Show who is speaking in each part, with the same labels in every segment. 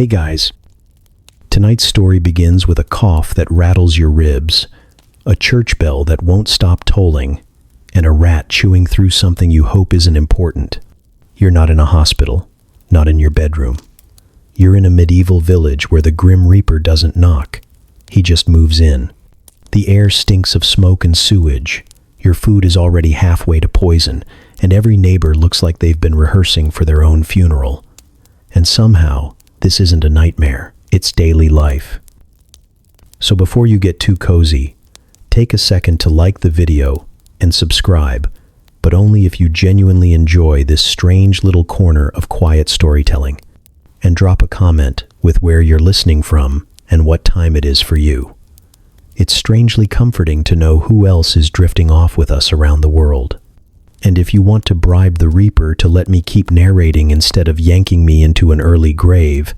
Speaker 1: Hey guys, tonight's story begins with a cough that rattles your ribs, a church bell that won't stop tolling, and a rat chewing through something you hope isn't important. You're not in a hospital, not in your bedroom. You're in a medieval village where the Grim Reaper doesn't knock. He just moves in. The air stinks of smoke and sewage. Your food is already halfway to poison, and every neighbor looks like they've been rehearsing for their own funeral. And somehow, this isn't a nightmare. It's daily life. So before you get too cozy, take a second to like the video and subscribe, but only if you genuinely enjoy this strange little corner of quiet storytelling. And drop a comment with where you're listening from and what time it is for you. It's strangely comforting to know who else is drifting off with us around the world. And if you want to bribe the Reaper to let me keep narrating instead of yanking me into an early grave,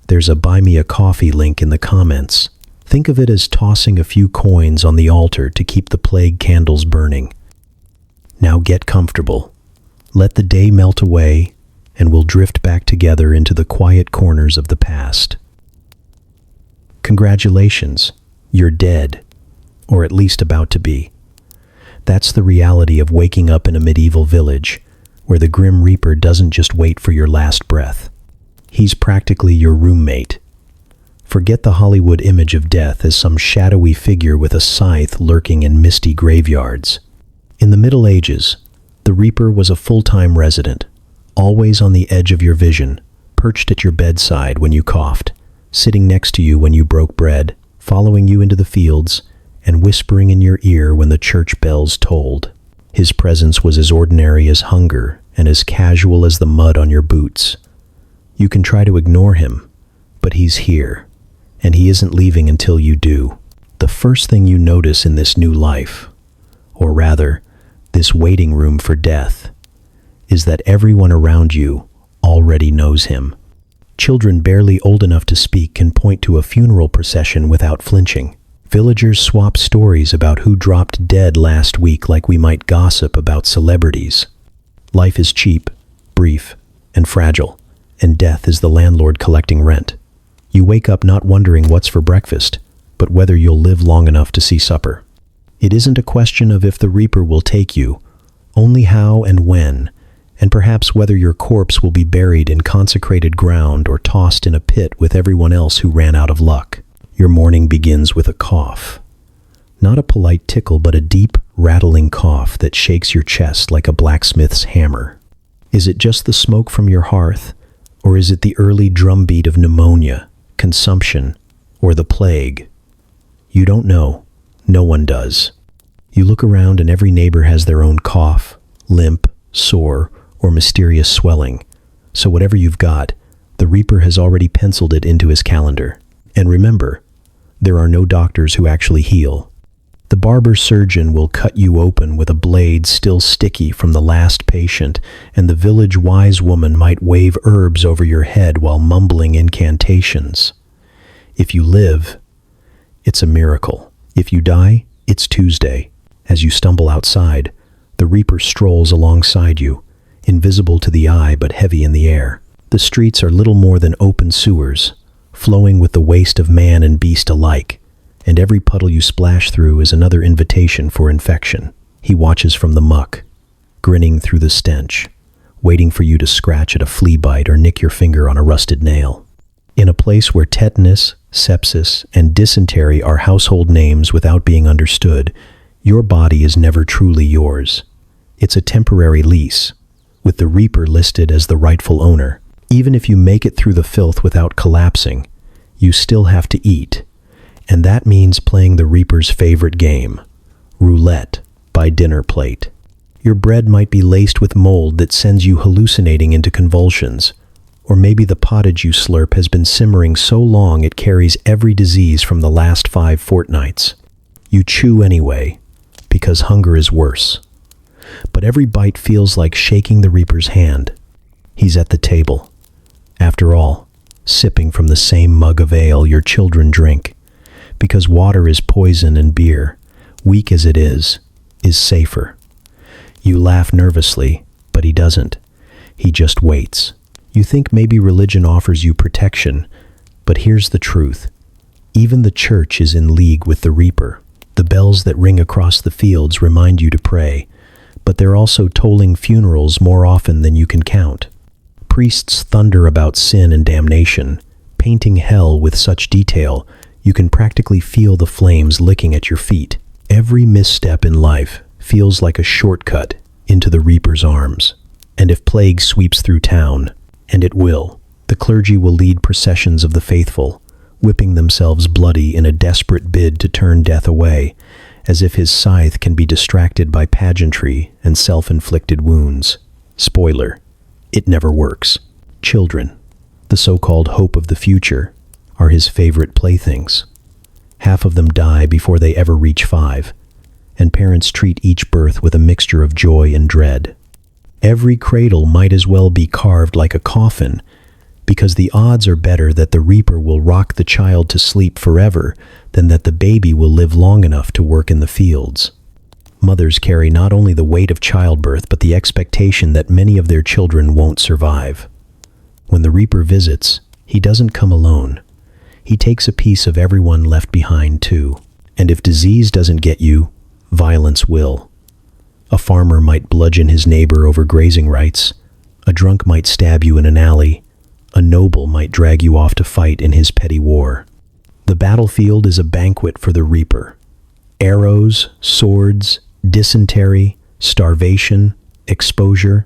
Speaker 1: there's a Buy Me a Coffee link in the comments. Think of it as tossing a few coins on the altar to keep the plague candles burning. Now get comfortable. Let the day melt away, and we'll drift back together into the quiet corners of the past. Congratulations, you're dead, or at least about to be. That's the reality of waking up in a medieval village, where the Grim Reaper doesn't just wait for your last breath. He's practically your roommate. Forget the Hollywood image of death as some shadowy figure with a scythe lurking in misty graveyards. In the Middle Ages, the Reaper was a full-time resident, always on the edge of your vision, perched at your bedside when you coughed, sitting next to you when you broke bread, following you into the fields, and whispering in your ear when the church bells tolled. His presence was as ordinary as hunger and as casual as the mud on your boots. You can try to ignore him, but he's here, and he isn't leaving until you do. The first thing you notice in this new life, or rather, this waiting room for death, is that everyone around you already knows him. Children barely old enough to speak can point to a funeral procession without flinching. Villagers swap stories about who dropped dead last week like we might gossip about celebrities. Life is cheap, brief, and fragile, and death is the landlord collecting rent. You wake up not wondering what's for breakfast, but whether you'll live long enough to see supper. It isn't a question of if the Reaper will take you, only how and when, and perhaps whether your corpse will be buried in consecrated ground or tossed in a pit with everyone else who ran out of luck. Your morning begins with a cough. Not a polite tickle, but a deep, rattling cough that shakes your chest like a blacksmith's hammer. Is it just the smoke from your hearth, or is it the early drumbeat of pneumonia, consumption, or the plague? You don't know. No one does. You look around and every neighbor has their own cough, limp, sore, or mysterious swelling. So whatever you've got, the Reaper has already penciled it into his calendar. And remember, there are no doctors who actually heal. The barber surgeon will cut you open with a blade still sticky from the last patient, and the village wise woman might wave herbs over your head while mumbling incantations. If you live, it's a miracle. If you die, it's Tuesday. As you stumble outside, the Reaper strolls alongside you, invisible to the eye but heavy in the air. The streets are little more than open sewers, flowing with the waste of man and beast alike, and every puddle you splash through is another invitation for infection. He watches from the muck, grinning through the stench, waiting for you to scratch at a flea bite or nick your finger on a rusted nail. In a place where tetanus, sepsis, and dysentery are household names without being understood, your body is never truly yours. It's a temporary lease, with the Reaper listed as the rightful owner. Even if you make it through the filth without collapsing, you still have to eat, and that means playing the Reaper's favorite game, roulette by dinner plate. Your bread might be laced with mold that sends you hallucinating into convulsions, or maybe the pottage you slurp has been simmering so long it carries every disease from the last 5 fortnights. You chew anyway, because hunger is worse. But every bite feels like shaking the Reaper's hand. He's at the table. After all, sipping from the same mug of ale your children drink, because water is poison and beer, weak as it is safer. You laugh nervously, but he doesn't. He just waits. You think maybe religion offers you protection, but here's the truth. Even the church is in league with the reaper. The bells that ring across the fields remind you to pray, but they're also tolling funerals more often than you can count. Priests thunder about sin and damnation, painting hell with such detail you can practically feel the flames licking at your feet. Every misstep in life feels like a shortcut into the reaper's arms. And if plague sweeps through town, and it will, the clergy will lead processions of the faithful, whipping themselves bloody in a desperate bid to turn death away, as if his scythe can be distracted by pageantry and self-inflicted wounds. Spoiler, it never works. Children, the so-called hope of the future, are his favorite playthings. Half of them die before they ever reach 5, and parents treat each birth with a mixture of joy and dread. Every cradle might as well be carved like a coffin, because the odds are better that the reaper will rock the child to sleep forever than that the baby will live long enough to work in the fields. Mothers carry not only the weight of childbirth but the expectation that many of their children won't survive. When the reaper visits, he doesn't come alone. He takes a piece of everyone left behind too. And if disease doesn't get you, violence will. A farmer might bludgeon his neighbor over grazing rights. A drunk might stab you in an alley. A noble might drag you off to fight in his petty war. The battlefield is a banquet for the reaper. Arrows, swords, dysentery, starvation, exposure.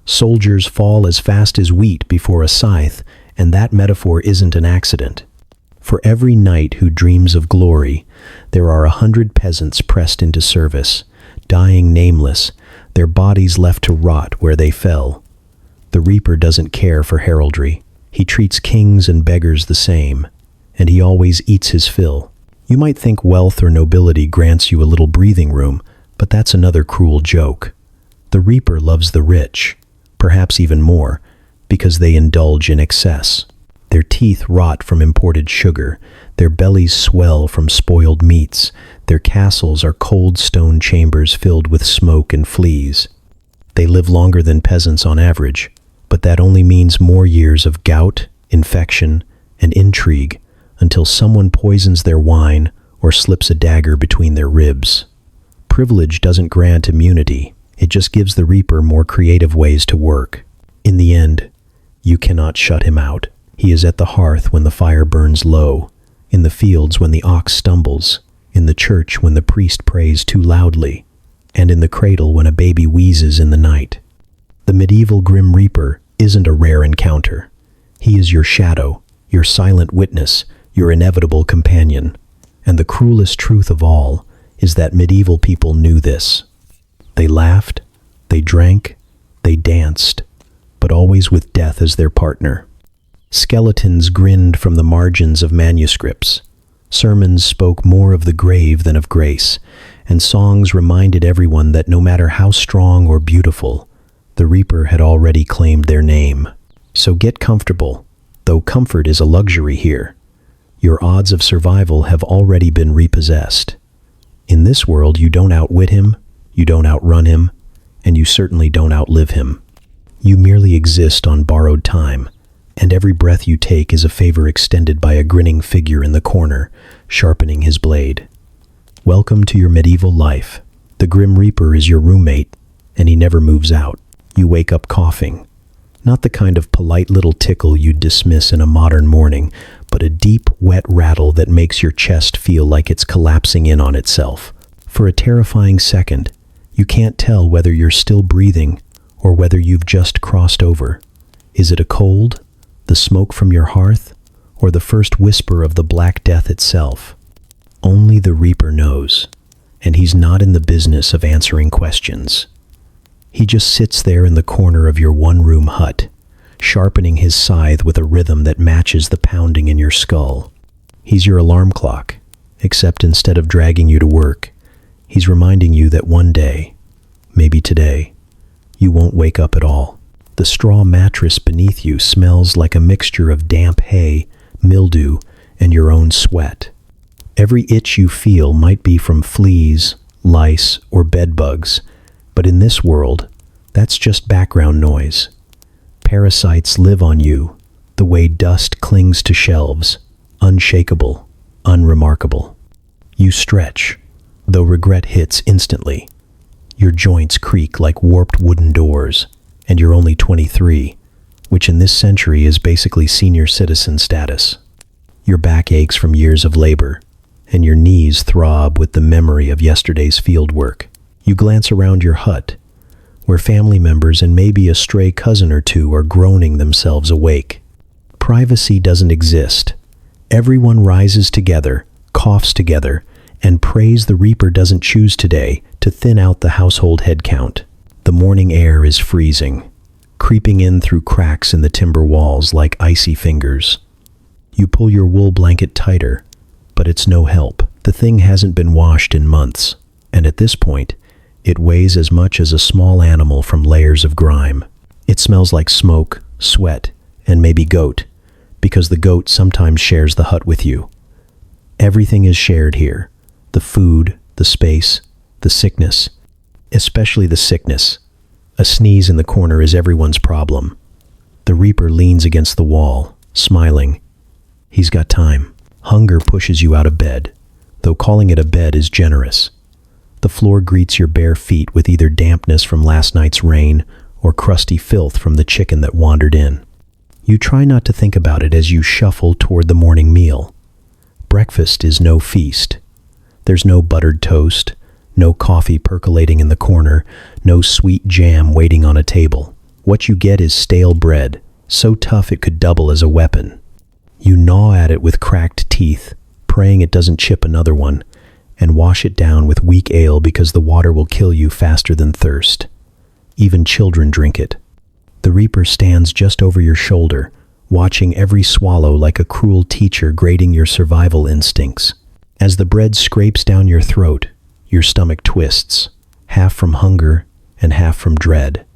Speaker 1: Soldiers fall as fast as wheat before a scythe, and that metaphor isn't an accident. For every knight who dreams of glory, there are 100 peasants pressed into service, dying nameless, their bodies left to rot where they fell. The reaper doesn't care for heraldry. He treats kings and beggars the same, and he always eats his fill. You might think wealth or nobility grants you a little breathing room, but that's another cruel joke. The reaper loves the rich, perhaps even more, because they indulge in excess. Their teeth rot from imported sugar, their bellies swell from spoiled meats, their castles are cold stone chambers filled with smoke and fleas. They live longer than peasants on average, but that only means more years of gout, infection, and intrigue until someone poisons their wine or slips a dagger between their ribs. Privilege doesn't grant immunity, it just gives the reaper more creative ways to work. In the end, you cannot shut him out. He is at the hearth when the fire burns low, in the fields when the ox stumbles, in the church when the priest prays too loudly, and in the cradle when a baby wheezes in the night. The medieval Grim Reaper isn't a rare encounter. He is your shadow, your silent witness, your inevitable companion. And the cruelest truth of all is that medieval people knew this. They laughed, they drank, they danced, but always with death as their partner. Skeletons grinned from the margins of manuscripts. Sermons spoke more of the grave than of grace, and songs reminded everyone that no matter how strong or beautiful, the reaper had already claimed their name. So get comfortable, though comfort is a luxury here. Your odds of survival have already been repossessed. In this world, you don't outwit him, you don't outrun him, and you certainly don't outlive him. You merely exist on borrowed time, and every breath you take is a favor extended by a grinning figure in the corner, sharpening his blade. Welcome to your medieval life. The Grim Reaper is your roommate, and he never moves out. You wake up coughing. Not the kind of polite little tickle you'd dismiss in a modern morning, but a deep, wet rattle that makes your chest feel like it's collapsing in on itself. For a terrifying second, you can't tell whether you're still breathing or whether you've just crossed over. Is it a cold, the smoke from your hearth, or the first whisper of the Black Death itself? Only the Reaper knows, and he's not in the business of answering questions. He just sits there in the corner of your one-room hut, sharpening his scythe with a rhythm that matches the pounding in your skull. He's your alarm clock, except instead of dragging you to work, he's reminding you that one day, maybe today, you won't wake up at all. The straw mattress beneath you smells like a mixture of damp hay, mildew, and your own sweat. Every itch you feel might be from fleas, lice, or bed bugs, but in this world, that's just background noise. Parasites live on you, the way dust clings to shelves, unshakable, unremarkable. You stretch, though regret hits instantly. Your joints creak like warped wooden doors, and you're only 23, which in this century is basically senior citizen status. Your back aches from years of labor, and your knees throb with the memory of yesterday's field work. You glance around your hut, where family members and maybe a stray cousin or two are groaning themselves awake. Privacy doesn't exist. Everyone rises together, coughs together, and prays the reaper doesn't choose today to thin out the household head count. The morning air is freezing, creeping in through cracks in the timber walls like icy fingers. You pull your wool blanket tighter, but it's no help. The thing hasn't been washed in months, and at this point, it weighs as much as a small animal from layers of grime. It smells like smoke, sweat, and maybe goat, because the goat sometimes shares the hut with you. Everything is shared here. The food, the space, the sickness. Especially the sickness. A sneeze in the corner is everyone's problem. The reaper leans against the wall, smiling. He's got time. Hunger pushes you out of bed, though calling it a bed is generous. The floor greets your bare feet with either dampness from last night's rain or crusty filth from the chicken that wandered in. You try not to think about it as you shuffle toward the morning meal. Breakfast is no feast. There's no buttered toast, no coffee percolating in the corner, no sweet jam waiting on a table. What you get is stale bread, so tough it could double as a weapon. You gnaw at it with cracked teeth, praying it doesn't chip another one, and wash it down with weak ale because the water will kill you faster than thirst. Even children drink it. The reaper stands just over your shoulder, watching every swallow like a cruel teacher grading your survival instincts. As the bread scrapes down your throat, your stomach twists, half from hunger and half from dread.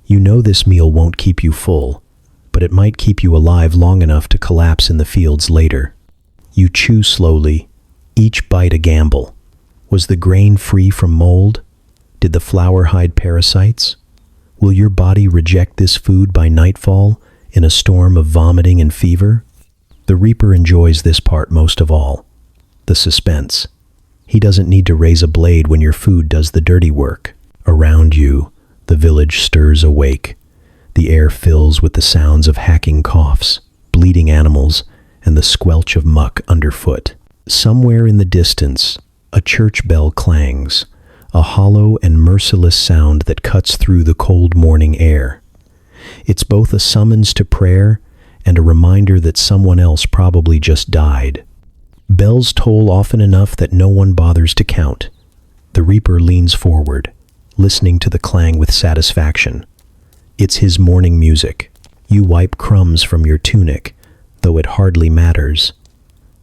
Speaker 1: You know this meal won't keep you full, but it might keep you alive long enough to collapse in the fields later. You chew slowly, each bite a gamble. Was the grain free from mold? Did the flour hide parasites? Will your body reject this food by nightfall in a storm of vomiting and fever? The reaper enjoys this part most of all, the suspense. He doesn't need to raise a blade when your food does the dirty work. Around you, the village stirs awake. The air fills with the sounds of hacking coughs, bleeding animals, and the squelch of muck underfoot. Somewhere in the distance, a church bell clangs, a hollow and merciless sound that cuts through the cold morning air. It's both a summons to prayer and a reminder that someone else probably just died. Bells toll often enough that no one bothers to count. The reaper leans forward, listening to the clang with satisfaction. It's his morning music. You wipe crumbs from your tunic, though it hardly matters.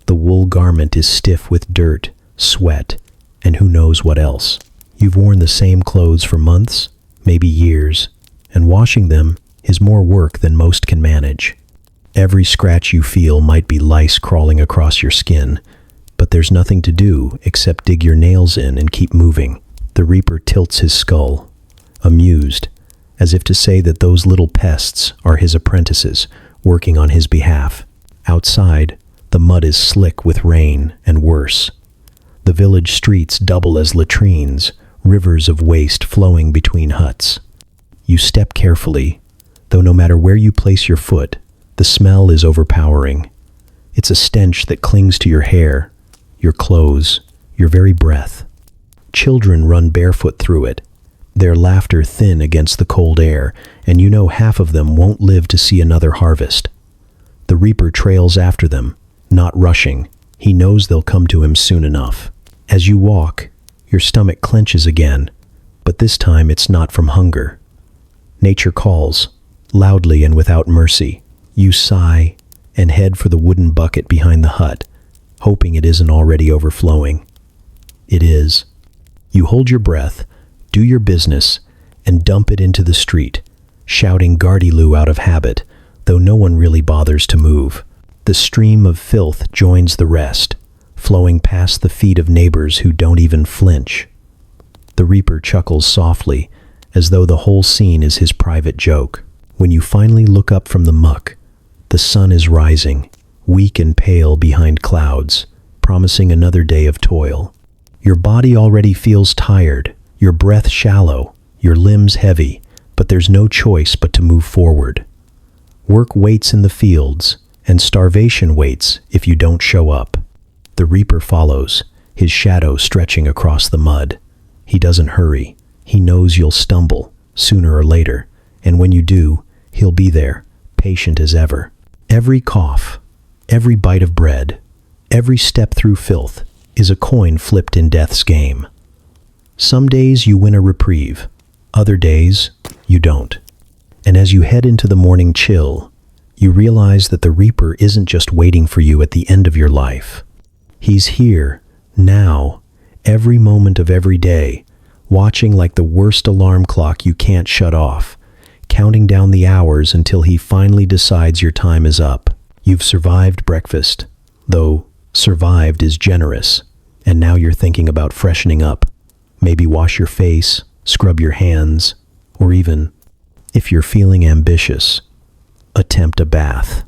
Speaker 1: The wool garment is stiff with dirt, sweat, and who knows what else. You've worn the same clothes for months, maybe years, and washing them is more work than most can manage. Every scratch you feel might be lice crawling across your skin, but there's nothing to do except dig your nails in and keep moving. The reaper tilts his skull, amused, as if to say that those little pests are his apprentices working on his behalf. Outside, the mud is slick with rain and worse. The village streets double as latrines, rivers of waste flowing between huts. You step carefully, though no matter where you place your foot, the smell is overpowering. It's a stench that clings to your hair, your clothes, your very breath. Children run barefoot through it, their laughter thin against the cold air, and you know half of them won't live to see another harvest. The reaper trails after them, not rushing. He knows they'll come to him soon enough. As you walk, your stomach clenches again, but this time it's not from hunger. Nature calls, loudly and without mercy. You sigh and head for the wooden bucket behind the hut, hoping it isn't already overflowing. It is. You hold your breath, do your business, and dump it into the street, shouting Gardyloo out of habit, though no one really bothers to move. The stream of filth joins the rest, flowing past the feet of neighbors who don't even flinch. The reaper chuckles softly, as though the whole scene is his private joke. When you finally look up from the muck, the sun is rising, weak and pale behind clouds, promising another day of toil. Your body already feels tired, your breath shallow, your limbs heavy, but there's no choice but to move forward. Work waits in the fields, and starvation waits if you don't show up. The reaper follows, his shadow stretching across the mud. He doesn't hurry. He knows you'll stumble, sooner or later, and when you do, he'll be there, patient as ever. Every cough, every bite of bread, every step through filth is a coin flipped in death's game. Some days you win a reprieve, other days you don't. And as you head into the morning chill, you realize that the reaper isn't just waiting for you at the end of your life. He's here, now, every moment of every day, watching like the worst alarm clock you can't shut off, counting down the hours until he finally decides your time is up. You've survived breakfast, though survived is generous, and now you're thinking about freshening up. Maybe wash your face, scrub your hands, or even, if you're feeling ambitious, attempt a bath.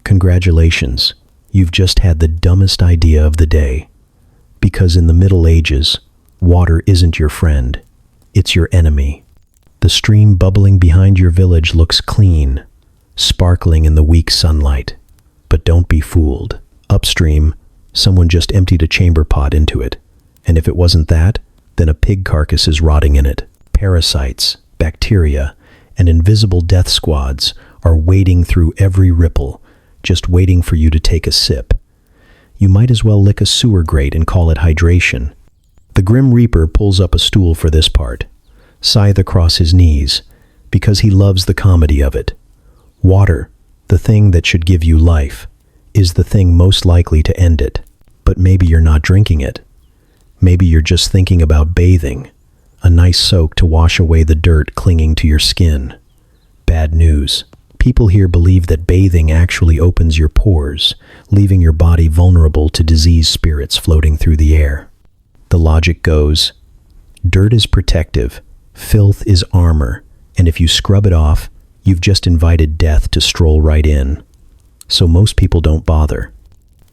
Speaker 1: Congratulations, you've just had the dumbest idea of the day. Because in the Middle Ages, water isn't your friend, it's your enemy. The stream bubbling behind your village looks clean, sparkling in the weak sunlight. But don't be fooled. Upstream, someone just emptied a chamber pot into it. And if it wasn't that, then a pig carcass is rotting in it. Parasites, bacteria, and invisible death squads are wading through every ripple, just waiting for you to take a sip. You might as well lick a sewer grate and call it hydration. The Grim Reaper pulls up a stool for this part, scythe across his knees, because he loves the comedy of it. Water, the thing that should give you life, is the thing most likely to end it. But maybe you're not drinking it. Maybe you're just thinking about bathing, a nice soak to wash away the dirt clinging to your skin. Bad news. People here believe that bathing actually opens your pores, leaving your body vulnerable to disease spirits floating through the air. The logic goes, dirt is protective, filth is armor, and if you scrub it off, you've just invited death to stroll right in. So most people don't bother.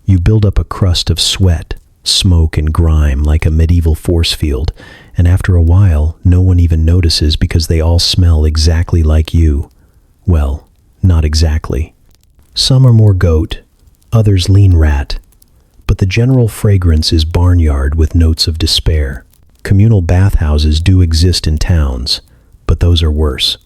Speaker 1: You build up a crust of sweat, smoke, and grime like a medieval force field, and after a while, no one even notices because they all smell exactly like you. Well, not exactly. Some are more goat, others lean rat, but the general fragrance is barnyard with notes of despair. Communal bathhouses do exist in towns, but those are worse.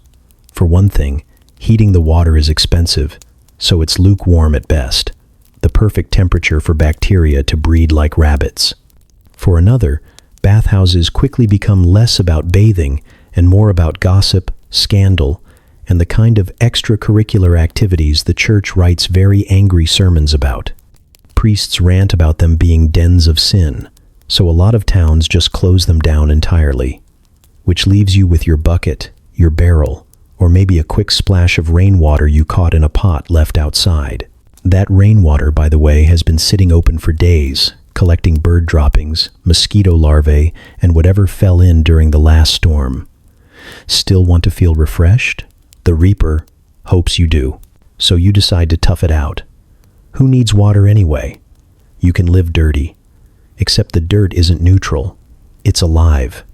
Speaker 1: For one thing, heating the water is expensive, so it's lukewarm at best, the perfect temperature for bacteria to breed like rabbits. For another, bathhouses quickly become less about bathing and more about gossip, scandal, and the kind of extracurricular activities the church writes very angry sermons about. Priests rant about them being dens of sin, so a lot of towns just close them down entirely, which leaves you with your bucket, your barrel, or maybe a quick splash of rainwater you caught in a pot left outside. That rainwater, by the way, has been sitting open for days, collecting bird droppings, mosquito larvae, and whatever fell in during the last storm. Still want to feel refreshed? The Reaper hopes you do, so you decide to tough it out. Who needs water anyway? You can live dirty, except the dirt isn't neutral. It's alive.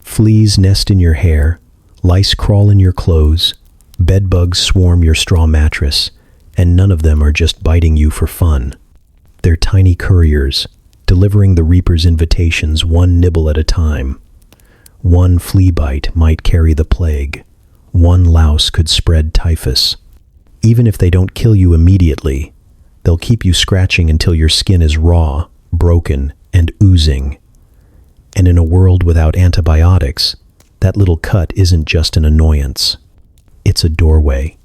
Speaker 1: Fleas nest in your hair, lice crawl in your clothes, bedbugs swarm your straw mattress, and none of them are just biting you for fun. They're tiny couriers, delivering the Reaper's invitations one nibble at a time. One flea bite might carry the plague. One louse could spread typhus. Even if they don't kill you immediately, they'll keep you scratching until your skin is raw, broken, and oozing. And in a world without antibiotics, that little cut isn't just an annoyance. It's a doorway.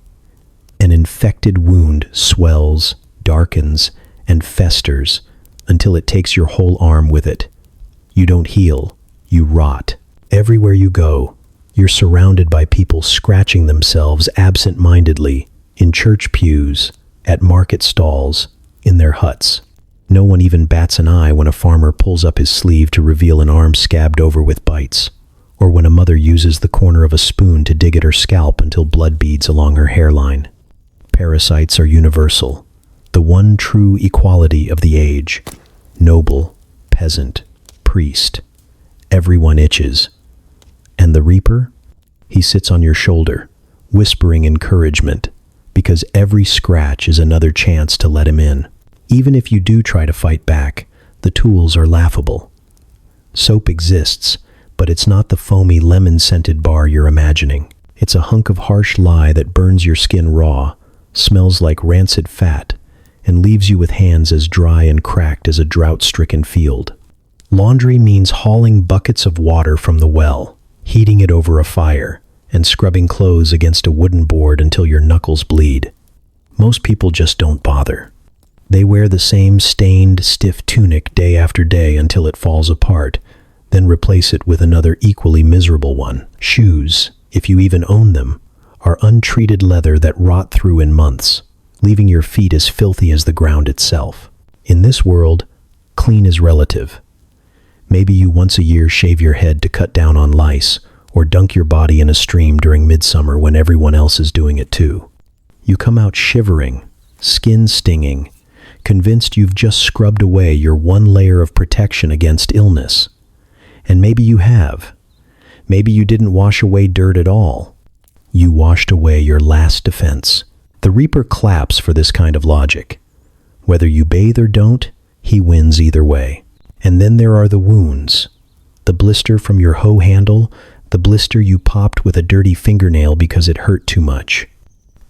Speaker 1: An infected wound swells, darkens, and festers until it takes your whole arm with it. You don't heal, you rot. Everywhere you go, you're surrounded by people scratching themselves absent-mindedly, in church pews, at market stalls, in their huts. No one even bats an eye when a farmer pulls up his sleeve to reveal an arm scabbed over with bites, or when a mother uses the corner of a spoon to dig at her scalp until blood beads along her hairline. Parasites are universal, the one true equality of the age. Noble, peasant, priest, everyone itches. And the reaper? He sits on your shoulder, whispering encouragement, because every scratch is another chance to let him in. Even if you do try to fight back, the tools are laughable. Soap exists, but it's not the foamy lemon-scented bar you're imagining. It's a hunk of harsh lye that burns your skin raw, smells like rancid fat, and leaves you with hands as dry and cracked as a drought-stricken field. Laundry means hauling buckets of water from the well, heating it over a fire, and scrubbing clothes against a wooden board until your knuckles bleed. Most people just don't bother. They wear the same stained, stiff tunic day after day until it falls apart, then replace it with another equally miserable one. Shoes, if you even own them, are untreated leather that rot through in months, leaving your feet as filthy as the ground itself. In this world, clean is relative. Maybe you once a year shave your head to cut down on lice, or dunk your body in a stream during midsummer when everyone else is doing it too. You come out shivering, skin stinging, convinced you've just scrubbed away your one layer of protection against illness. And maybe you have. Maybe you didn't wash away dirt at all. You washed away your last defense. The Reaper claps for this kind of logic. Whether you bathe or don't, he wins either way. And then there are the wounds. The blister from your hoe handle, the blister you popped with a dirty fingernail because it hurt too much.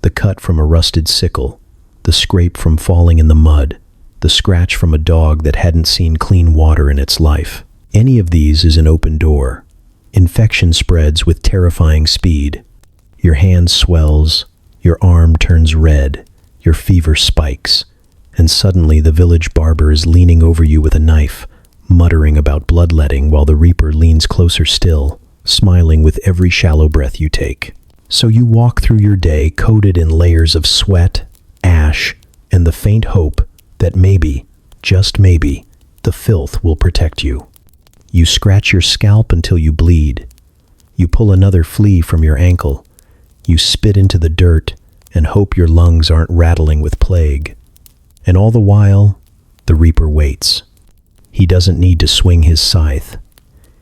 Speaker 1: The cut from a rusted sickle, the scrape from falling in the mud, the scratch from a dog that hadn't seen clean water in its life. Any of these is an open door. Infection spreads with terrifying speed. Your hand swells, your arm turns red, your fever spikes, and suddenly the village barber is leaning over you with a knife, muttering about bloodletting while the Reaper leans closer still, smiling with every shallow breath you take. So you walk through your day coated in layers of sweat, ash, and the faint hope that maybe, just maybe, the filth will protect you. You scratch your scalp until you bleed. You pull another flea from your ankle. You spit into the dirt and hope your lungs aren't rattling with plague. And all the while, the Reaper waits. He doesn't need to swing his scythe.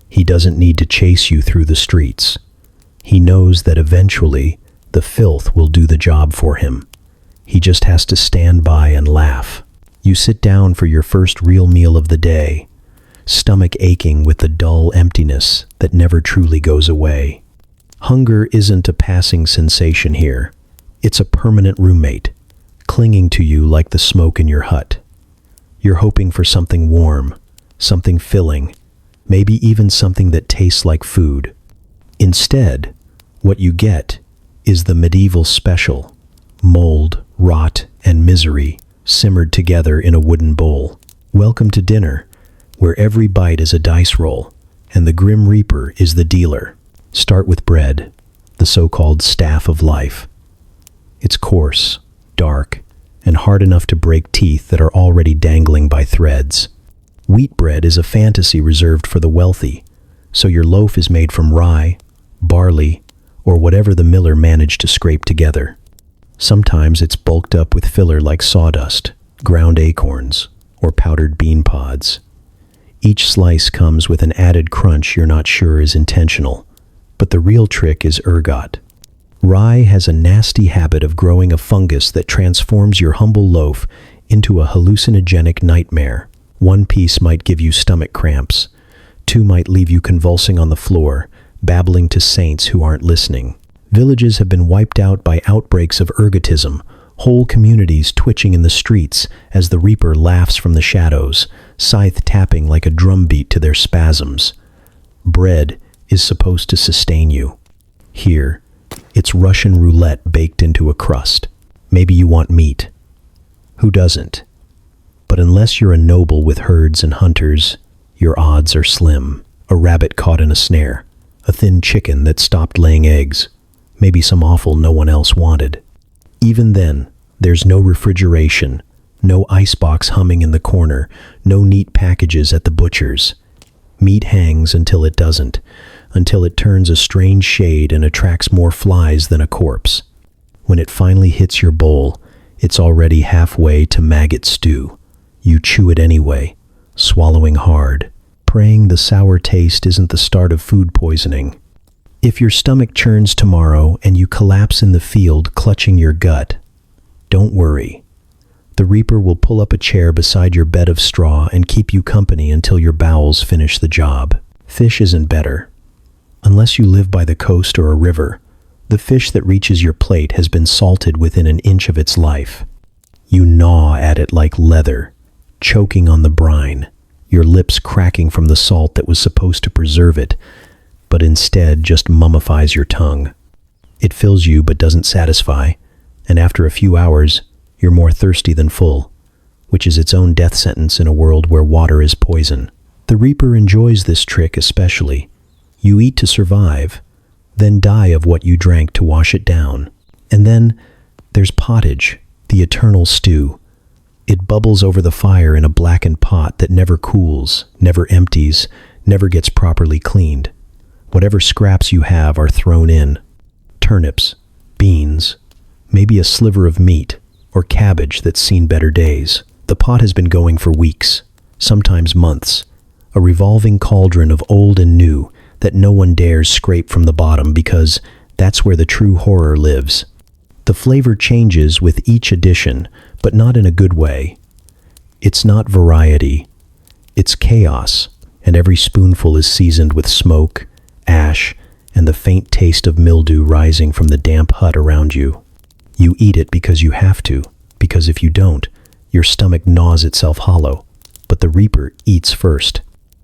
Speaker 1: He doesn't need to chase you through the streets. He knows that eventually the filth will do the job for him. He just has to stand by and laugh. You sit down for your first real meal of the day, stomach aching with the dull emptiness that never truly goes away. Hunger isn't a passing sensation here. It's a permanent roommate, clinging to you like the smoke in your hut. You're hoping for something warm, something filling, maybe even something that tastes like food. Instead, what you get is the medieval special, mold, rot, and misery simmered together in a wooden bowl. Welcome to dinner, where every bite is a dice roll, and the Grim Reaper is the dealer. Start with bread, the so-called staff of life. It's coarse, dark, and hard enough to break teeth that are already dangling by threads. Wheat bread is a fantasy reserved for the wealthy, so your loaf is made from rye, barley, or whatever the miller managed to scrape together. Sometimes it's bulked up with filler like sawdust, ground acorns, or powdered bean pods. Each slice comes with an added crunch you're not sure is intentional, but the real trick is ergot. Rye has a nasty habit of growing a fungus that transforms your humble loaf into a hallucinogenic nightmare. One piece might give you stomach cramps. Two might leave you convulsing on the floor, babbling to saints who aren't listening. Villages have been wiped out by outbreaks of ergotism, whole communities twitching in the streets as the Reaper laughs from the shadows, scythe tapping like a drumbeat to their spasms. Bread is supposed to sustain you. Here, it's Russian roulette baked into a crust. Maybe you want meat. Who doesn't? But unless you're a noble with herds and hunters, your odds are slim. A rabbit caught in a snare, a thin chicken that stopped laying eggs, maybe some offal no one else wanted. Even then, there's no refrigeration, no icebox humming in the corner, no neat packages at the butcher's. Meat hangs until it doesn't, until it turns a strange shade and attracts more flies than a corpse. When it finally hits your bowl, it's already halfway to maggot stew. You chew it anyway, swallowing hard, praying the sour taste isn't the start of food poisoning. If your stomach churns tomorrow and you collapse in the field clutching your gut, don't worry. The Reaper will pull up a chair beside your bed of straw and keep you company until your bowels finish the job. Fish isn't better. Unless you live by the coast or a river, the fish that reaches your plate has been salted within an inch of its life. You gnaw at it like leather, choking on the brine, your lips cracking from the salt that was supposed to preserve it, but instead just mummifies your tongue. It fills you but doesn't satisfy, and after a few hours, you're more thirsty than full, which is its own death sentence in a world where water is poison. The Reaper enjoys this trick especially. You eat to survive, then die of what you drank to wash it down. And then there's pottage, the eternal stew. It bubbles over the fire in a blackened pot that never cools, never empties, never gets properly cleaned. Whatever scraps you have are thrown in. Turnips, beans, maybe a sliver of meat, or cabbage that's seen better days. The pot has been going for weeks, sometimes months, a revolving cauldron of old and new that no one dares scrape from the bottom because that's where the true horror lives. The flavor changes with each addition, but not in a good way. It's not variety, it's chaos, and every spoonful is seasoned with smoke, ash, and the faint taste of mildew rising from the damp hut around you. You eat it because you have to, because if you don't, your stomach gnaws itself hollow. But the Reaper eats first.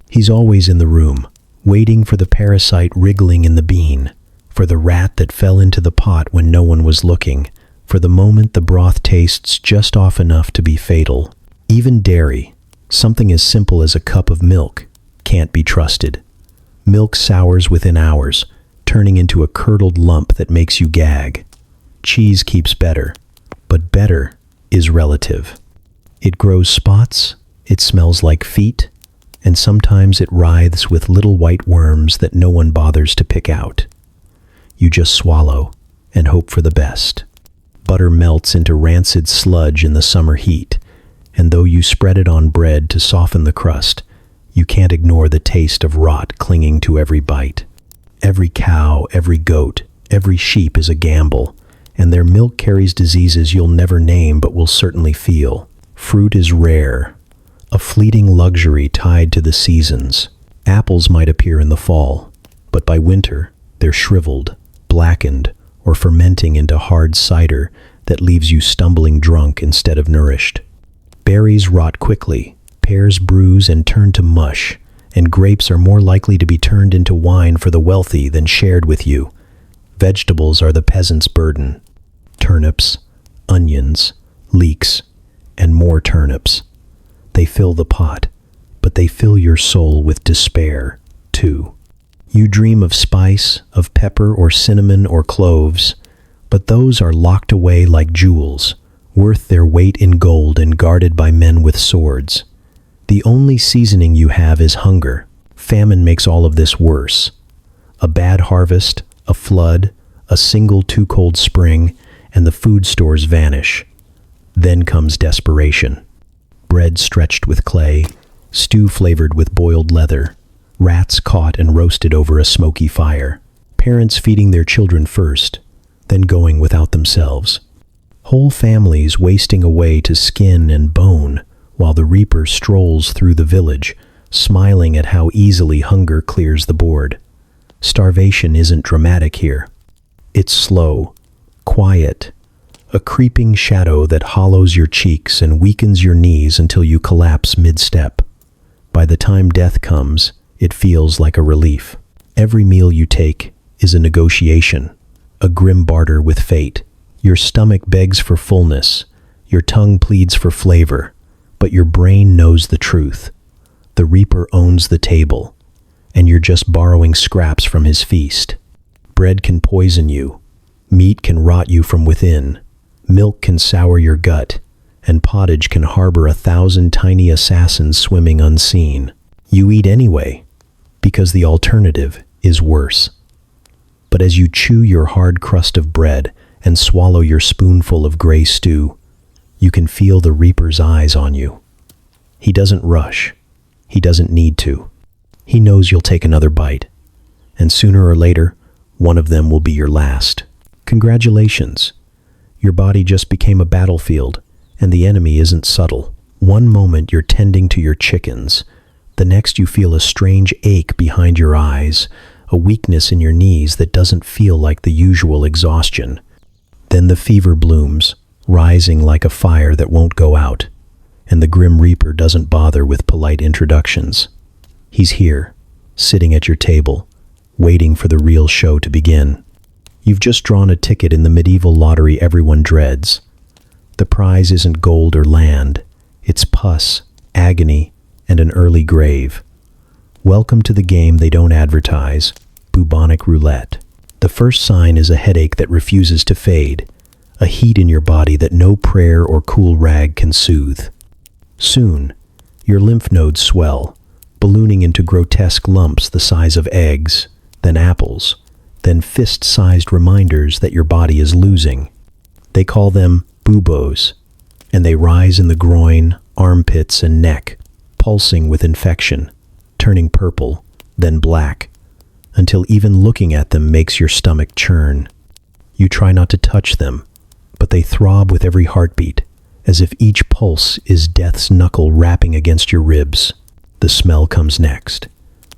Speaker 1: He's always in the room, waiting for the parasite wriggling in the bean, for the rat that fell into the pot when no one was looking, for the moment the broth tastes just off enough to be fatal. Even dairy, something as simple as a cup of milk, can't be trusted. Milk sours within hours, turning into a curdled lump that makes you gag. Cheese keeps better, but better is relative. It grows spots, it smells like feet, and sometimes it writhes with little white worms that no one bothers to pick out. You just swallow and hope for the best. Butter melts into rancid sludge in the summer heat, and though you spread it on bread to soften the crust, you can't ignore the taste of rot clinging to every bite. Every cow, every goat, every sheep is a gamble, and their milk carries diseases you'll never name but will certainly feel. Fruit is rare, a fleeting luxury tied to the seasons. Apples might appear in the fall, but by winter, they're shriveled, blackened, or fermenting into hard cider that leaves you stumbling drunk instead of nourished. Berries rot quickly, pears bruise and turn to mush, and grapes are more likely to be turned into wine for the wealthy than shared with you. Vegetables are the peasant's burden. Turnips, onions, leeks, and more turnips. They fill the pot, but they fill your soul with despair, too. You dream of spice, of pepper or cinnamon or cloves, but those are locked away like jewels, worth their weight in gold and guarded by men with swords. The only seasoning you have is hunger. Famine makes all of this worse. A bad harvest, a flood, a single too cold spring, and the food stores vanish. Then comes desperation. Bread stretched with clay, stew flavored with boiled leather, rats caught and roasted over a smoky fire, parents feeding their children first, then going without themselves. Whole families wasting away to skin and bone, while the Reaper strolls through the village, smiling at how easily hunger clears the board. Starvation isn't dramatic here. It's slow, quiet, a creeping shadow that hollows your cheeks and weakens your knees until you collapse mid-step. By the time death comes, it feels like a relief. Every meal you take is a negotiation, a grim barter with fate. Your stomach begs for fullness, your tongue pleads for flavor, but your brain knows the truth. The Reaper owns the table, and you're just borrowing scraps from his feast. Bread can poison you, meat can rot you from within, milk can sour your gut, and pottage can harbor 1,000 tiny assassins swimming unseen. You eat anyway, because the alternative is worse. But as you chew your hard crust of bread and swallow your spoonful of gray stew, you can feel the Reaper's eyes on you. He doesn't rush. He doesn't need to. He knows you'll take another bite, and sooner or later, one of them will be your last. Congratulations. Your body just became a battlefield, and the enemy isn't subtle. One moment you're tending to your chickens. The next you feel a strange ache behind your eyes, a weakness in your knees that doesn't feel like the usual exhaustion. Then the fever blooms, rising like a fire that won't go out, and the Grim Reaper doesn't bother with polite introductions. He's here, sitting at your table, waiting for the real show to begin. You've just drawn a ticket in the medieval lottery everyone dreads. The prize isn't gold or land. It's pus, agony, and an early grave. Welcome to the game they don't advertise, bubonic roulette. The first sign is a headache that refuses to fade, a heat in your body that no prayer or cool rag can soothe. Soon, your lymph nodes swell, ballooning into grotesque lumps the size of eggs, then apples, then fist-sized reminders that your body is losing. They call them buboes, and they rise in the groin, armpits, and neck, pulsing with infection, turning purple, then black, until even looking at them makes your stomach churn. You try not to touch them, but they throb with every heartbeat, as if each pulse is death's knuckle rapping against your ribs. The smell comes next.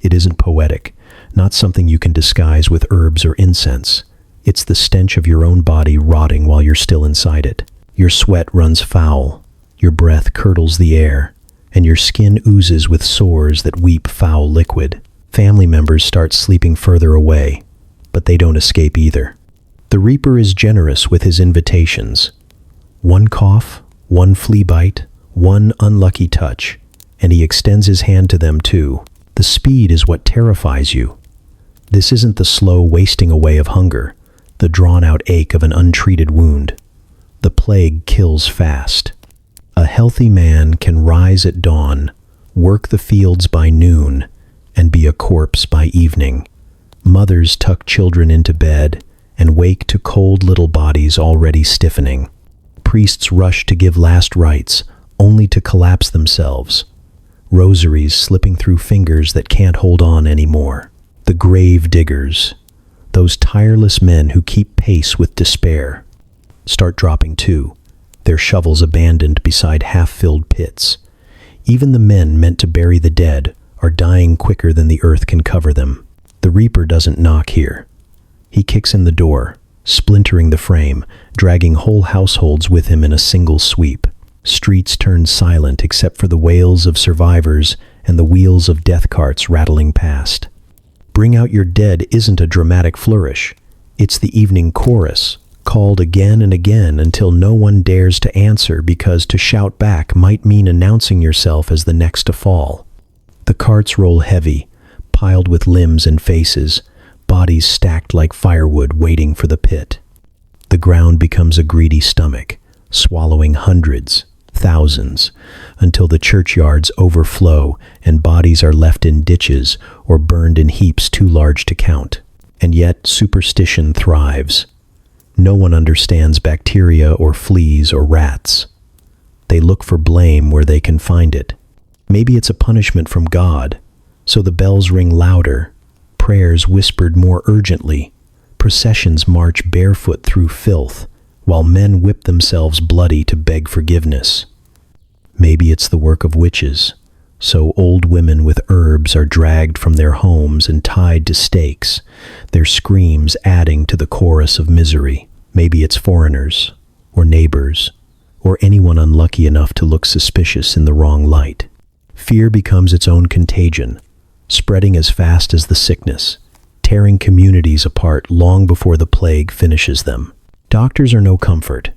Speaker 1: It isn't poetic, not something you can disguise with herbs or incense. It's the stench of your own body rotting while you're still inside it. Your sweat runs foul, your breath curdles the air, and your skin oozes with sores that weep foul liquid. Family members start sleeping further away, but they don't escape either. The Reaper is generous with his invitations. One cough, one flea bite, one unlucky touch, and he extends his hand to them too. The speed is what terrifies you. This isn't the slow wasting away of hunger, the drawn-out ache of an untreated wound. The plague kills fast. A healthy man can rise at dawn, work the fields by noon, and be a corpse by evening. Mothers tuck children into bed and wake to cold little bodies already stiffening. Priests rush to give last rites, only to collapse themselves. Rosaries slipping through fingers that can't hold on anymore. The grave diggers, those tireless men who keep pace with despair, start dropping too, their shovels abandoned beside half-filled pits. Even the men meant to bury the dead are dying quicker than the earth can cover them. The Reaper doesn't knock here. He kicks in the door, splintering the frame, dragging whole households with him in a single sweep. Streets turn silent except for the wails of survivors and the wheels of death carts rattling past. Bring Out Your Dead isn't a dramatic flourish. It's the evening chorus, called again and again until no one dares to answer because to shout back might mean announcing yourself as the next to fall. The carts roll heavy, piled with limbs and faces, bodies stacked like firewood waiting for the pit. The ground becomes a greedy stomach, swallowing hundreds, thousands, until the churchyards overflow and bodies are left in ditches or burned in heaps too large to count. And yet superstition thrives. No one understands bacteria or fleas or rats. They look for blame where they can find it. Maybe it's a punishment from God, so the bells ring louder, prayers whispered more urgently, processions march barefoot through filth, while men whip themselves bloody to beg forgiveness. Maybe it's the work of witches, so old women with herbs are dragged from their homes and tied to stakes, their screams adding to the chorus of misery. Maybe it's foreigners, or neighbors, or anyone unlucky enough to look suspicious in the wrong light. Fear becomes its own contagion, spreading as fast as the sickness, tearing communities apart long before the plague finishes them. Doctors are no comfort.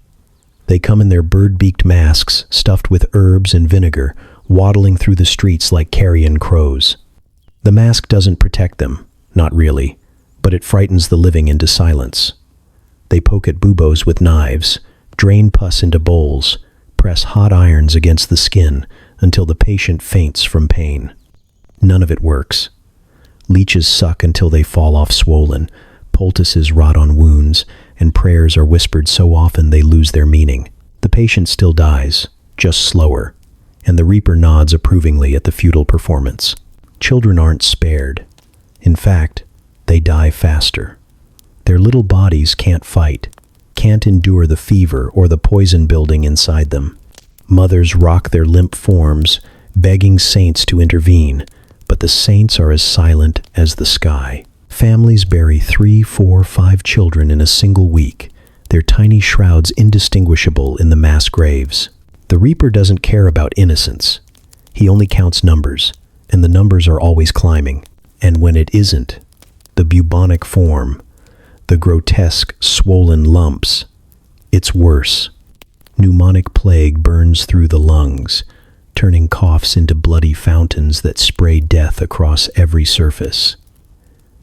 Speaker 1: They come in their bird-beaked masks stuffed with herbs and vinegar, waddling through the streets like carrion crows. The mask doesn't protect them, not really, but it frightens the living into silence. They poke at buboes with knives, drain pus into bowls, press hot irons against the skin until the patient faints from pain. None of it works. Leeches suck until they fall off swollen, poultices rot on wounds, and prayers are whispered so often they lose their meaning. The patient still dies, just slower, and the reaper nods approvingly at the futile performance. Children aren't spared. In fact, they die faster. Their little bodies can't fight, can't endure the fever or the poison building inside them. Mothers rock their limp forms, begging saints to intervene, but the saints are as silent as the sky. Families bury 3, 4, 5 children in a single week, their tiny shrouds indistinguishable in the mass graves. The reaper doesn't care about innocence. He only counts numbers, and the numbers are always climbing. And when it isn't, the bubonic form, the grotesque, swollen lumps, it's worse. Pneumonic plague burns through the lungs, turning coughs into bloody fountains that spray death across every surface.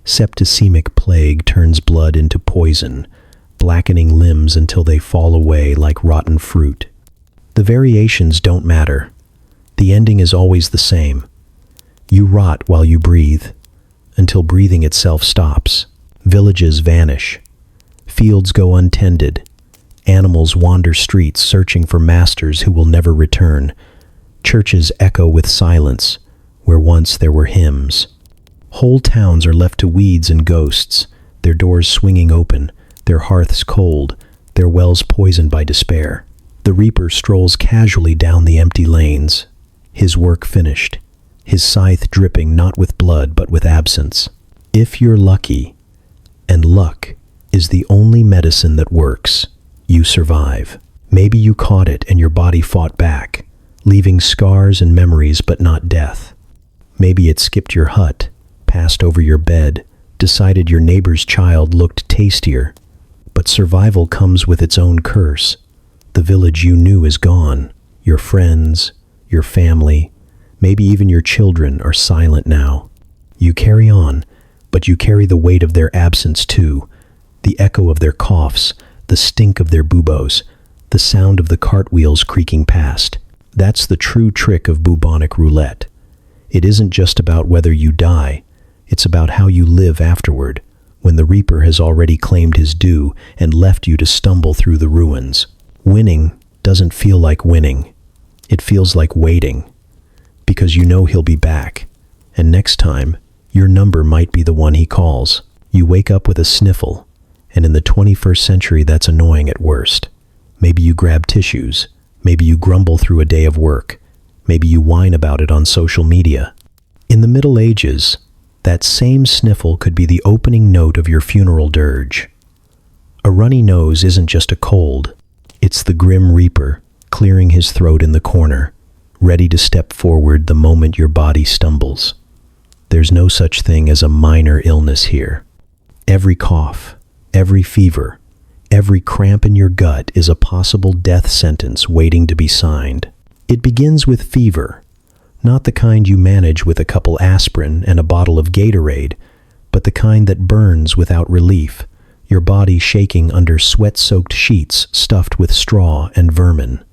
Speaker 1: Septicemic plague turns blood into poison, blackening limbs until they fall away like rotten fruit. The variations don't matter. The ending is always the same. You rot while you breathe, until breathing itself stops. Villages vanish. Fields go untended. Animals wander streets searching for masters who will never return. Churches echo with silence, where once there were hymns. Whole towns are left to weeds and ghosts, their doors swinging open, their hearths cold, their wells poisoned by despair. The reaper strolls casually down the empty lanes, his work finished, his scythe dripping not with blood but with absence. If you're lucky, and luck is the only medicine that works, you survive. Maybe you caught it and your body fought back, leaving scars and memories but not death. Maybe it skipped your hut, passed over your bed, decided your neighbor's child looked tastier. But survival comes with its own curse. The village you knew is gone. Your friends, your family, maybe even your children are silent now. You carry on, but you carry the weight of their absence too. The echo of their coughs, the stink of their buboes, the sound of the cartwheels creaking past. That's the true trick of bubonic roulette. It isn't just about whether you die, it's about how you live afterward, when the reaper has already claimed his due and left you to stumble through the ruins. Winning doesn't feel like winning. It feels like waiting, because you know he'll be back, and next time, your number might be the one he calls. You wake up with a sniffle, and in the 21st century that's annoying at worst. Maybe you grab tissues, maybe you grumble through a day of work, maybe you whine about it on social media. In the Middle Ages, that same sniffle could be the opening note of your funeral dirge. A runny nose isn't just a cold, it's the grim reaper clearing his throat in the corner, ready to step forward the moment your body stumbles. There's no such thing as a minor illness here. Every cough, every fever, every cramp in your gut is a possible death sentence waiting to be signed. It begins with fever, not the kind you manage with a couple aspirin and a bottle of Gatorade, but the kind that burns without relief, your body shaking under sweat-soaked sheets stuffed with straw and vermin.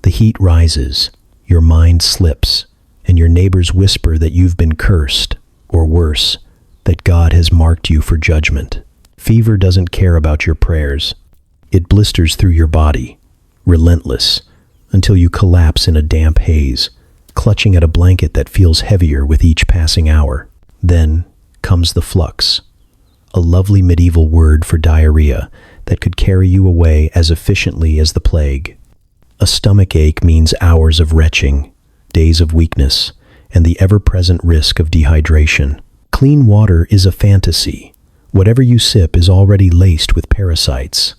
Speaker 1: The heat rises, your mind slips, and your neighbors whisper that you've been cursed, or worse, that God has marked you for judgment. Fever doesn't care about your prayers. It blisters through your body, relentless, until you collapse in a damp haze, clutching at a blanket that feels heavier with each passing hour. Then comes the flux, a lovely medieval word for diarrhea that could carry you away as efficiently as the plague. A stomach ache means hours of retching, days of weakness, and the ever-present risk of dehydration. Clean water is a fantasy. Whatever you sip is already laced with parasites.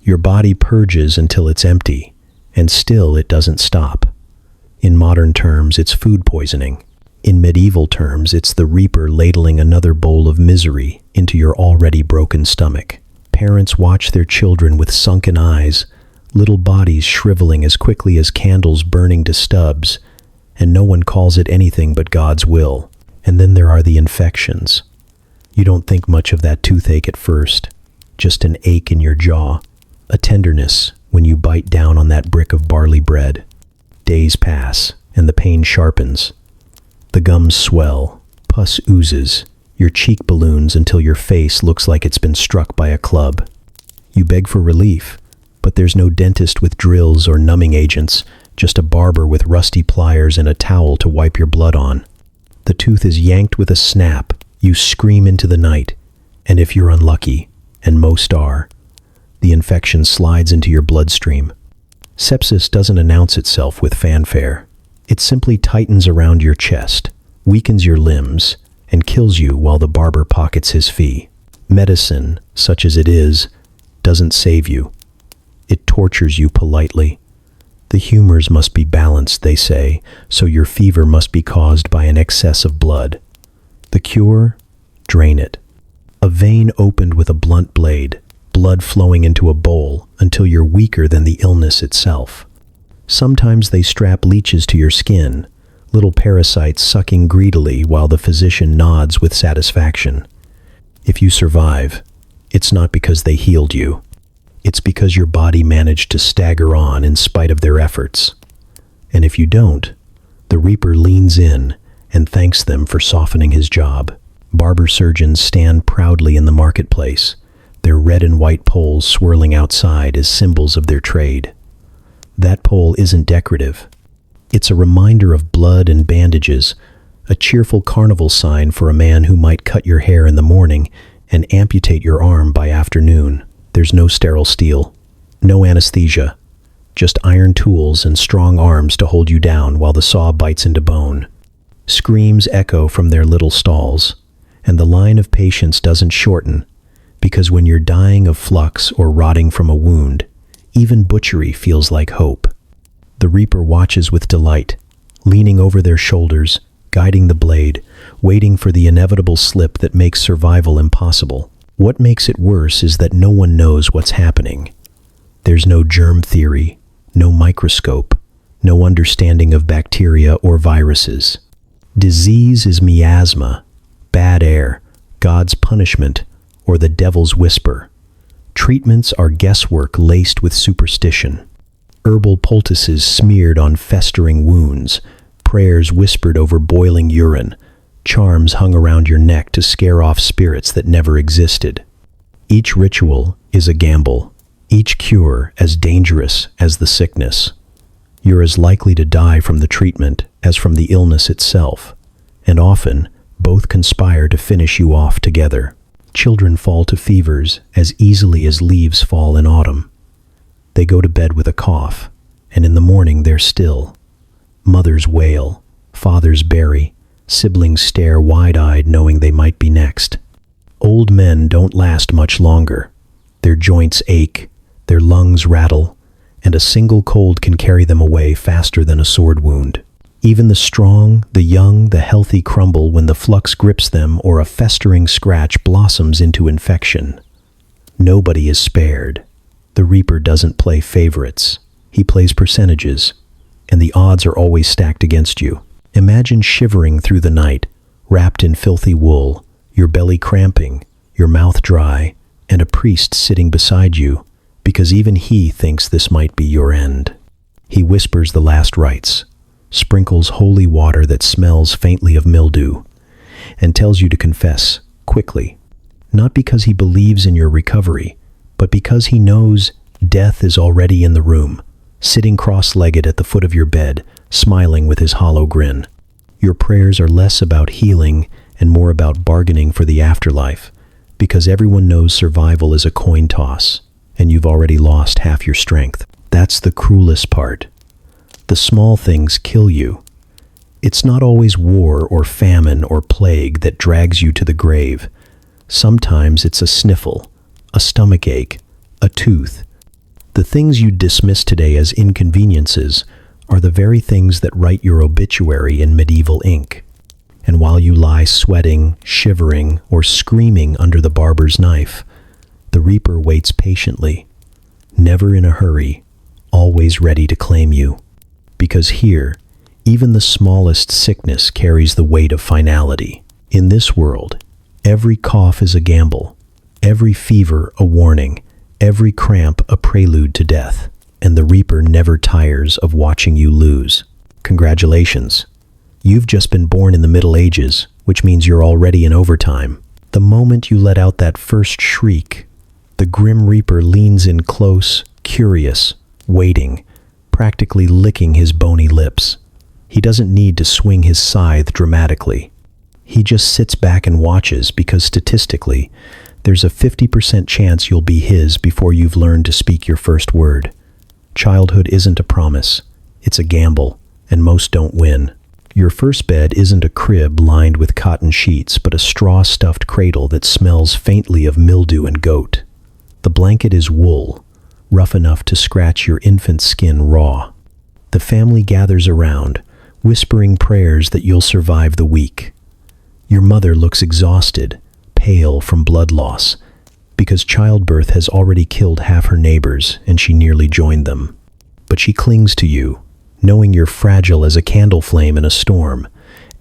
Speaker 1: Your body purges until it's empty, and still it doesn't stop. In modern terms, it's food poisoning. In medieval terms, it's the reaper ladling another bowl of misery into your already broken stomach. Parents watch their children with sunken eyes, little bodies shriveling as quickly as candles burning to stubs, and no one calls it anything but God's will. And then there are the infections. You don't think much of that toothache at first, just an ache in your jaw, a tenderness when you bite down on that brick of barley bread. Days pass, and the pain sharpens. The gums swell, pus oozes, Your cheek balloons until your face looks like it's been struck by a club. You beg for relief, but there's no dentist with drills or numbing agents, just a barber with rusty pliers and a towel to wipe your blood on. The tooth is yanked with a snap. You scream into the night, and if you're unlucky, and most are, the infection slides into your bloodstream. Sepsis doesn't announce itself with fanfare. It simply tightens around your chest, weakens your limbs, and kills you while the barber pockets his fee. Medicine, such as it is, doesn't save you. It tortures you politely. The humors must be balanced, they say, so your fever must be caused by an excess of blood. The cure? Drain it. A vein opened with a blunt blade, blood flowing into a bowl until you're weaker than the illness itself. Sometimes they strap leeches to your skin, little parasites sucking greedily while the physician nods with satisfaction. If you survive, it's not because they healed you. It's because your body managed to stagger on in spite of their efforts. And if you don't, the Reaper leans in and thanks them for softening his job. Barber surgeons stand proudly in the marketplace, their red and white poles swirling outside as symbols of their trade. That pole isn't decorative. It's a reminder of blood and bandages, a cheerful carnival sign for a man who might cut your hair in the morning and amputate your arm by afternoon. There's no sterile steel, no anesthesia, just iron tools and strong arms to hold you down while the saw bites into bone. Screams echo from their little stalls, and the line of patients doesn't shorten, because when you're dying of flux or rotting from a wound, even butchery feels like hope. The Reaper watches with delight, leaning over their shoulders, guiding the blade, waiting for the inevitable slip that makes survival impossible. What makes it worse is that no one knows what's happening. There's no germ theory, no microscope, no understanding of bacteria or viruses. Disease is miasma, bad air, God's punishment, or the devil's whisper. Treatments are guesswork laced with superstition. Herbal poultices smeared on festering wounds, prayers whispered over boiling urine, charms hung around your neck to scare off spirits that never existed. Each ritual is a gamble, each cure as dangerous as the sickness. You're as likely to die from the treatment as from the illness itself, and often both conspire to finish you off together. Children fall to fevers as easily as leaves fall in autumn. They go to bed with a cough, and in the morning they're still. Mothers wail, fathers bury, siblings stare wide-eyed knowing they might be next. Old men don't last much longer. Their joints ache, their lungs rattle, and a single cold can carry them away faster than a sword wound. Even the strong, the young, the healthy crumble when the flux grips them or a festering scratch blossoms into infection. Nobody is spared. The Reaper doesn't play favorites. He plays percentages, and the odds are always stacked against you. Imagine shivering through the night, wrapped in filthy wool, your belly cramping, your mouth dry, and a priest sitting beside you, because even he thinks this might be your end. He whispers the last rites, sprinkles holy water that smells faintly of mildew, and tells you to confess quickly, not because he believes in your recovery, but because he knows death is already in the room, sitting cross-legged at the foot of your bed, smiling with his hollow grin. Your prayers are less about healing and more about bargaining for the afterlife, because everyone knows survival is a coin toss, and you've already lost half your strength. That's the cruelest part. The small things kill you. It's not always war or famine or plague that drags you to the grave. Sometimes it's a sniffle, a stomachache, a tooth. The things you dismiss today as inconveniences are the very things that write your obituary in medieval ink. And while you lie sweating, shivering, or screaming under the barber's knife, the Reaper waits patiently, never in a hurry, always ready to claim you. Because here, even the smallest sickness carries the weight of finality. In this world, every cough is a gamble, every fever a warning, every cramp a prelude to death, and the Reaper never tires of watching you lose. Congratulations. You've just been born in the Middle Ages, which means you're already in overtime. The moment you let out that first shriek, the Grim Reaper leans in close, curious, waiting, practically licking his bony lips. He doesn't need to swing his scythe dramatically. He just sits back and watches because statistically, there's a 50% chance you'll be his before you've learned to speak your first word. Childhood isn't a promise. It's a gamble, and most don't win. Your first bed isn't a crib lined with cotton sheets, but a straw-stuffed cradle that smells faintly of mildew and goat. The blanket is wool, rough enough to scratch your infant's skin raw. The family gathers around, whispering prayers that you'll survive the week. Your mother looks exhausted, pale from blood loss, because childbirth has already killed half her neighbors and she nearly joined them. But she clings to you, knowing you're fragile as a candle flame in a storm,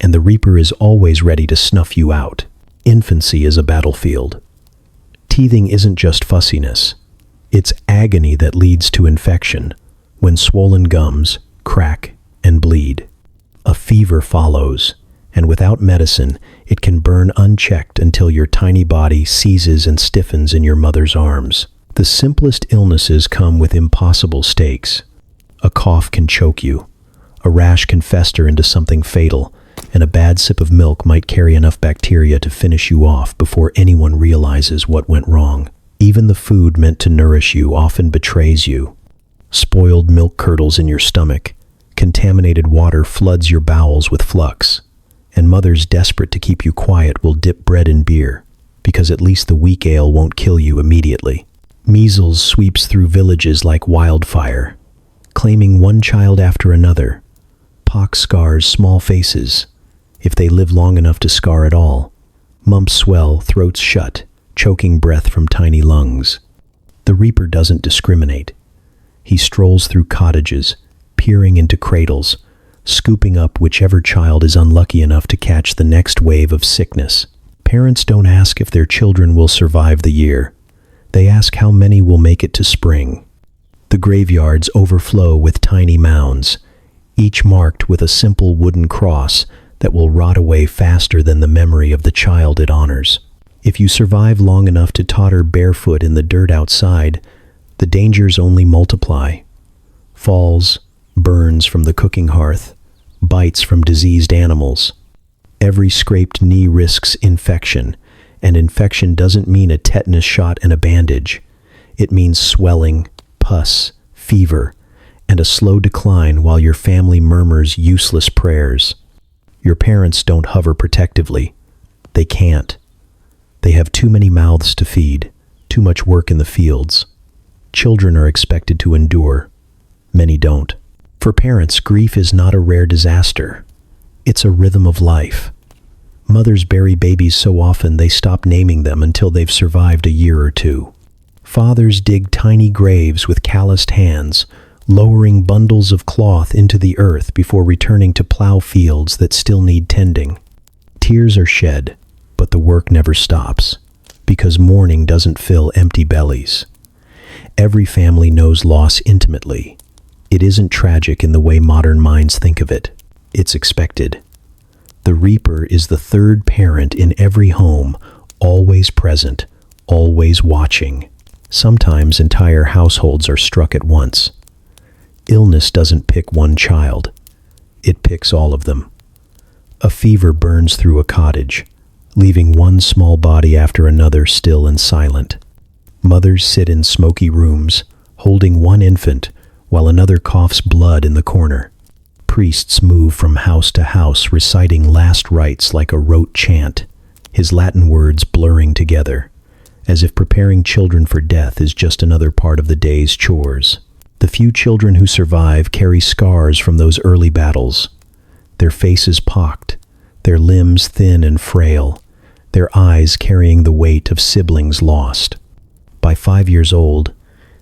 Speaker 1: and the Reaper is always ready to snuff you out. Infancy is a battlefield. Teething isn't just fussiness. It's agony that leads to infection, when swollen gums crack and bleed. A fever follows, and without medicine, it can burn unchecked until your tiny body seizes and stiffens in your mother's arms. The simplest illnesses come with impossible stakes. A cough can choke you. A rash can fester into something fatal, and a bad sip of milk might carry enough bacteria to finish you off before anyone realizes what went wrong. Even the food meant to nourish you often betrays you. Spoiled milk curdles in your stomach. Contaminated water floods your bowels with flux. And mothers desperate to keep you quiet will dip bread in beer, because at least the weak ale won't kill you immediately. Measles sweeps through villages like wildfire, claiming one child after another. Pox scars small faces, if they live long enough to scar at all. Mumps swell, throats shut, choking breath from tiny lungs. The Reaper doesn't discriminate. He strolls through cottages, peering into cradles, scooping up whichever child is unlucky enough to catch the next wave of sickness. Parents don't ask if their children will survive the year. They ask how many will make it to spring. The graveyards overflow with tiny mounds, each marked with a simple wooden cross that will rot away faster than the memory of the child it honors. If you survive long enough to totter barefoot in the dirt outside, the dangers only multiply. Falls, burns from the cooking hearth, bites from diseased animals. Every scraped knee risks infection, and infection doesn't mean a tetanus shot and a bandage. It means swelling, pus, fever, and a slow decline while your family murmurs useless prayers. Your parents don't hover protectively. They can't. They have too many mouths to feed, too much work in the fields. Children are expected to endure. Many don't. For parents, grief is not a rare disaster. It's a rhythm of life. Mothers bury babies so often they stop naming them until they've survived a year or two. Fathers dig tiny graves with calloused hands, lowering bundles of cloth into the earth before returning to plow fields that still need tending. Tears are shed, but the work never stops, because mourning doesn't fill empty bellies. Every family knows loss intimately. It isn't tragic in the way modern minds think of it. It's expected. The Reaper is the third parent in every home, always present, always watching. Sometimes entire households are struck at once. Illness doesn't pick one child. It picks all of them. A fever burns through a cottage, leaving one small body after another still and silent. Mothers sit in smoky rooms, holding one infant, while another coughs blood in the corner. Priests move from house to house reciting last rites like a rote chant, his Latin words blurring together, as if preparing children for death is just another part of the day's chores. The few children who survive carry scars from those early battles, their faces pocked, their limbs thin and frail, their eyes carrying the weight of siblings lost. By 5 years old,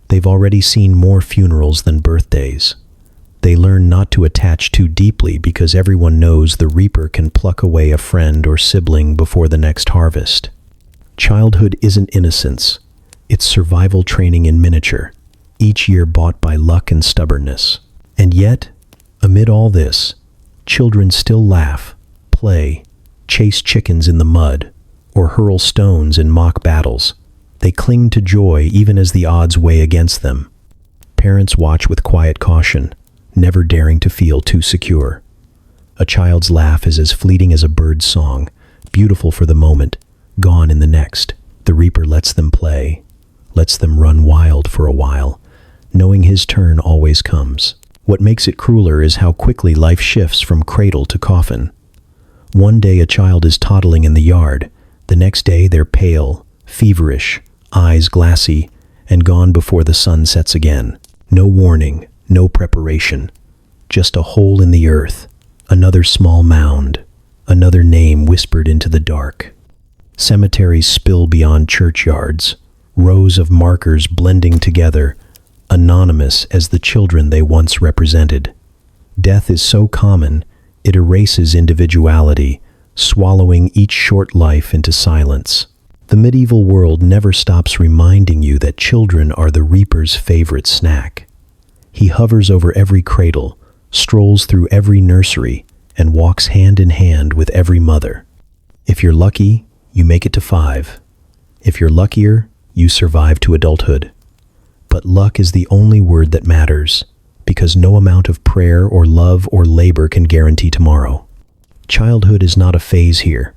Speaker 1: they've already seen more funerals than birthdays. They learn not to attach too deeply because everyone knows the Reaper can pluck away a friend or sibling before the next harvest. Childhood isn't innocence. It's survival training in miniature, each year bought by luck and stubbornness. And yet, amid all this, children still laugh, play, chase chickens in the mud, or hurl stones in mock battles. They cling to joy even as the odds weigh against them. Parents watch with quiet caution, never daring to feel too secure. A child's laugh is as fleeting as a bird's song, beautiful for the moment, gone in the next. The reaper lets them play, lets them run wild for a while, knowing his turn always comes. What makes it crueler is how quickly life shifts from cradle to coffin. One day a child is toddling in the yard, the next day they're pale, feverish, eyes glassy, and gone before the sun sets again. No warning, no preparation, just a hole in the earth, another small mound, another name whispered into the dark. Cemeteries spill beyond churchyards, rows of markers blending together, anonymous as the children they once represented. Death is so common, it erases individuality, swallowing each short life into silence. The medieval world never stops reminding you that children are the reaper's favorite snack. He hovers over every cradle, strolls through every nursery, and walks hand in hand with every mother. If you're lucky, you make it to 5. If you're luckier, you survive to adulthood. But luck is the only word that matters, because no amount of prayer or love or labor can guarantee tomorrow. Childhood is not a phase here.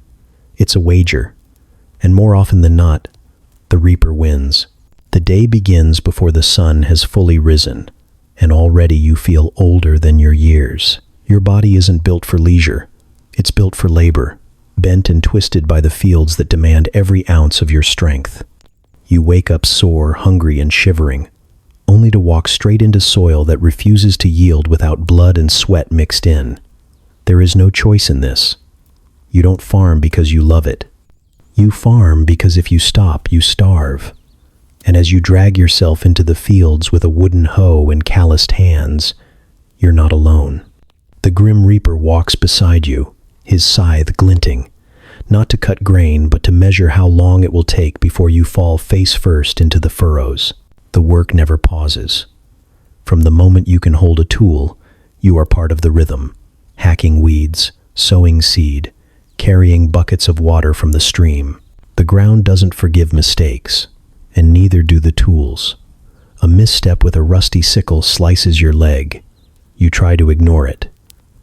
Speaker 1: It's a wager. And more often than not, the reaper wins. The day begins before the sun has fully risen, and already you feel older than your years. Your body isn't built for leisure. It's built for labor, bent and twisted by the fields that demand every ounce of your strength. You wake up sore, hungry, and shivering, only to walk straight into soil that refuses to yield without blood and sweat mixed in. There is no choice in this. You don't farm because you love it. You farm because if you stop, you starve. And as you drag yourself into the fields with a wooden hoe and calloused hands, you're not alone. The grim reaper walks beside you, his scythe glinting, not to cut grain, but to measure how long it will take before you fall face first into the furrows. The work never pauses. From the moment you can hold a tool, you are part of the rhythm, hacking weeds, sowing seed, carrying buckets of water from the stream. The ground doesn't forgive mistakes, and neither do the tools. A misstep with a rusty sickle slices your leg. You try to ignore it,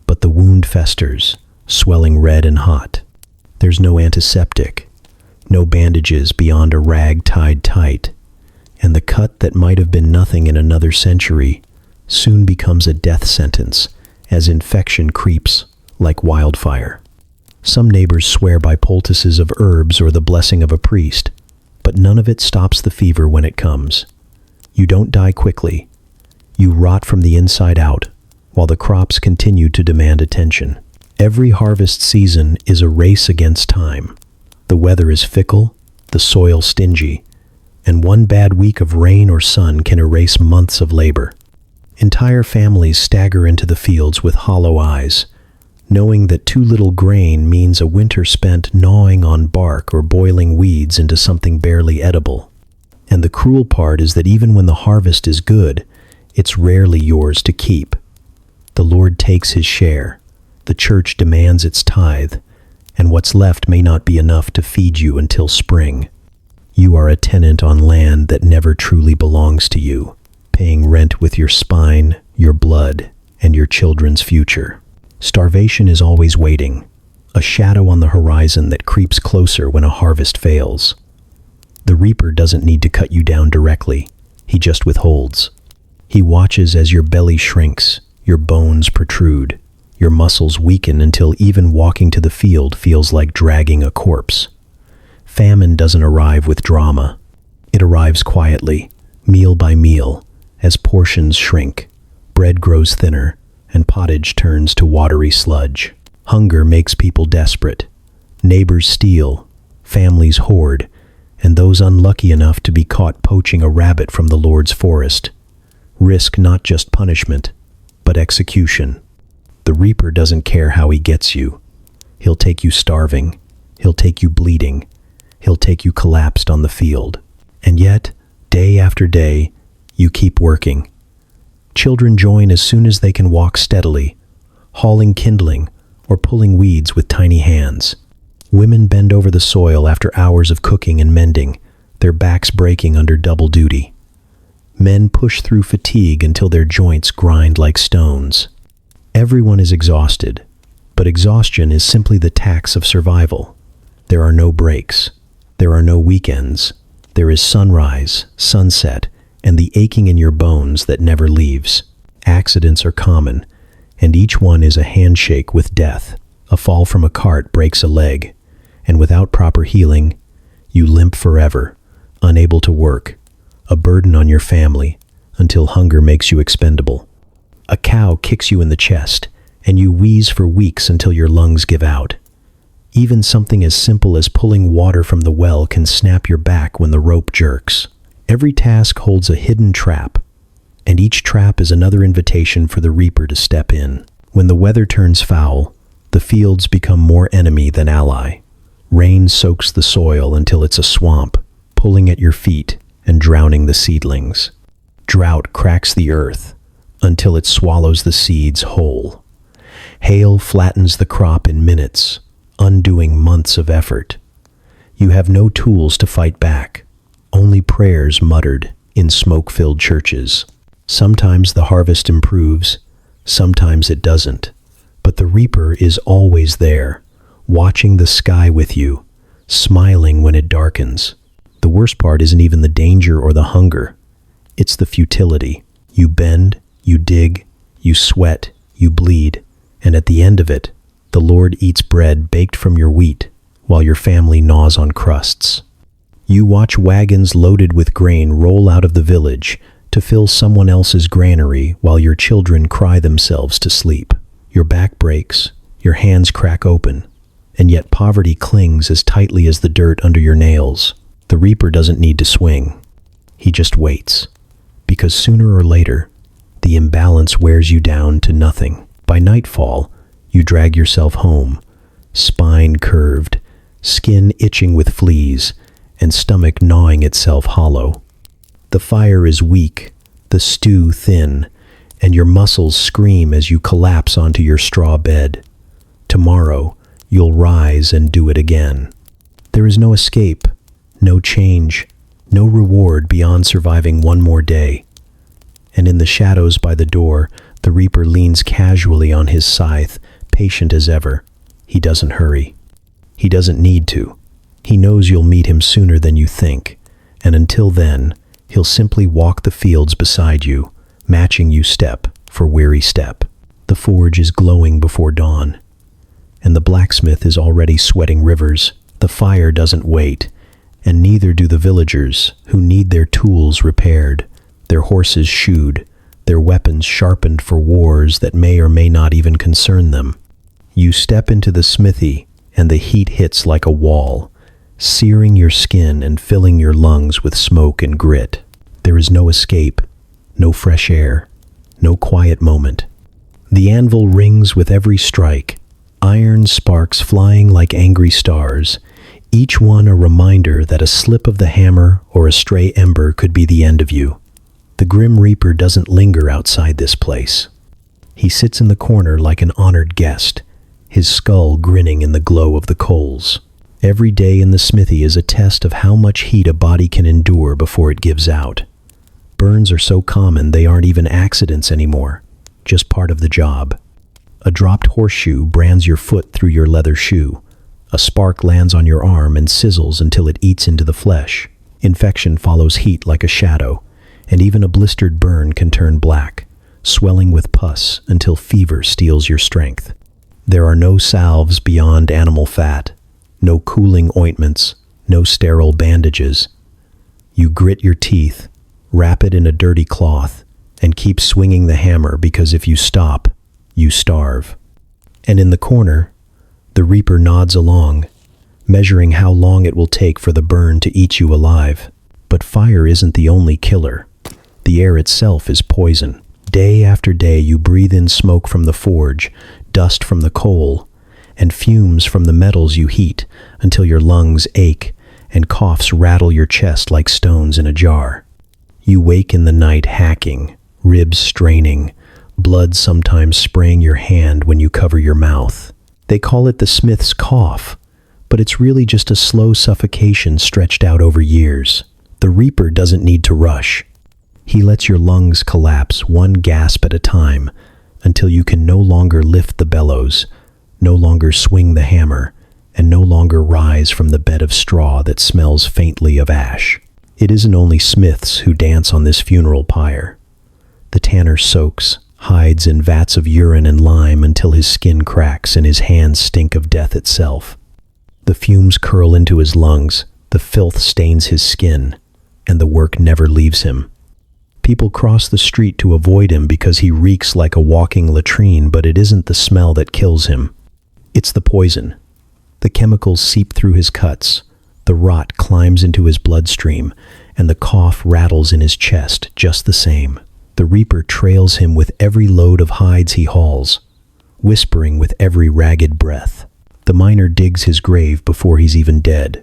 Speaker 1: but the wound festers, swelling red and hot. There's no antiseptic, no bandages beyond a rag tied tight, and the cut that might have been nothing in another century soon becomes a death sentence as infection creeps like wildfire. Some neighbors swear by poultices of herbs or the blessing of a priest, but none of it stops the fever when it comes. You don't die quickly. You rot from the inside out, while the crops continue to demand attention. Every harvest season is a race against time. The weather is fickle, the soil stingy, and one bad week of rain or sun can erase months of labor. Entire families stagger into the fields with hollow eyes, knowing that too little grain means a winter spent gnawing on bark or boiling weeds into something barely edible. And the cruel part is that even when the harvest is good, it's rarely yours to keep. The Lord takes his share, the church demands its tithe, and what's left may not be enough to feed you until spring. You are a tenant on land that never truly belongs to you, paying rent with your spine, your blood, and your children's future. Starvation is always waiting, a shadow on the horizon that creeps closer when a harvest fails. The reaper doesn't need to cut you down directly, he just withholds. He watches as your belly shrinks, your bones protrude, your muscles weaken until even walking to the field feels like dragging a corpse. Famine doesn't arrive with drama. It arrives quietly, meal by meal, as portions shrink, bread grows thinner, and pottage turns to watery sludge. Hunger makes people desperate. Neighbors steal, families hoard, and those unlucky enough to be caught poaching a rabbit from the Lord's forest risk not just punishment, but execution. The reaper doesn't care how he gets you. He'll take you starving. He'll take you bleeding. He'll take you collapsed on the field. And yet, day after day, you keep working. Children join as soon as they can walk steadily, hauling kindling or pulling weeds with tiny hands. Women bend over the soil after hours of cooking and mending, their backs breaking under double duty. Men push through fatigue until their joints grind like stones. Everyone is exhausted, but exhaustion is simply the tax of survival. There are no breaks. There are no weekends. There is sunrise, sunset, and the aching in your bones that never leaves. Accidents are common, and each one is a handshake with death. A fall from a cart breaks a leg, and without proper healing, you limp forever, unable to work, a burden on your family, until hunger makes you expendable. A cow kicks you in the chest, and you wheeze for weeks until your lungs give out. Even something as simple as pulling water from the well can snap your back when the rope jerks. Every task holds a hidden trap, and each trap is another invitation for the reaper to step in. When the weather turns foul, the fields become more enemy than ally. Rain soaks the soil until it's a swamp, pulling at your feet and drowning the seedlings. Drought cracks the earth until it swallows the seeds whole. Hail flattens the crop in minutes, undoing months of effort. You have no tools to fight back, only prayers muttered in smoke-filled churches. Sometimes the harvest improves, sometimes it doesn't, but the reaper is always there, watching the sky with you, smiling when it darkens. The worst part isn't even the danger or the hunger. It's the futility. You bend, you dig, you sweat, you bleed, and at the end of it, the Lord eats bread baked from your wheat, while your family gnaws on crusts. You watch wagons loaded with grain roll out of the village to fill someone else's granary while your children cry themselves to sleep. Your back breaks, your hands crack open, and yet poverty clings as tightly as the dirt under your nails. The reaper doesn't need to swing. He just waits, because sooner or later, the imbalance wears you down to nothing. By nightfall, you drag yourself home, spine curved, skin itching with fleas, and stomach gnawing itself hollow. The fire is weak, the stew thin, and your muscles scream as you collapse onto your straw bed. Tomorrow, you'll rise and do it again. There is no escape, no change, no reward beyond surviving one more day. And in the shadows by the door, the reaper leans casually on his scythe, patient as ever. He doesn't hurry. He doesn't need to. He knows you'll meet him sooner than you think, and until then, he'll simply walk the fields beside you, matching you step for weary step. The forge is glowing before dawn, and the blacksmith is already sweating rivers. The fire doesn't wait, and neither do the villagers who need their tools repaired, their horses shoed, their weapons sharpened for wars that may or may not even concern them. You step into the smithy, and the heat hits like a wall, searing your skin and filling your lungs with smoke and grit. There is no escape, no fresh air, no quiet moment. The anvil rings with every strike, iron sparks flying like angry stars, each one a reminder that a slip of the hammer or a stray ember could be the end of you. The grim reaper doesn't linger outside this place. He sits in the corner like an honored guest, his skull grinning in the glow of the coals. Every day in the smithy is a test of how much heat a body can endure before it gives out. Burns are so common they aren't even accidents anymore, just part of the job. A dropped horseshoe brands your foot through your leather shoe. A spark lands on your arm and sizzles until it eats into the flesh. Infection follows heat like a shadow, and even a blistered burn can turn black, swelling with pus until fever steals your strength. There are no salves beyond animal fat, no cooling ointments, no sterile bandages. You grit your teeth, wrap it in a dirty cloth, and keep swinging the hammer because if you stop, you starve. And in the corner, the reaper nods along, measuring how long it will take for the burn to eat you alive. But fire isn't the only killer. The air itself is poison. Day after day you breathe in smoke from the forge, dust from the coal, and fumes from the metals you heat until your lungs ache and coughs rattle your chest like stones in a jar. You wake in the night hacking, ribs straining, blood sometimes spraying your hand when you cover your mouth. They call it the smith's cough, but it's really just a slow suffocation stretched out over years. The Reaper doesn't need to rush. He lets your lungs collapse one gasp at a time until you can no longer lift the bellows, no longer swing the hammer, and no longer rise from the bed of straw that smells faintly of ash. It isn't only smiths who dance on this funeral pyre. The tanner soaks, hides in vats of urine and lime until his skin cracks and his hands stink of death itself. The fumes curl into his lungs, the filth stains his skin, and the work never leaves him. People cross the street to avoid him because he reeks like a walking latrine, but it isn't the smell that kills him. It's the poison. The chemicals seep through his cuts, the rot climbs into his bloodstream, and the cough rattles in his chest just the same. The Reaper trails him with every load of hides he hauls, whispering with every ragged breath. The miner digs his grave before he's even dead.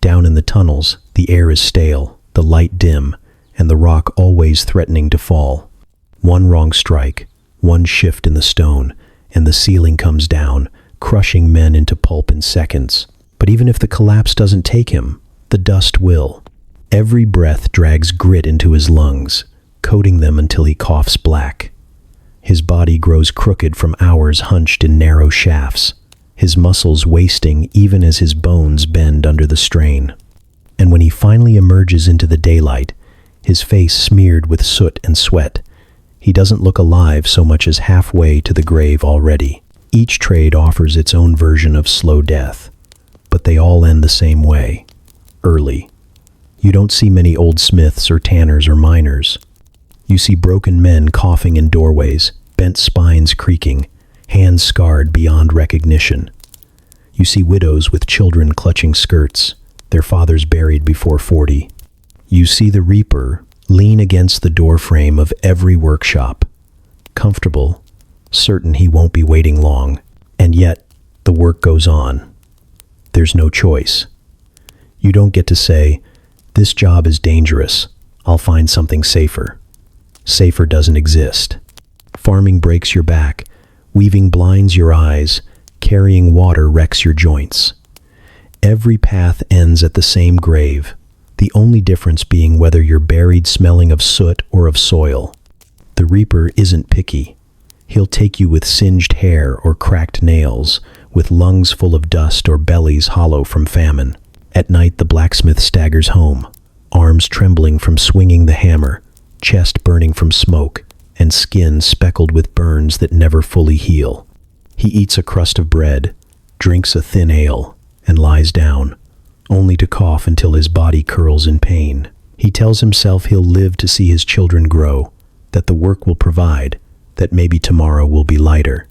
Speaker 1: Down in the tunnels, the air is stale, the light dim, and the rock always threatening to fall. One wrong strike, one shift in the stone, and the ceiling comes down, crushing men into pulp in seconds. But even if the collapse doesn't take him, the dust will. Every breath drags grit into his lungs, coating them until he coughs black. His body grows crooked from hours hunched in narrow shafts, his muscles wasting even as his bones bend under the strain. And when he finally emerges into the daylight, his face smeared with soot and sweat, he doesn't look alive so much as halfway to the grave already. Each trade offers its own version of slow death, but they all end the same way, early. You don't see many old smiths or tanners or miners. You see broken men coughing in doorways, bent spines creaking, hands scarred beyond recognition. You see widows with children clutching skirts, their fathers buried before 40. You see the Reaper lean against the doorframe of every workshop, comfortable, certain he won't be waiting long, and yet the work goes on. There's no choice. You don't get to say, "This job is dangerous, I'll find something safer." Safer doesn't exist. Farming breaks your back, weaving blinds your eyes, carrying water wrecks your joints. Every path ends at the same grave, the only difference being whether you're buried smelling of soot or of soil. The Reaper isn't picky. He'll take you with singed hair or cracked nails, with lungs full of dust or bellies hollow from famine. At night, the blacksmith staggers home, arms trembling from swinging the hammer, chest burning from smoke, and skin speckled with burns that never fully heal. He eats a crust of bread, drinks a thin ale, and lies down, only to cough until his body curls in pain. He tells himself he'll live to see his children grow, that the work will provide, that maybe tomorrow will be lighter.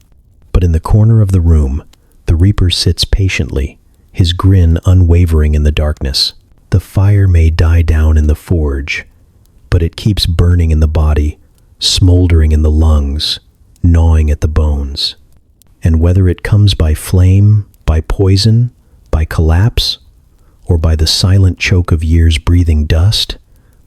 Speaker 1: But in the corner of the room, the Reaper sits patiently, his grin unwavering in the darkness. The fire may die down in the forge, but it keeps burning in the body, smoldering in the lungs, gnawing at the bones. And whether it comes by flame, by poison, by collapse, or by the silent choke of years breathing dust,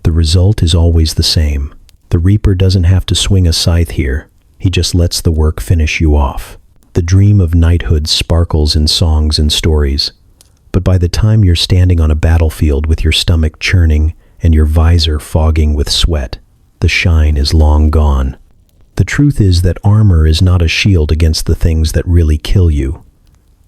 Speaker 1: the result is always the same. The Reaper doesn't have to swing a scythe here, he just lets the work finish you off. The dream of knighthood sparkles in songs and stories, but by the time you're standing on a battlefield with your stomach churning and your visor fogging with sweat, the shine is long gone. The truth is that armor is not a shield against the things that really kill you.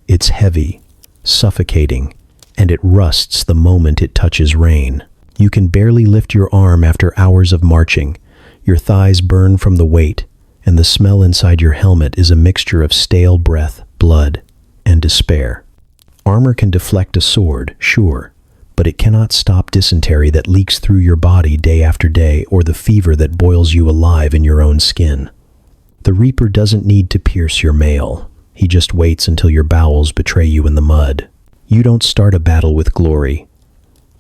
Speaker 1: It's heavy, suffocating, and it rusts the moment it touches rain. You can barely lift your arm after hours of marching. Your thighs burn from the weight, and the smell inside your helmet is a mixture of stale breath, blood, and despair. Armor can deflect a sword, sure, but it cannot stop dysentery that leaks through your body day after day, or the fever that boils you alive in your own skin. The Reaper doesn't need to pierce your mail. He just waits until your bowels betray you in the mud. You don't start a battle with glory.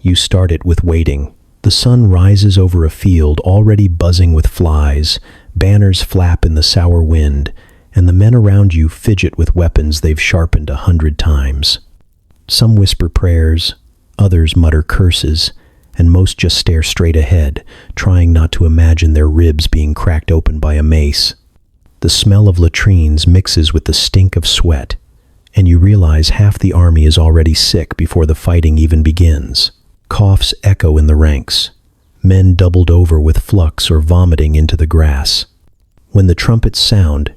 Speaker 1: You start it with waiting. The sun rises over a field already buzzing with flies, banners flap in the sour wind, and the men around you fidget with weapons they've sharpened 100 times. Some whisper prayers, others mutter curses, and most just stare straight ahead, trying not to imagine their ribs being cracked open by a mace. The smell of latrines mixes with the stink of sweat, and you realize half the army is already sick before the fighting even begins. Coughs echo in the ranks, men doubled over with flux or vomiting into the grass. When the trumpets sound,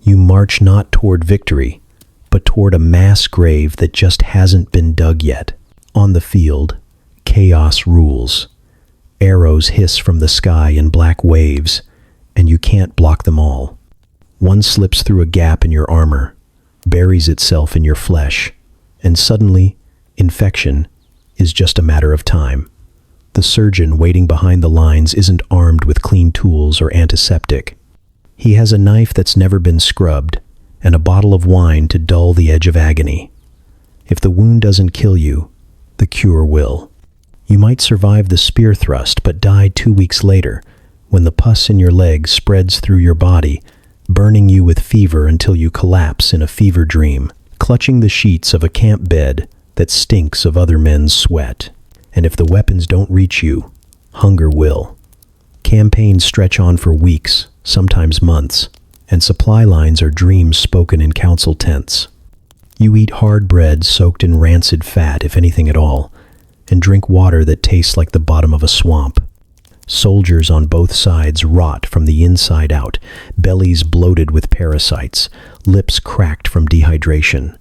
Speaker 1: you march not toward victory, but toward a mass grave that just hasn't been dug yet. On the field, chaos rules. Arrows hiss from the sky in black waves, and you can't block them all. One slips through a gap in your armor, buries itself in your flesh, and suddenly, infection is just a matter of time. The surgeon waiting behind the lines isn't armed with clean tools or antiseptic. He has a knife that's never been scrubbed and a bottle of wine to dull the edge of agony. If the wound doesn't kill you, the cure will. You might survive the spear thrust but die 2 weeks later when the pus in your leg spreads through your body, burning you with fever until you collapse in a fever dream, clutching the sheets of a camp bed that stinks of other men's sweat. And if the weapons don't reach you, hunger will. Campaigns stretch on for weeks, sometimes months, and supply lines are dreams spoken in council tents. You eat hard bread soaked in rancid fat, if anything at all, and drink water that tastes like the bottom of a swamp. Soldiers on both sides rot from the inside out, bellies bloated with parasites, lips cracked from dehydration.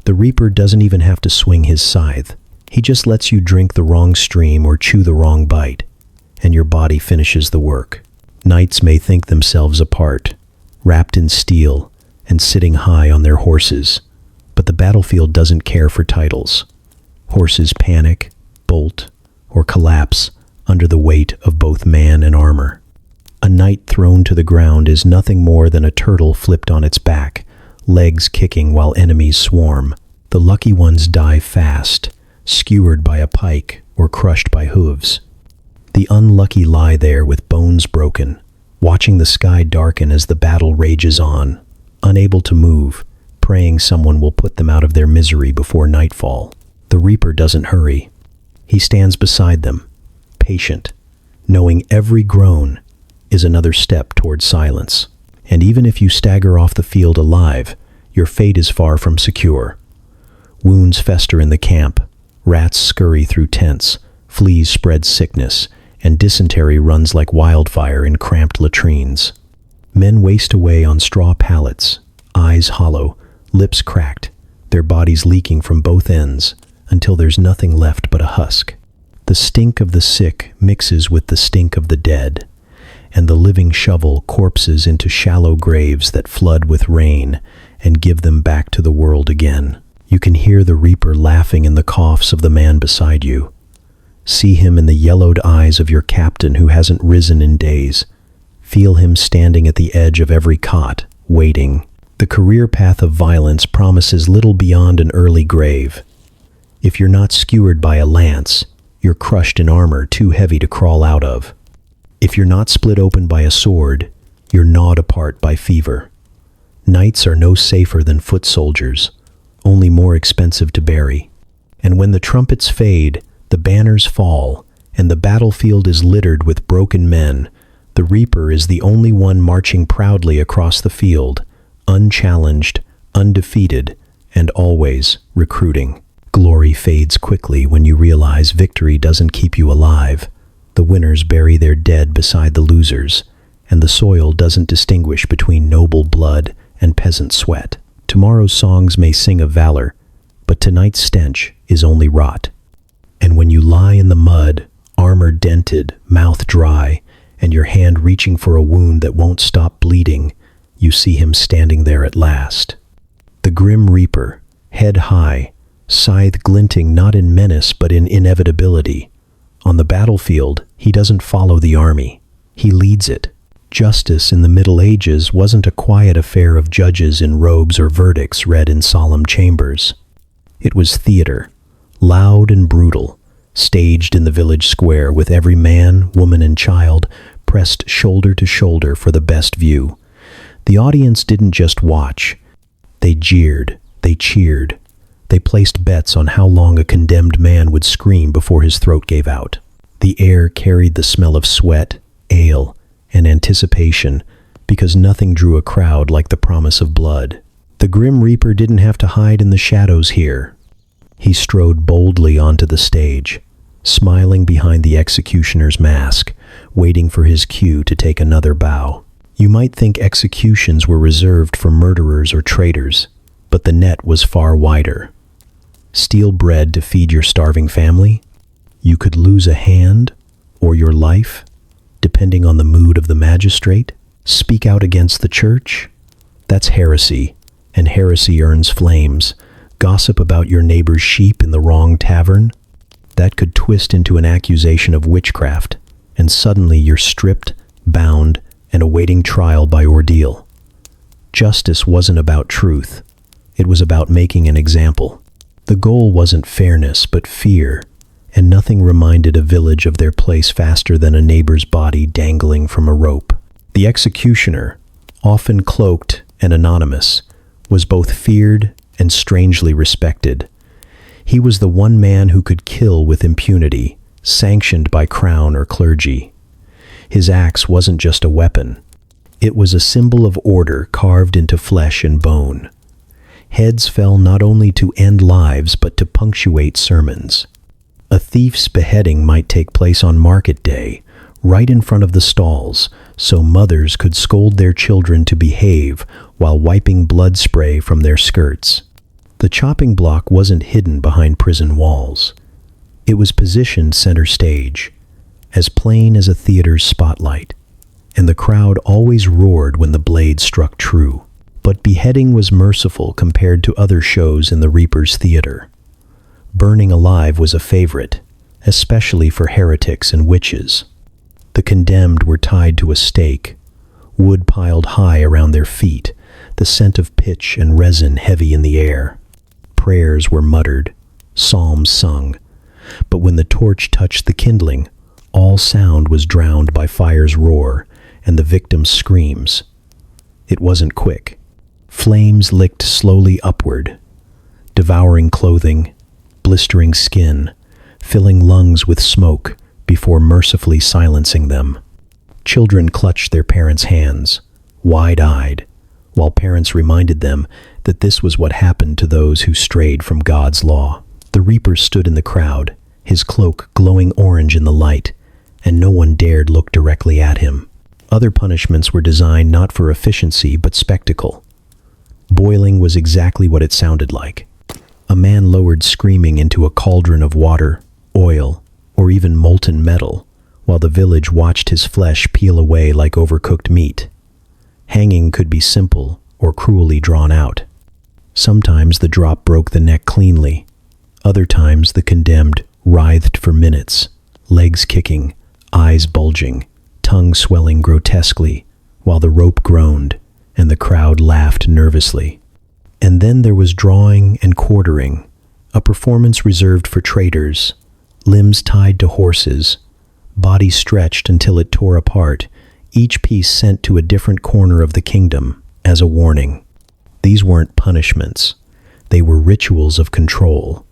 Speaker 1: The reaper doesn't even have to swing his scythe. He just lets you drink the wrong stream or chew the wrong bite, and your body finishes the work. Knights may think themselves apart, wrapped in steel and sitting high on their horses, but the battlefield doesn't care for titles. Horses panic, bolt, or collapse under the weight of both man and armor. A knight thrown to the ground is nothing more than a turtle flipped on its back, legs kicking while enemies swarm. The lucky ones die fast, skewered by a pike or crushed by hooves. The unlucky lie there with bones broken, watching the sky darken as the battle rages on, unable to move, praying someone will put them out of their misery before nightfall. The reaper doesn't hurry. He stands beside them, patient, knowing every groan is another step toward silence. And even if you stagger off the field alive, your fate is far from secure. Wounds fester in the camp, rats scurry through tents, fleas spread sickness, and dysentery runs like wildfire in cramped latrines. Men waste away on straw pallets, eyes hollow, lips cracked, their bodies leaking from both ends, until there's nothing left but a husk. The stink of the sick mixes with the stink of the dead, and the living shovel corpses into shallow graves that flood with rain and give them back to the world again. You can hear the reaper laughing in the coughs of the man beside you. See him in the yellowed eyes of your captain who hasn't risen in days. Feel him standing at the edge of every cot, waiting. The career path of violence promises little beyond an early grave. If you're not skewered by a lance, you're crushed in armor too heavy to crawl out of. If you're not split open by a sword, you're gnawed apart by fever. Knights are no safer than foot soldiers, only more expensive to bury. And when the trumpets fade, the banners fall, and the battlefield is littered with broken men, the reaper is the only one marching proudly across the field, unchallenged, undefeated, and always recruiting. Glory fades quickly when you realize victory doesn't keep you alive. The winners bury their dead beside the losers, and the soil doesn't distinguish between noble blood and peasant sweat. Tomorrow's songs may sing of valor, but tonight's stench is only rot. And when you lie in the mud, armor dented, mouth dry, and your hand reaching for a wound that won't stop bleeding, you see him standing there at last. The grim reaper, head high, scythe glinting not in menace but in inevitability. On the battlefield, he doesn't follow the army. He leads it. Justice in the Middle Ages wasn't a quiet affair of judges in robes or verdicts read in solemn chambers. It was theater, loud and brutal, staged in the village square with every man, woman, and child pressed shoulder to shoulder for the best view. The audience didn't just watch. They jeered, they cheered. They placed bets on how long a condemned man would scream before his throat gave out. The air carried the smell of sweat, ale, and anticipation, because nothing drew a crowd like the promise of blood. The Grim Reaper didn't have to hide in the shadows here. He strode boldly onto the stage, smiling behind the executioner's mask, waiting for his cue to take another bow. You might think executions were reserved for murderers or traitors, but the net was far wider. Steal bread to feed your starving family? You could lose a hand or your life, depending on the mood of the magistrate. Speak out against the church? That's heresy, and heresy earns flames. Gossip about your neighbor's sheep in the wrong tavern? That could twist into an accusation of witchcraft, and suddenly you're stripped, bound, and awaiting trial by ordeal. Justice wasn't about truth. It was about making an example. The goal wasn't fairness, but fear, and nothing reminded a village of their place faster than a neighbor's body dangling from a rope. The executioner, often cloaked and anonymous, was both feared and strangely respected. He was the one man who could kill with impunity, sanctioned by crown or clergy. His axe wasn't just a weapon. It was a symbol of order carved into flesh and bone. Heads fell not only to end lives but to punctuate sermons. A thief's beheading might take place on market day, right in front of the stalls, so mothers could scold their children to behave while wiping blood spray from their skirts. The chopping block wasn't hidden behind prison walls. It was positioned center stage, as plain as a theater's spotlight, and the crowd always roared when the blade struck true. But beheading was merciful compared to other shows in the Reaper's theater. Burning alive was a favorite, especially for heretics and witches. The condemned were tied to a stake, wood piled high around their feet, the scent of pitch and resin heavy in the air. Prayers were muttered, psalms sung, but when the torch touched the kindling, all sound was drowned by fire's roar and the victim's screams. It wasn't quick. Flames licked slowly upward, devouring clothing, blistering skin, filling lungs with smoke before mercifully silencing them. Children clutched their parents' hands, wide-eyed, while parents reminded them that this was what happened to those who strayed from God's law. The Reaper stood in the crowd, his cloak glowing orange in the light, and no one dared look directly at him. Other punishments were designed not for efficiency but spectacle. Boiling was exactly what it sounded like. A man lowered screaming into a cauldron of water, oil, or even molten metal, while the village watched his flesh peel away like overcooked meat. Hanging could be simple or cruelly drawn out. Sometimes the drop broke the neck cleanly. Other times the condemned writhed for minutes, legs kicking, eyes bulging, tongue swelling grotesquely, while the rope groaned and the crowd laughed nervously. And then there was drawing and quartering, a performance reserved for traitors, limbs tied to horses, body stretched until it tore apart, each piece sent to a different corner of the kingdom as a warning. These weren't punishments. They were rituals of control,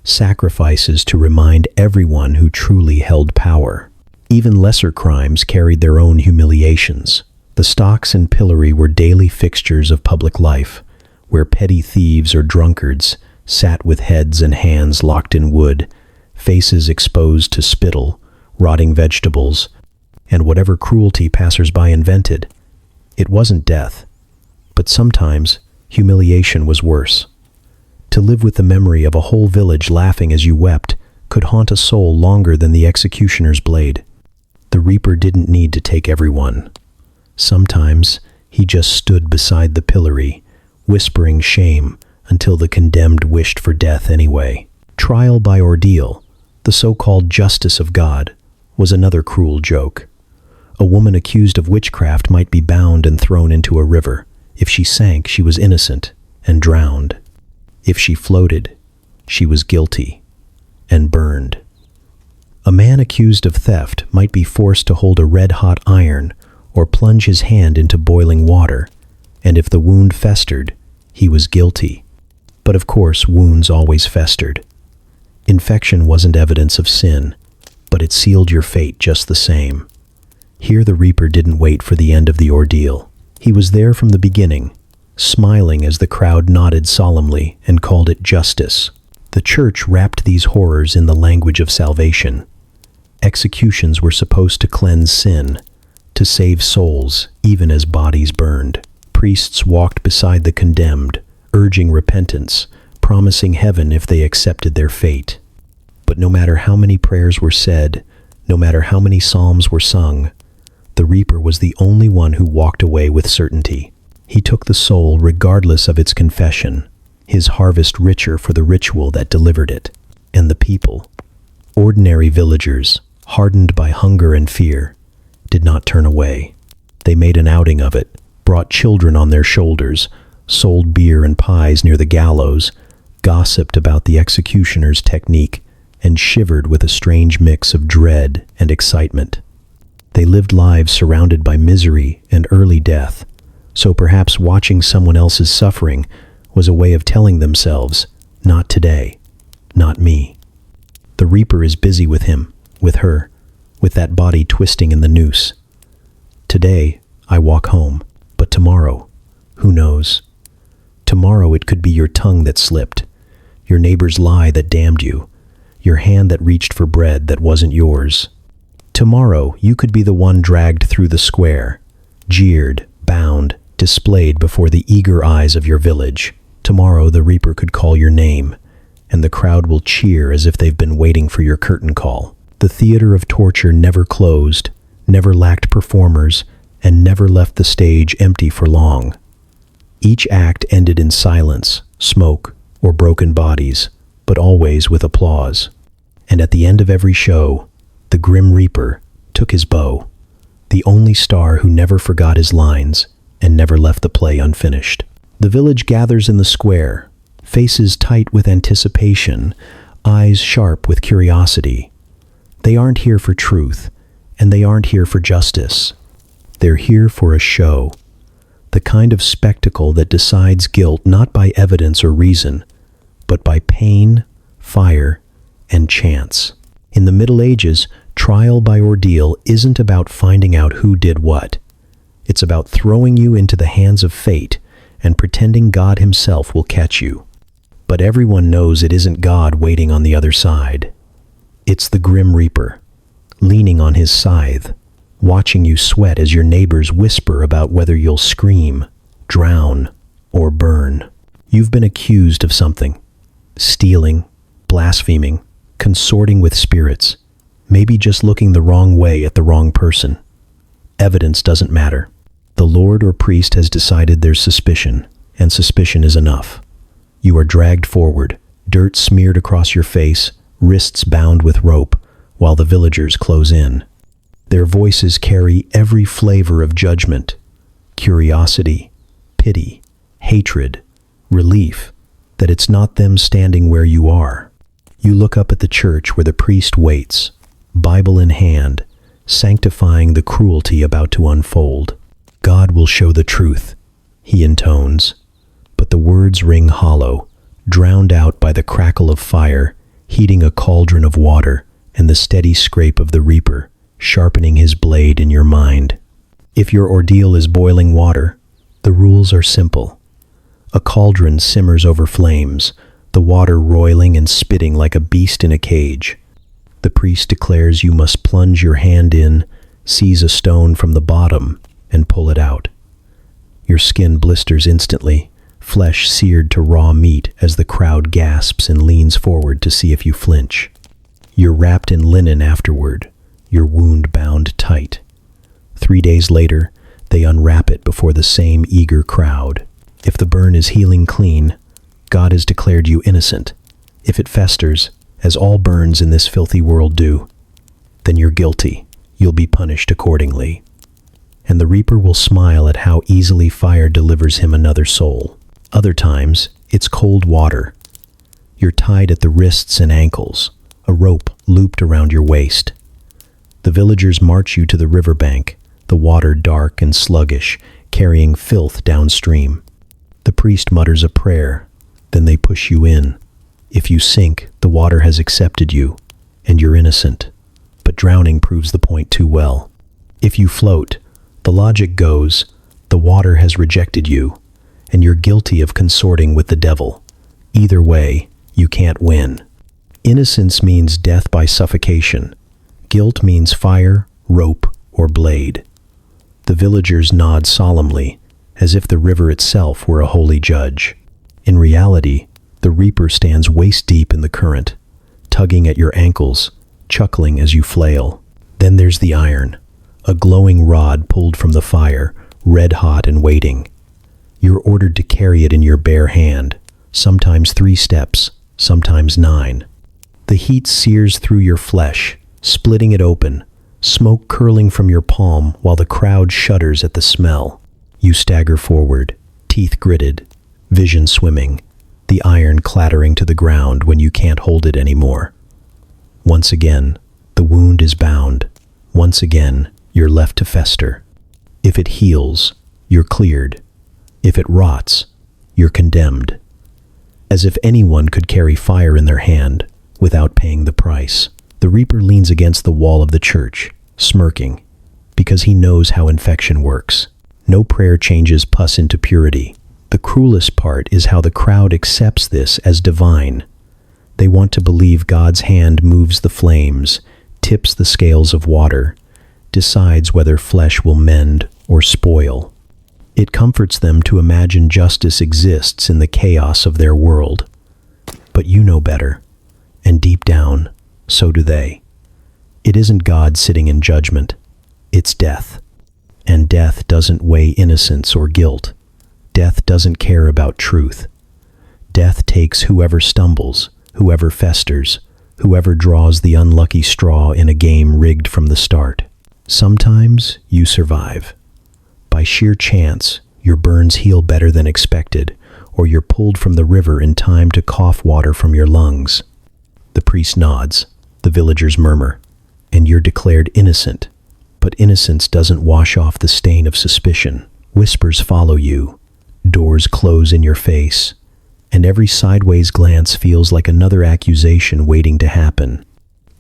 Speaker 1: sacrifices to remind everyone who truly held power. Even lesser crimes carried their own humiliations. The stocks and pillory were daily fixtures of public life, where petty thieves or drunkards sat with heads and hands locked in wood, faces exposed to spittle, rotting vegetables, and whatever cruelty passers-by invented. It wasn't death, but sometimes humiliation was worse. To live with the memory of a whole village laughing as you wept could haunt a soul longer than the executioner's blade. The Reaper didn't need to take everyone. Sometimes he just stood beside the pillory, whispering shame until the condemned wished for death anyway. Trial by ordeal, the so-called justice of God, was another cruel joke. A woman accused of witchcraft might be bound and thrown into a river. If she sank, she was innocent and drowned. If she floated, she was guilty and burned. A man accused of theft might be forced to hold a red-hot iron or plunge his hand into boiling water, and if the wound festered, he was guilty. But of course, wounds always festered. Infection wasn't evidence of sin, but it sealed your fate just the same. Here the Reaper didn't wait for the end of the ordeal. He was there from the beginning, smiling as the crowd nodded solemnly and called it justice. The church wrapped these horrors in the language of salvation. Executions were supposed to cleanse sin, to save souls even as bodies burned. Priests walked beside the condemned, urging repentance, promising heaven if they accepted their fate. But no matter how many prayers were said, no matter how many psalms were sung, the reaper was the only one who walked away with certainty. He took the soul regardless of its confession, his harvest richer for the ritual that delivered it. And the people, ordinary villagers, hardened by hunger and fear, did not turn away. They made an outing of it, brought children on their shoulders, sold beer and pies near the gallows, gossiped about the executioner's technique, and shivered with a strange mix of dread and excitement. They lived lives surrounded by misery and early death, so perhaps watching someone else's suffering was a way of telling themselves, not today, not me. The reaper is busy with him, with her, with that body twisting in the noose. Today, I walk home, but tomorrow, who knows? Tomorrow it could be your tongue that slipped, your neighbor's lie that damned you, your hand that reached for bread that wasn't yours. Tomorrow, you could be the one dragged through the square, jeered, bound, displayed before the eager eyes of your village. Tomorrow, the reaper could call your name, and the crowd will cheer as if they've been waiting for your curtain call. The theater of torture never closed, never lacked performers, and never left the stage empty for long. Each act ended in silence, smoke, or broken bodies, but always with applause. And at the end of every show, the grim reaper took his bow, the only star who never forgot his lines and never left the play unfinished. The village gathers in the square, faces tight with anticipation, eyes sharp with curiosity. They aren't here for truth, and they aren't here for justice. They're here for a show, the kind of spectacle that decides guilt not by evidence or reason, but by pain, fire, and chance. In the Middle Ages, trial by ordeal isn't about finding out who did what. It's about throwing you into the hands of fate and pretending God himself will catch you. But everyone knows it isn't God waiting on the other side. It's the grim reaper, leaning on his scythe, watching you sweat as your neighbors whisper about whether you'll scream, drown, or burn. You've been accused of something: stealing, blaspheming, consorting with spirits, maybe just looking the wrong way at the wrong person. Evidence doesn't matter. The Lord or priest has decided there's suspicion, and suspicion is enough. You are dragged forward, dirt smeared across your face, wrists bound with rope, while the villagers close in. Their voices carry every flavor of judgment: curiosity, pity, hatred, relief that it's not them standing where you are. You look up at the church where the priest waits, Bible in hand, sanctifying the cruelty about to unfold. God will show the truth, he intones, but the words ring hollow, drowned out by the crackle of fire, heating a cauldron of water, and the steady scrape of the reaper, sharpening his blade in your mind. If your ordeal is boiling water, the rules are simple. A cauldron simmers over flames, the water roiling and spitting like a beast in a cage. The priest declares you must plunge your hand in, seize a stone from the bottom, and pull it out. Your skin blisters instantly, flesh seared to raw meat as the crowd gasps and leans forward to see if you flinch. You're wrapped in linen afterward, your wound bound tight. 3 days later, they unwrap it before the same eager crowd. If the burn is healing clean, God has declared you innocent. If it festers, as all burns in this filthy world do, then you're guilty. You'll be punished accordingly. And the reaper will smile at how easily fire delivers him another soul. Other times, it's cold water. You're tied at the wrists and ankles, a rope looped around your waist. The villagers march you to the riverbank, the water dark and sluggish, carrying filth downstream. The priest mutters a prayer, then they push you in. If you sink, the water has accepted you, and you're innocent. But drowning proves the point too well. If you float, the logic goes, the water has rejected you, and you're guilty of consorting with the devil. Either way, you can't win. Innocence means death by suffocation. Guilt means fire, rope, or blade. The villagers nod solemnly, as if the river itself were a holy judge. In reality, the reaper stands waist-deep in the current, tugging at your ankles, chuckling as you flail. Then there's the iron, a glowing rod pulled from the fire, red-hot and waiting. You're ordered to carry it in your bare hand, sometimes 3 steps, sometimes 9. The heat sears through your flesh, splitting it open, smoke curling from your palm while the crowd shudders at the smell. You stagger forward, teeth gritted, vision swimming, the iron clattering to the ground when you can't hold it anymore. Once again, the wound is bound. Once again, you're left to fester. If it heals, you're cleared. If it rots, you're condemned. As if anyone could carry fire in their hand without paying the price. The reaper leans against the wall of the church, smirking, because he knows how infection works. No prayer changes pus into purity. The cruelest part is how the crowd accepts this as divine. They want to believe God's hand moves the flames, tips the scales of water, decides whether flesh will mend or spoil. It comforts them to imagine justice exists in the chaos of their world. But you know better, and deep down, so do they. It isn't God sitting in judgment, it's death. And death doesn't weigh innocence or guilt. Death doesn't care about truth. Death takes whoever stumbles, whoever festers, whoever draws the unlucky straw in a game rigged from the start. Sometimes you survive. By sheer chance, your burns heal better than expected, or you're pulled from the river in time to cough water from your lungs. The priest nods, the villagers murmur, and you're declared innocent. But innocence doesn't wash off the stain of suspicion. Whispers follow you, doors close in your face, and every sideways glance feels like another accusation waiting to happen.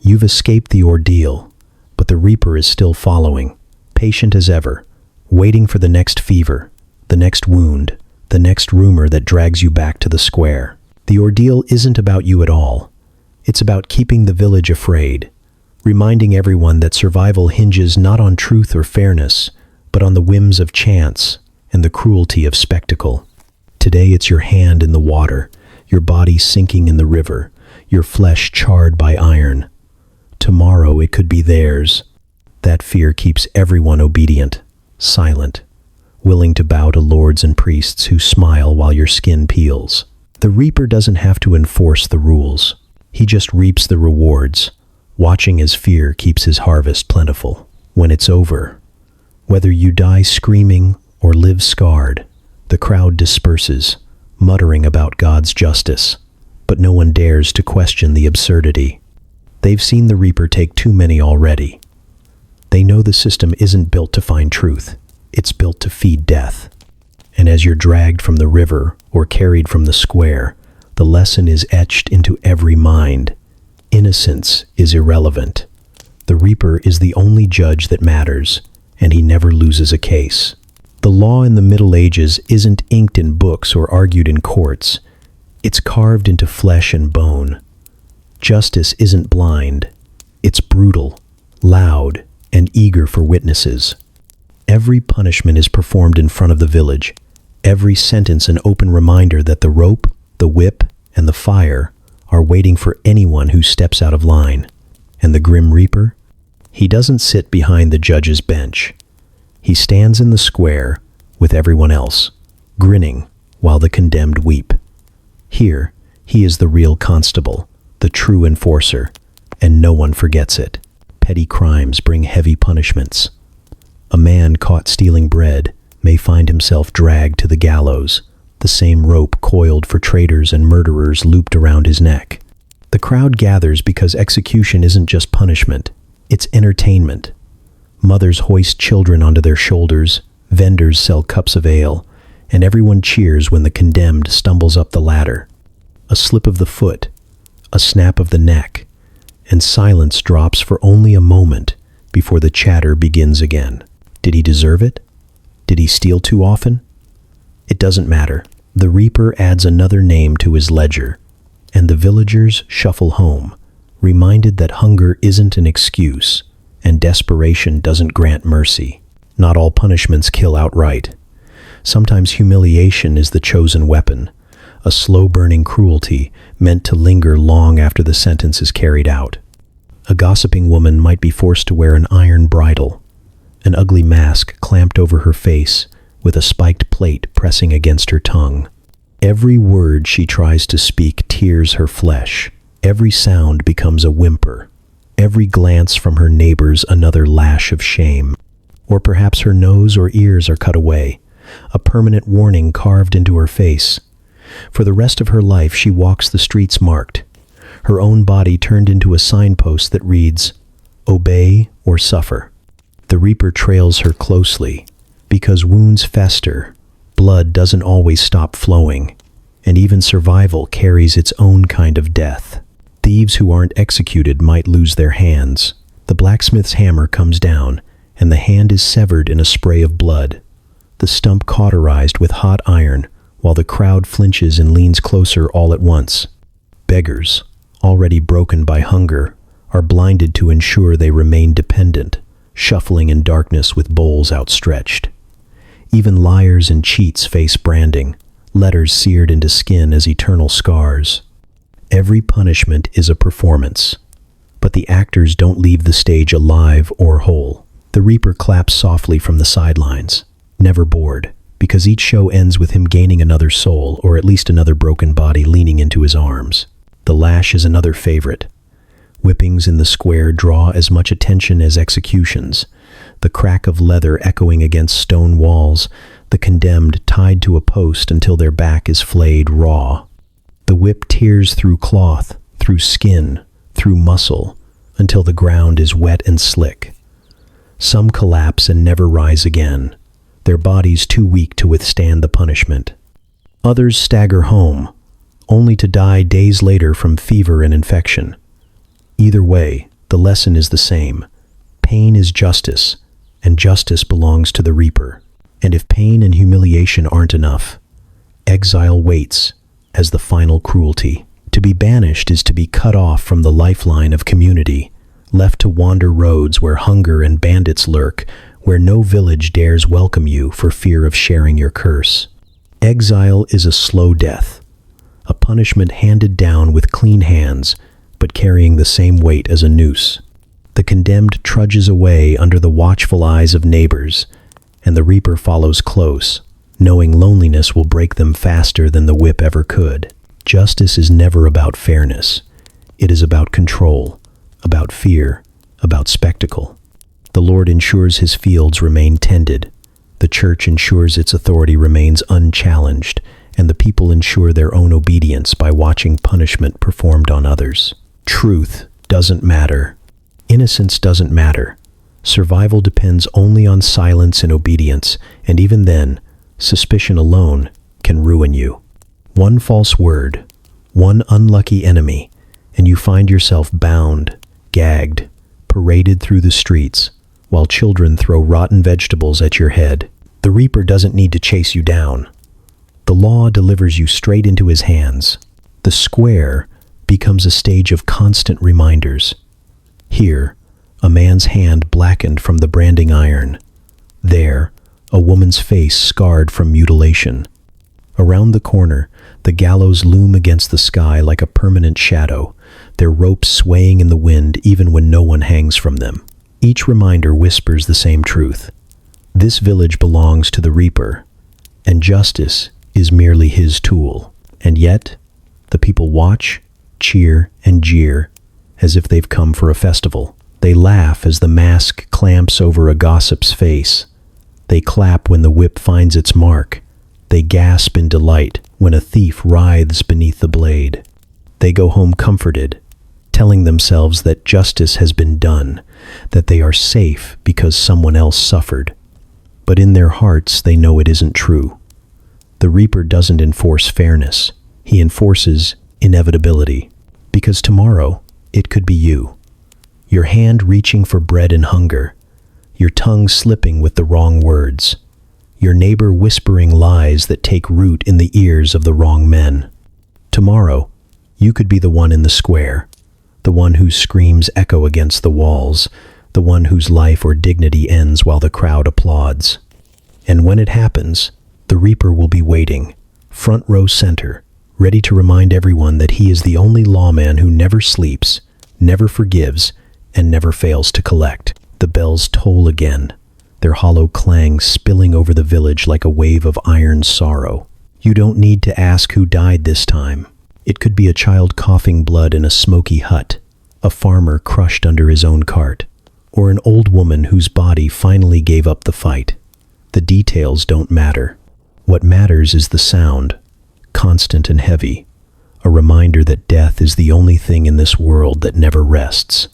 Speaker 1: You've escaped the ordeal, but the reaper is still following, patient as ever, waiting for the next fever, the next wound, the next rumor that drags you back to the square. The ordeal isn't about you at all. It's about keeping the village afraid, reminding everyone that survival hinges not on truth or fairness, but on the whims of chance and the cruelty of spectacle. Today it's your hand in the water, your body sinking in the river, your flesh charred by iron. Tomorrow it could be theirs. That fear keeps everyone obedient, silent, willing to bow to lords and priests who smile while your skin peels. The reaper doesn't have to enforce the rules. He just reaps the rewards, watching as fear keeps his harvest plentiful. When it's over, whether you die screaming or live scarred, the crowd disperses, muttering about God's justice, but no one dares to question the absurdity. They've seen the reaper take too many already. They know the system isn't built to find truth, it's built to feed death. And as you're dragged from the river or carried from the square, the lesson is etched into every mind. Innocence is irrelevant. The reaper is the only judge that matters, and he never loses a case. The law in the Middle Ages isn't inked in books or argued in courts. It's carved into flesh and bone. Justice isn't blind. It's brutal, loud, and eager for witnesses. Every punishment is performed in front of the village, every sentence an open reminder that the rope, the whip, and the fire are waiting for anyone who steps out of line. And the Grim Reaper? He doesn't sit behind the judge's bench. He stands in the square with everyone else, grinning while the condemned weep. Here, he is the real constable, the true enforcer, and no one forgets it. Petty crimes bring heavy punishments. A man caught stealing bread may find himself dragged to the gallows, the same rope coiled for traitors and murderers looped around his neck. The crowd gathers because execution isn't just punishment, it's entertainment. Mothers hoist children onto their shoulders, vendors sell cups of ale, and everyone cheers when the condemned stumbles up the ladder. A slip of the foot, a snap of the neck, and silence drops for only a moment before the chatter begins again. Did he deserve it? Did he steal too often? It doesn't matter. The reaper adds another name to his ledger, and the villagers shuffle home, reminded that hunger isn't an excuse, and desperation doesn't grant mercy. Not all punishments kill outright. Sometimes humiliation is the chosen weapon, a slow-burning cruelty meant to linger long after the sentence is carried out. A gossiping woman might be forced to wear an iron bridle, an ugly mask clamped over her face with a spiked plate pressing against her tongue. Every word she tries to speak tears her flesh. Every sound becomes a whimper. Every glance from her neighbors another lash of shame. Or perhaps her nose or ears are cut away, a permanent warning carved into her face. For the rest of her life she walks the streets marked, her own body turned into a signpost that reads, "Obey or suffer." The reaper trails her closely, because wounds fester, blood doesn't always stop flowing, and even survival carries its own kind of death. Thieves who aren't executed might lose their hands. The blacksmith's hammer comes down, and the hand is severed in a spray of blood, the stump cauterized with hot iron, while the crowd flinches and leans closer all at once. Beggars, already broken by hunger, are blinded to ensure they remain dependent, shuffling in darkness with bowls outstretched. Even liars and cheats face branding, letters seared into skin as eternal scars. Every punishment is a performance, but the actors don't leave the stage alive or whole. The reaper claps softly from the sidelines, never bored, because each show ends with him gaining another soul, or at least another broken body leaning into his arms. The lash is another favorite. Whippings in the square draw as much attention as executions, the crack of leather echoing against stone walls, the condemned tied to a post until their back is flayed raw. The whip tears through cloth, through skin, through muscle, until the ground is wet and slick. Some collapse and never rise again, their bodies too weak to withstand the punishment. Others stagger home, only to die days later from fever and infection. Either way, the lesson is the same. Pain is justice, and justice belongs to the reaper. And if pain and humiliation aren't enough, exile waits as the final cruelty. To be banished is to be cut off from the lifeline of community, left to wander roads where hunger and bandits lurk, where no village dares welcome you for fear of sharing your curse. Exile is a slow death, a punishment handed down with clean hands, but carrying the same weight as a noose. The condemned trudges away under the watchful eyes of neighbors, and the reaper follows close, knowing loneliness will break them faster than the whip ever could. Justice is never about fairness. It is about control, about fear, about spectacle. The Lord ensures his fields remain tended. The church ensures its authority remains unchallenged, and the people ensure their own obedience by watching punishment performed on others. Truth doesn't matter. Innocence doesn't matter. Survival depends only on silence and obedience, and even then, suspicion alone can ruin you. One false word, one unlucky enemy, and you find yourself bound, gagged, paraded through the streets, while children throw rotten vegetables at your head. The reaper doesn't need to chase you down. The law delivers you straight into his hands. The square becomes a stage of constant reminders. Here, a man's hand blackened from the branding iron. There, a woman's face scarred from mutilation. Around the corner, the gallows loom against the sky like a permanent shadow, their ropes swaying in the wind even when no one hangs from them. Each reminder whispers the same truth. This village belongs to the reaper, and justice is merely his tool. And yet, the people watch, cheer, and jeer as if they've come for a festival. They laugh as the mask clamps over a gossip's face. They clap when the whip finds its mark. They gasp in delight when a thief writhes beneath the blade. They go home comforted, telling themselves that justice has been done, that they are safe because someone else suffered. But in their hearts, they know it isn't true. The reaper doesn't enforce fairness. He enforces inevitability, because tomorrow it could be you. Your hand reaching for bread and hunger, your tongue slipping with the wrong words, your neighbor whispering lies that take root in the ears of the wrong men. Tomorrow, you could be the one in the square, the one whose screams echo against the walls, the one whose life or dignity ends while the crowd applauds. And when it happens, the Reaper will be waiting, front row center, ready to remind everyone that he is the only lawman who never sleeps, never forgives, and never fails to collect. The bells toll again, their hollow clang spilling over the village like a wave of iron sorrow. You don't need to ask who died this time. It could be a child coughing blood in a smoky hut, a farmer crushed under his own cart, or an old woman whose body finally gave up the fight. The details don't matter. What matters is the sound, constant and heavy, a reminder that death is the only thing in this world that never rests.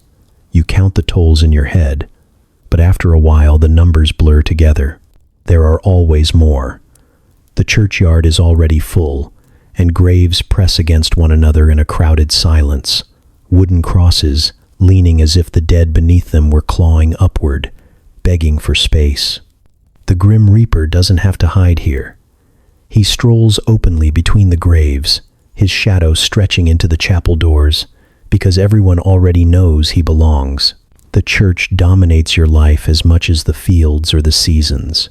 Speaker 1: You count the tolls in your head, but after a while the numbers blur together. There are always more. The churchyard is already full, and graves press against one another in a crowded silence, wooden crosses leaning as if the dead beneath them were clawing upward, begging for space. The Grim Reaper doesn't have to hide here. He strolls openly between the graves, his shadow stretching into the chapel doors, because everyone already knows he belongs. The church dominates your life as much as the fields or the seasons.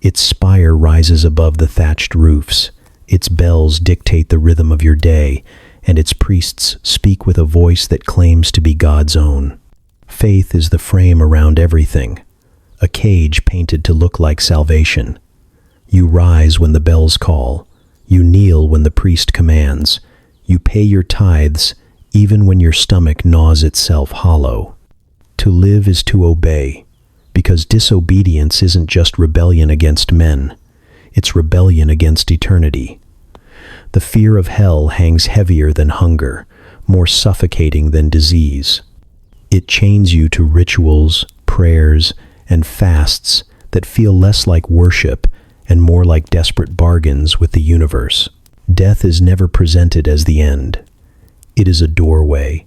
Speaker 1: Its spire rises above the thatched roofs, its bells dictate the rhythm of your day, and its priests speak with a voice that claims to be God's own. Faith is the frame around everything, a cage painted to look like salvation. You rise when the bells call, you kneel when the priest commands, you pay your tithes even when your stomach gnaws itself hollow. To live is to obey, because disobedience isn't just rebellion against men, it's rebellion against eternity. The fear of hell hangs heavier than hunger, more suffocating than disease. It chains you to rituals, prayers, and fasts that feel less like worship and more like desperate bargains with the universe. Death is never presented as the end. It is a doorway,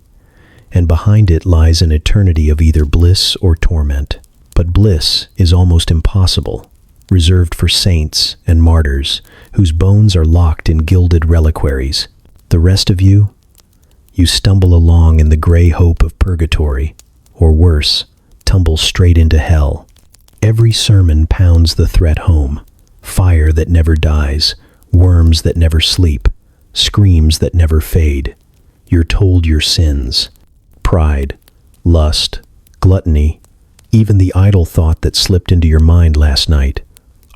Speaker 1: and behind it lies an eternity of either bliss or torment. But bliss is almost impossible, reserved for saints and martyrs whose bones are locked in gilded reliquaries. The rest of you, you stumble along in the gray hope of purgatory, or worse, tumble straight into hell. Every sermon pounds the threat home: fire that never dies, worms that never sleep, screams that never fade. You're told your sins, pride, lust, gluttony, even the idle thought that slipped into your mind last night,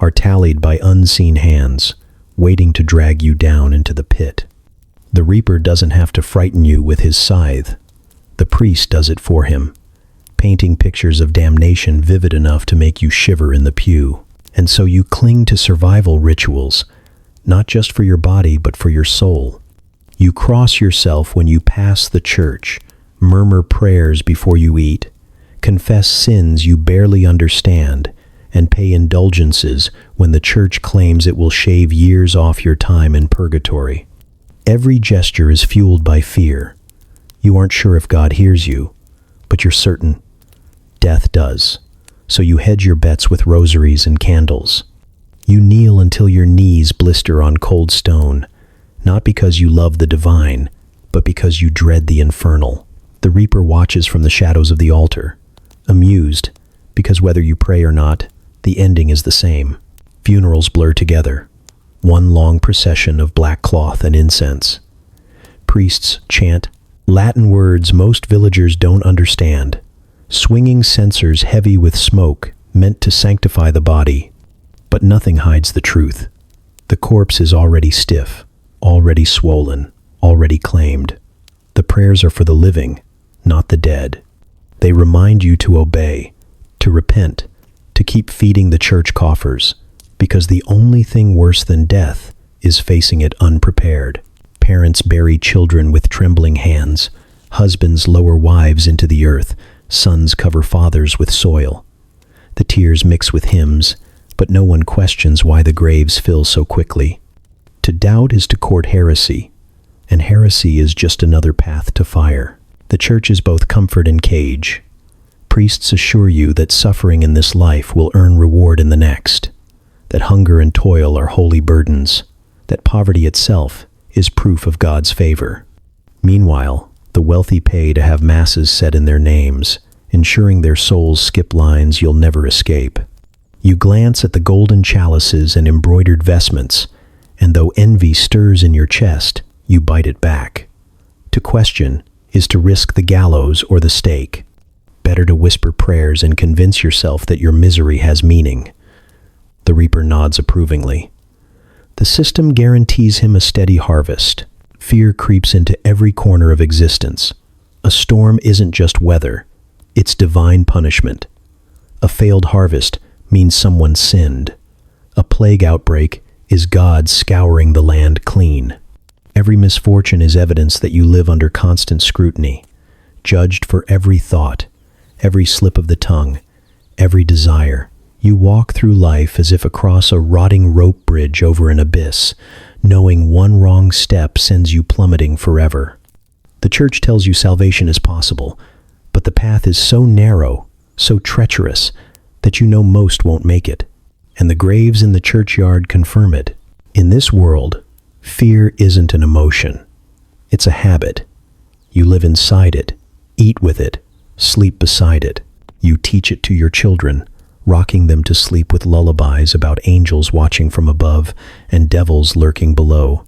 Speaker 1: are tallied by unseen hands, waiting to drag you down into the pit. The Reaper doesn't have to frighten you with his scythe. The priest does it for him, painting pictures of damnation vivid enough to make you shiver in the pew. And so you cling to survival rituals, not just for your body but for your soul. You cross yourself when you pass the church, murmur prayers before you eat, confess sins you barely understand, and pay indulgences when the church claims it will shave years off your time in purgatory. Every gesture is fueled by fear. You aren't sure if God hears you, but you're certain death does. So you hedge your bets with rosaries and candles. You kneel until your knees blister on cold stone, not because you love the divine, but because you dread the infernal. The Reaper watches from the shadows of the altar, amused, because whether you pray or not, the ending is the same. Funerals blur together, one long procession of black cloth and incense. Priests chant Latin words most villagers don't understand, swinging censers heavy with smoke meant to sanctify the body. But nothing hides the truth. The corpse is already stiff, already swollen, already claimed. The prayers are for the living, not the dead. They remind you to obey, to repent, to keep feeding the church coffers, because the only thing worse than death is facing it unprepared. Parents bury children with trembling hands, husbands lower wives into the earth, sons cover fathers with soil. The tears mix with hymns, but no one questions why the graves fill so quickly. To doubt is to court heresy, and heresy is just another path to fire. The church is both comfort and cage. Priests assure you that suffering in this life will earn reward in the next. that hunger and toil are holy burdens, that poverty itself is proof of God's favor. Meanwhile, the wealthy pay to have masses said in their names, ensuring their souls skip lines you'll never escape. You glance at the golden chalices and embroidered vestments, and though envy stirs in your chest, you bite it back. To question is to risk the gallows or the stake. Better to whisper prayers and convince yourself that your misery has meaning. The reaper nods approvingly. The system guarantees him a steady harvest. Fear creeps into every corner of existence. A storm isn't just weather, it's divine punishment. A failed harvest means someone sinned. A plague outbreak is God scouring the land clean. Every misfortune is evidence that you live under constant scrutiny, judged for every thought, every slip of the tongue, every desire. You walk through life as if across a rotting rope bridge over an abyss, knowing one wrong step sends you plummeting forever. The church tells you salvation is possible, but the path is so narrow, so treacherous, that you know most won't make it. And the graves in the churchyard confirm it. In this world, fear isn't an emotion. It's a habit. You live inside it, eat with it, sleep beside it. You teach it to your children, rocking them to sleep with lullabies about angels watching from above and devils lurking below.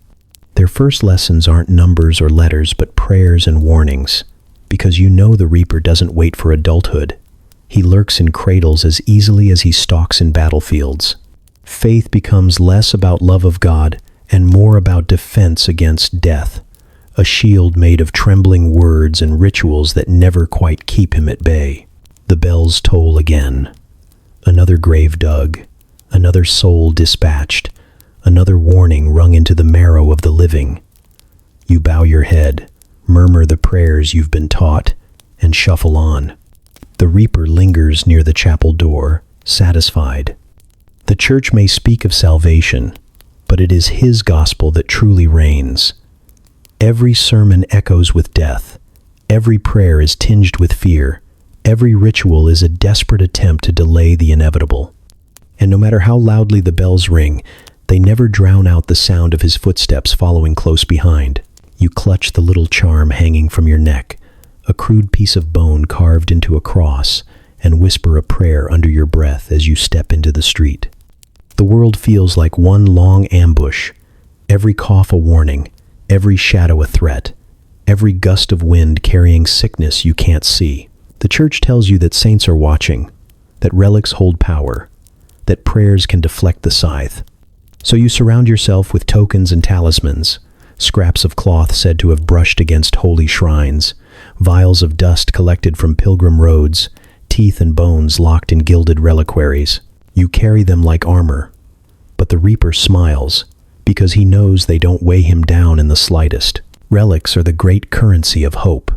Speaker 1: Their first lessons aren't numbers or letters, but prayers and warnings, because you know the reaper doesn't wait for adulthood. He lurks in cradles as easily as he stalks in battlefields. Faith becomes less about love of God and more about defense against death, a shield made of trembling words and rituals that never quite keep him at bay. The bells toll again. Another grave dug, another soul dispatched, another warning wrung into the marrow of the living. You bow your head, murmur the prayers you've been taught, and shuffle on. The reaper lingers near the chapel door, satisfied. The church may speak of salvation, but it is his gospel that truly reigns. Every sermon echoes with death. Every prayer is tinged with fear. Every ritual is a desperate attempt to delay the inevitable. And no matter how loudly the bells ring, they never drown out the sound of his footsteps following close behind. You clutch the little charm hanging from your neck, a crude piece of bone carved into a cross, and whisper a prayer under your breath as you step into the street. The world feels like one long ambush, every cough a warning, every shadow a threat, every gust of wind carrying sickness you can't see. The church tells you that saints are watching, that relics hold power, that prayers can deflect the scythe. So you surround yourself with tokens and talismans, scraps of cloth said to have brushed against holy shrines, vials of dust collected from pilgrim roads, teeth and bones locked in gilded reliquaries. You carry them like armor, but the reaper smiles, because he knows they don't weigh him down in the slightest. Relics are the great currency of hope.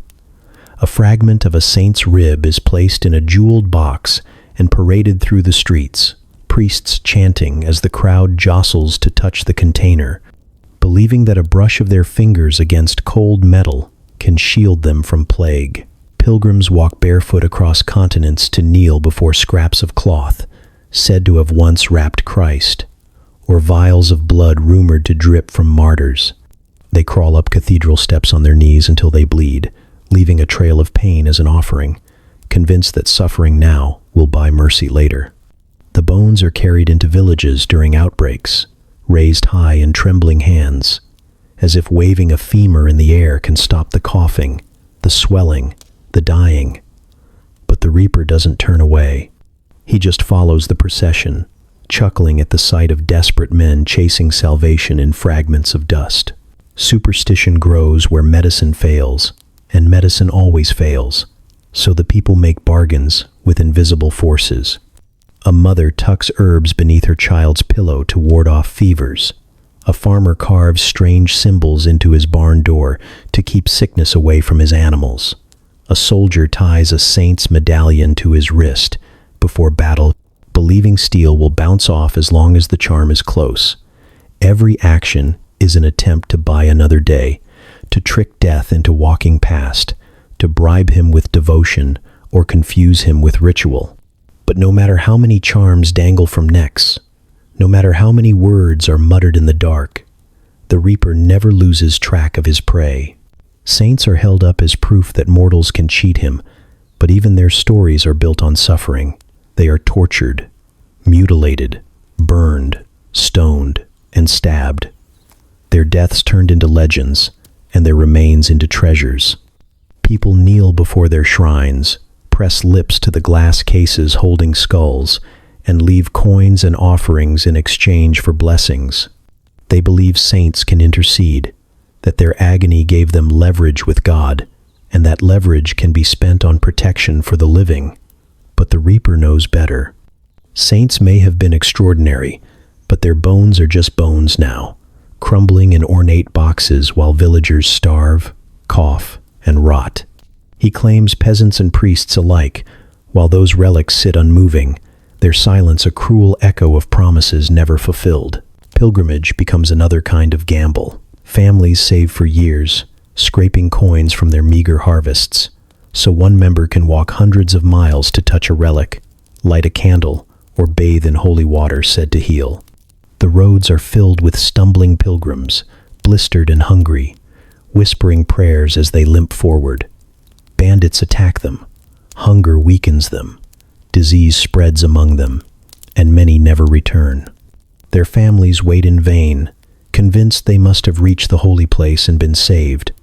Speaker 1: A fragment of a saint's rib is placed in a jeweled box and paraded through the streets, priests chanting as the crowd jostles to touch the container, believing that a brush of their fingers against cold metal can shield them from plague. Pilgrims walk barefoot across continents to kneel before scraps of cloth, said to have once wrapped Christ, or vials of blood rumored to drip from martyrs. They crawl up cathedral steps on their knees until they bleed, leaving a trail of pain as an offering, convinced that suffering now will buy mercy later. The bones are carried into villages during outbreaks, raised high in trembling hands, as if waving a femur in the air can stop the coughing, the swelling, the dying. But the reaper doesn't turn away. He just follows the procession, chuckling at the sight of desperate men chasing salvation in fragments of dust. Superstition grows where medicine fails, and medicine always fails, so the people make bargains with invisible forces. A mother tucks herbs beneath her child's pillow to ward off fevers. A farmer carves strange symbols into his barn door to keep sickness away from his animals. A soldier ties a saint's medallion to his wrist before battle, believing steel will bounce off as long as the charm is close. Every action is an attempt to buy another day, to trick death into walking past, to bribe him with devotion or confuse him with ritual. But no matter how many charms dangle from necks, No matter how many words are muttered in the dark, the reaper never loses track of his prey. Saints are held up as proof that mortals can cheat him, but even their stories are built on suffering. They are tortured, mutilated, burned, stoned, and stabbed. Their deaths turned into legends, and their remains into treasures. People kneel before their shrines, press lips to the glass cases holding skulls, and leave coins and offerings in exchange for blessings. They believe saints can intercede, that their agony gave them leverage with God, and that leverage can be spent on protection for the living. But the reaper knows better. Saints may have been extraordinary, but their bones are just bones now, crumbling in ornate boxes while villagers starve, cough, and rot. He claims peasants and priests alike, while those relics sit unmoving, their silence a cruel echo of promises never fulfilled. Pilgrimage becomes another kind of gamble. Families save for years, scraping coins from their meager harvests, so one member can walk hundreds of miles to touch a relic, light a candle, or bathe in holy water said to heal. The roads are filled with stumbling pilgrims, blistered and hungry, whispering prayers as they limp forward. Bandits attack them. Hunger weakens them. Disease spreads among them, and many never return. Their families wait in vain, convinced they must have reached the holy place and been saved,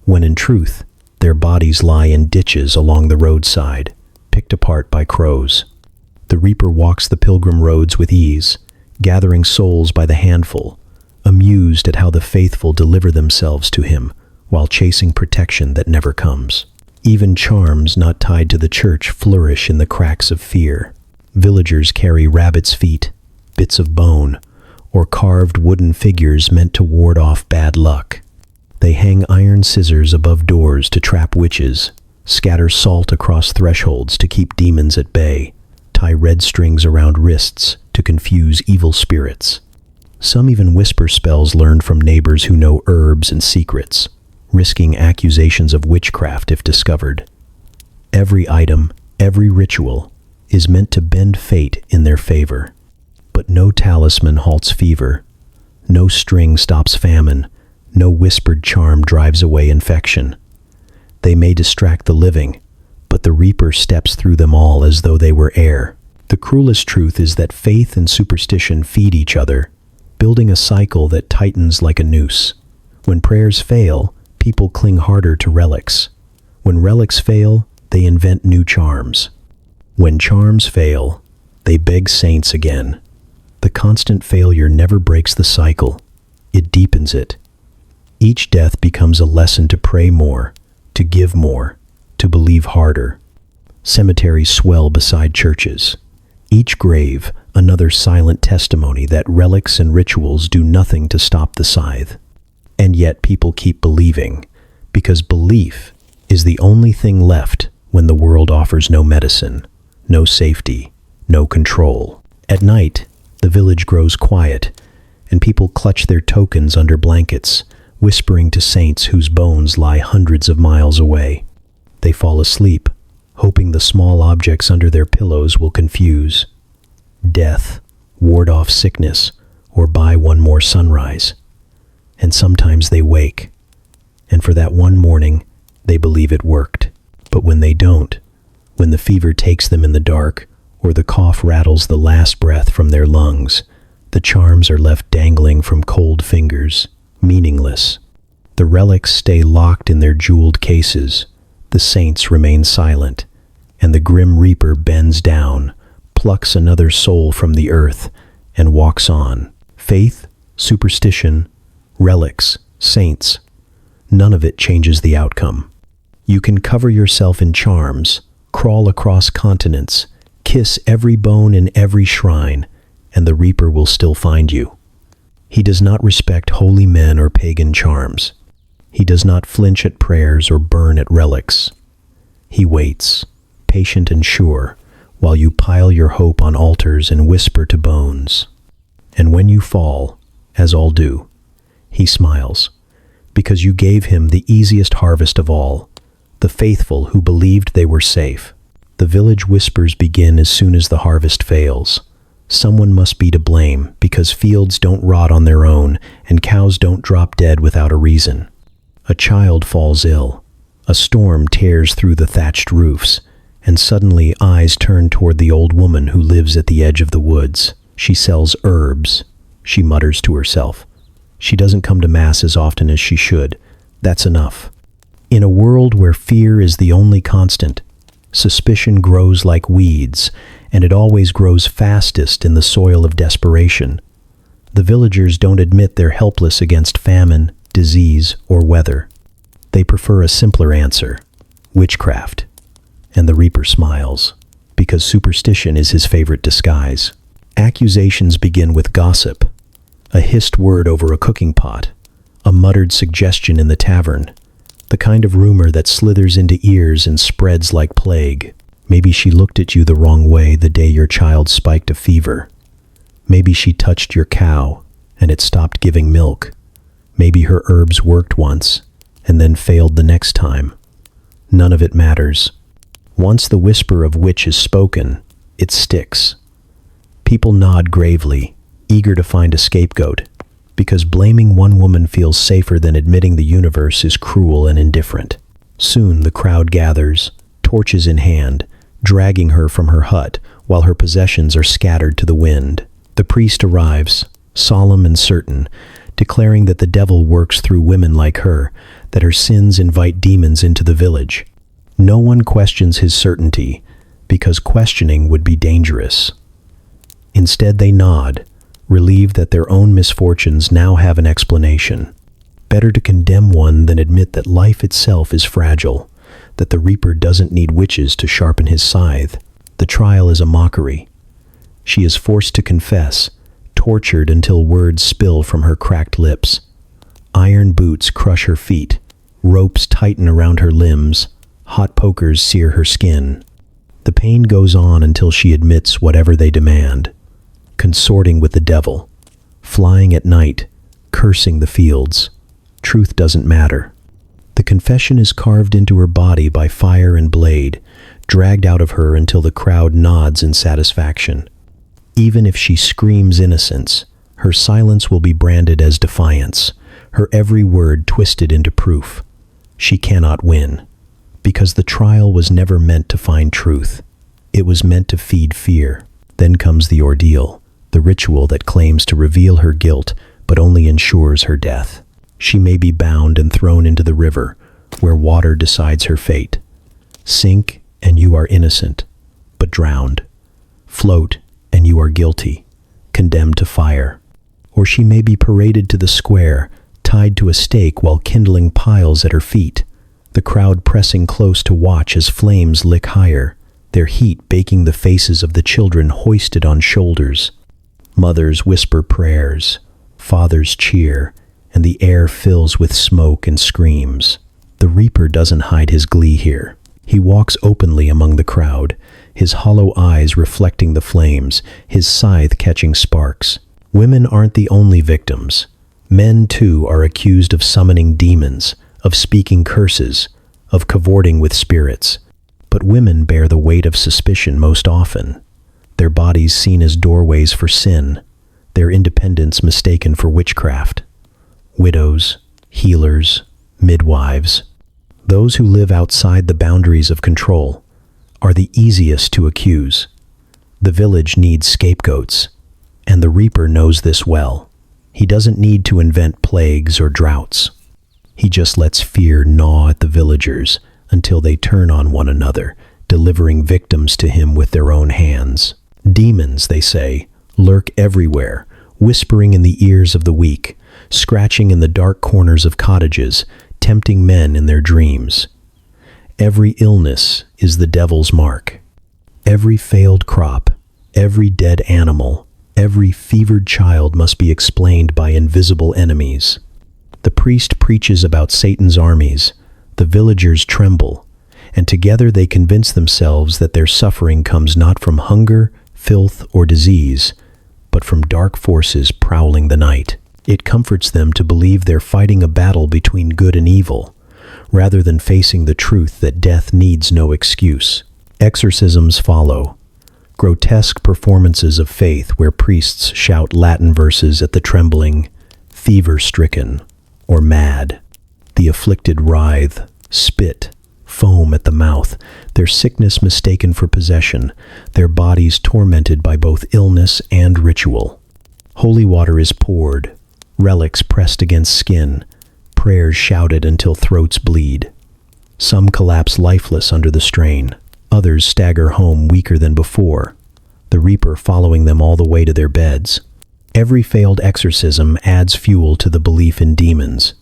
Speaker 1: when in truth, their bodies lie in ditches along the roadside, picked apart by crows. The reaper walks the pilgrim roads with ease, gathering souls by the handful, amused at how the faithful deliver themselves to him while chasing protection that never comes. Even charms not tied to the church flourish in the cracks of fear. Villagers carry rabbit's feet, bits of bone, or carved wooden figures meant to ward off bad luck. They hang iron scissors above doors to trap witches, scatter salt across thresholds to keep demons at bay, tie red strings around wrists to confuse evil spirits. Some even whisper spells learned from neighbors who know herbs and secrets, risking accusations of witchcraft if discovered. Every item, every ritual, is meant to bend fate in their favor. But no talisman halts fever, no string stops famine, no whispered charm drives away infection. They may distract the living, but the reaper steps through them all as though they were air. The cruelest truth is that faith and superstition feed each other, building a cycle that tightens like a noose. When prayers fail, people cling harder to relics. When relics fail, they invent new charms. When charms fail, they beg saints again. The constant failure never breaks the cycle. It deepens it. Each death becomes a lesson to pray more, to give more, to believe harder. Cemeteries swell beside churches. Each grave, another silent testimony that relics and rituals do nothing to stop the scythe. And yet people keep believing, because belief is the only thing left when the world offers no medicine, no safety, no control. At night, the village grows quiet, and people clutch their tokens under blankets, whispering to saints whose bones lie hundreds of miles away. They fall asleep, hoping the small objects under their pillows will confuse death, ward off sickness, or buy one more sunrise. And sometimes they wake, and for that one morning, they believe it worked. But when they don't, when the fever takes them in the dark, or the cough rattles the last breath from their lungs, the charms are left dangling from cold fingers, meaningless. The relics stay locked in their jeweled cases, the saints remain silent, and the grim reaper bends down, plucks another soul from the earth, and walks on. Faith, superstition, relics, saints, none of it changes the outcome. You can cover yourself in charms, crawl across continents, kiss every bone in every shrine, and the reaper will still find you. He does not respect holy men or pagan charms. He does not flinch at prayers or burn at relics. He waits, patient and sure, while you pile your hope on altars and whisper to bones. And when you fall, as all do, he smiles, because you gave him the easiest harvest of all, the faithful who believed they were safe. The village whispers begin as soon as the harvest fails. Someone must be to blame because fields don't rot on their own and cows don't drop dead without a reason. A child falls ill. A storm tears through the thatched roofs, and suddenly eyes turn toward the old woman who lives at the edge of the woods. She sells herbs, she mutters to herself. She doesn't come to mass as often as she should. That's enough. In a world where fear is the only constant, suspicion grows like weeds, and it always grows fastest in the soil of desperation. The villagers don't admit they're helpless against famine, disease, or weather. They prefer a simpler answer: witchcraft. And the reaper smiles, because superstition is his favorite disguise. Accusations begin with gossip, a hissed word over a cooking pot, a muttered suggestion in the tavern, the kind of rumor that slithers into ears and spreads like plague. Maybe she looked at you the wrong way the day your child spiked a fever. Maybe she touched your cow and it stopped giving milk. Maybe her herbs worked once and then failed the next time. None of it matters. Once the whisper of witch is spoken, it sticks. People nod gravely, eager to find a scapegoat, because blaming one woman feels safer than admitting the universe is cruel and indifferent. Soon the crowd gathers, torches in hand, dragging her from her hut while her possessions are scattered to the wind. The priest arrives, solemn and certain, declaring that the devil works through women like her, that her sins invite demons into the village. No one questions his certainty, because questioning would be dangerous. Instead they nod, relieved that their own misfortunes now have an explanation. Better to condemn one than admit that life itself is fragile, that the reaper doesn't need witches to sharpen his scythe. The trial is a mockery. She is forced to confess, tortured until words spill from her cracked lips. Iron boots crush her feet, ropes tighten around her limbs, hot pokers sear her skin. The pain goes on until she admits whatever they demand. Consorting with the devil, flying at night, cursing the fields. Truth doesn't matter. The confession is carved into her body by fire and blade, dragged out of her until the crowd nods in satisfaction. Even if she screams innocence, her silence will be branded as defiance, her every word twisted into proof. She cannot win, because the trial was never meant to find truth. It was meant to feed fear. Then comes the ordeal, the ritual that claims to reveal her guilt but only ensures her death. She may be bound and thrown into the river, where water decides her fate. Sink, and you are innocent, but drowned. Float, and you are guilty, condemned to fire. Or she may be paraded to the square, tied to a stake while kindling piles at her feet, the crowd pressing close to watch as flames lick higher, their heat baking the faces of the children hoisted on shoulders. Mothers whisper prayers, fathers cheer, and the air fills with smoke and screams. The reaper doesn't hide his glee here. He walks openly among the crowd, his hollow eyes reflecting the flames, his scythe catching sparks. Women aren't the only victims. Men, too, are accused of summoning demons, of speaking curses, of cavorting with spirits. But women bear the weight of suspicion most often. Their bodies seen as doorways for sin, their independence mistaken for witchcraft. Widows, healers, midwives, those who live outside the boundaries of control, are the easiest to accuse. The village needs scapegoats, and the reaper knows this well. He doesn't need to invent plagues or droughts. He just lets fear gnaw at the villagers until they turn on one another, delivering victims to him with their own hands. Demons, they say, lurk everywhere, whispering in the ears of the weak, scratching in the dark corners of cottages, tempting men in their dreams. Every illness is the devil's mark. Every failed crop, every dead animal, every fevered child must be explained by invisible enemies. The priest preaches about Satan's armies, the villagers tremble, and together they convince themselves that their suffering comes not from hunger, filth, or disease, but from dark forces prowling the night. It comforts them to believe they're fighting a battle between good and evil, rather than facing the truth that death needs no excuse. Exorcisms follow. grotesque performances of faith where priests shout Latin verses at the trembling, fever-stricken, or mad. The afflicted writhe, spit, foam at the mouth, their sickness mistaken for possession, their bodies tormented by both illness and ritual. Holy water is poured, relics pressed against skin, prayers shouted until throats bleed. Some collapse lifeless under the strain. Others stagger home weaker than before, the reaper following them all the way to their beds. Every failed exorcism adds fuel to the belief in demons,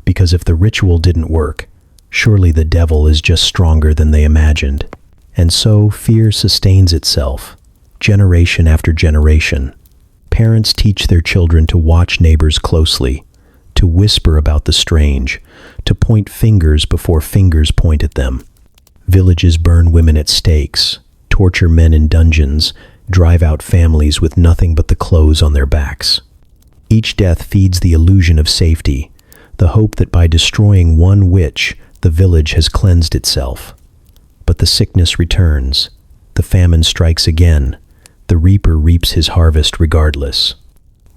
Speaker 1: because if the ritual didn't work, surely the devil is just stronger than they imagined. And so fear sustains itself, generation after generation. Parents teach their children to watch neighbors closely, to whisper about the strange, to point fingers before fingers point at them. Villages burn women at stakes, torture men in dungeons, drive out families with nothing but the clothes on their backs. Each death feeds the illusion of safety, the hope that by destroying one witch, the village has cleansed itself. But the sickness returns, the famine strikes again, the reaper reaps his harvest regardless.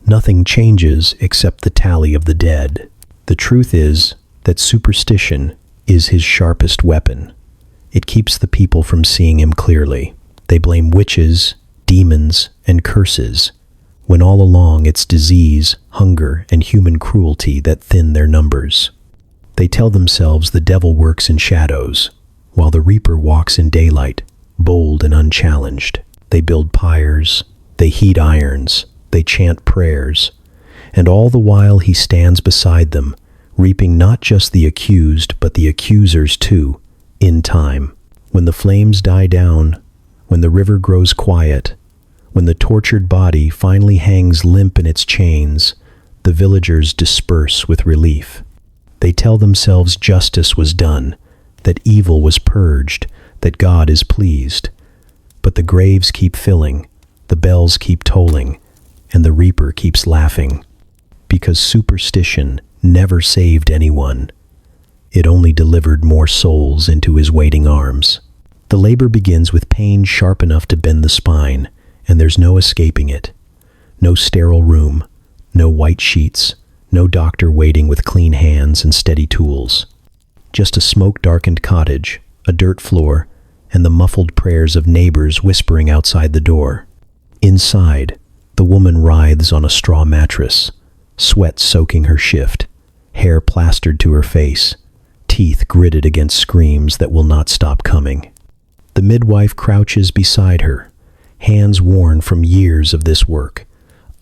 Speaker 1: Nothing changes except the tally of the dead. The truth is that superstition is his sharpest weapon. It keeps the people from seeing him clearly. They blame witches, demons, and curses, when all along it's disease, hunger, and human cruelty that thin their numbers. They tell themselves the devil works in shadows, while the reaper walks in daylight, bold and unchallenged. They build pyres, they heat irons, they chant prayers, and all the while he stands beside them, reaping not just the accused, but the accusers too, in time. When the flames die down, when the river grows quiet, when the tortured body finally hangs limp in its chains, the villagers disperse with relief. They tell themselves justice was done, that evil was purged, that God is pleased. But the graves keep filling, the bells keep tolling, and the reaper keeps laughing. Because superstition never saved anyone. It only delivered more souls into his waiting arms. The labor begins with pain sharp enough to bend the spine, and there's no escaping it. No sterile room, no white sheets, no doctor waiting with clean hands and steady tools. Just a smoke-darkened cottage, a dirt floor, and the muffled prayers of neighbors whispering outside the door. Inside, the woman writhes on a straw mattress, sweat soaking her shift, hair plastered to her face, teeth gritted against screams that will not stop coming. The midwife crouches beside her, hands worn from years of this work,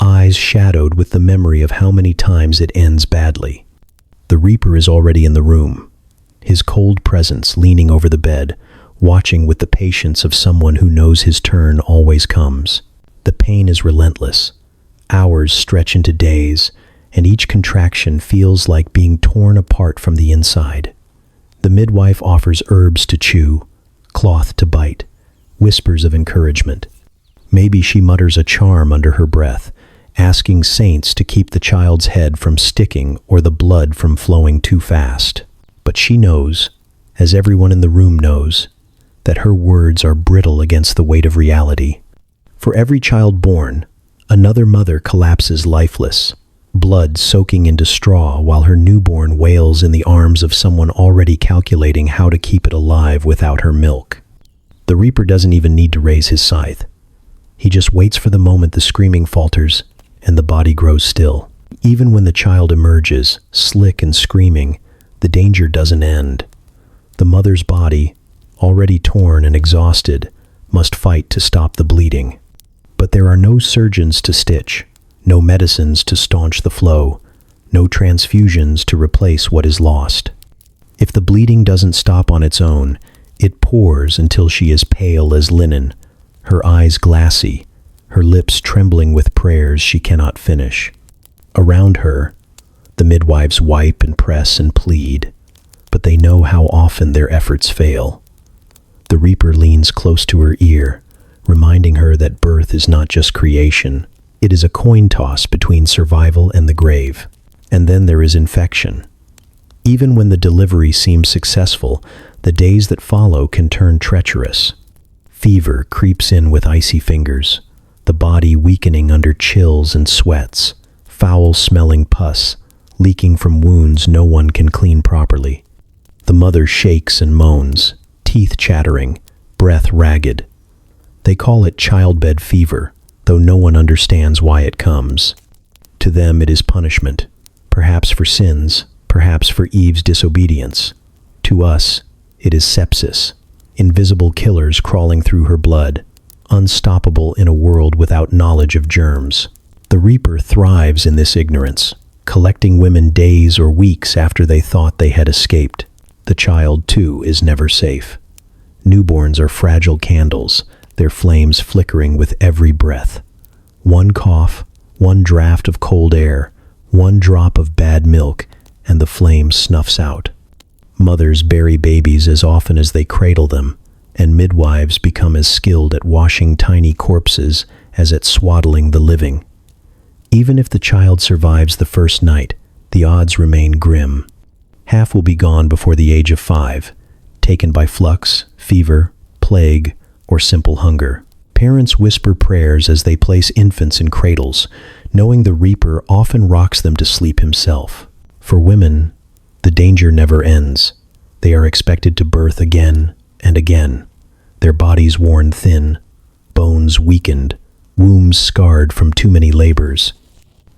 Speaker 1: eyes shadowed with the memory of how many times it ends badly. The reaper is already in the room, his cold presence leaning over the bed, watching with the patience of someone who knows his turn always comes. The pain is relentless. Hours stretch into days, and each contraction feels like being torn apart from the inside. The midwife offers herbs to chew, cloth to bite, whispers of encouragement. Maybe she mutters a charm under her breath, asking saints to keep the child's head from sticking or the blood from flowing too fast. But she knows, as everyone in the room knows, that her words are brittle against the weight of reality. For every child born, another mother collapses lifeless, blood soaking into straw while her newborn wails in the arms of someone already calculating how to keep it alive without her milk. The reaper doesn't even need to raise his scythe. He just waits for the moment the screaming falters and the body grows still. Even when the child emerges, slick and screaming, the danger doesn't end. The mother's body, already torn and exhausted, must fight to stop the bleeding. But there are no surgeons to stitch, no medicines to staunch the flow, no transfusions to replace what is lost. If the bleeding doesn't stop on its own, it pours until she is pale as linen, her eyes glassy, her lips trembling with prayers she cannot finish. Around her, the midwives wipe and press and plead, but they know how often their efforts fail. The reaper leans close to her ear, reminding her that birth is not just creation. It is a coin toss between survival and the grave. And then there is infection. Even when the delivery seems successful, the days that follow can turn treacherous. Fever creeps in with icy fingers, the body weakening under chills and sweats, foul-smelling pus leaking from wounds no one can clean properly. The mother shakes and moans, teeth chattering, breath ragged. They call it childbed fever, though no one understands why it comes. To them it is punishment, perhaps for sins, perhaps for Eve's disobedience. To us, it is sepsis, invisible killers crawling through her blood, unstoppable in a world without knowledge of germs. The Reaper thrives in this ignorance, collecting women days or weeks after they thought they had escaped. The child, too, is never safe. Newborns are fragile candles, their flames flickering with every breath. One cough, one draft of cold air, one drop of bad milk, and the flame snuffs out. Mothers bury babies as often as they cradle them, and midwives become as skilled at washing tiny corpses as at swaddling the living. Even if the child survives the first night, the odds remain grim. Half will be gone before the age of 5, taken by flux, fever, plague, or simple hunger. Parents whisper prayers as they place infants in cradles, knowing the Reaper often rocks them to sleep himself. For women, the danger never ends. They are expected to birth again and again, their bodies worn thin, bones weakened, wombs scarred from too many labors.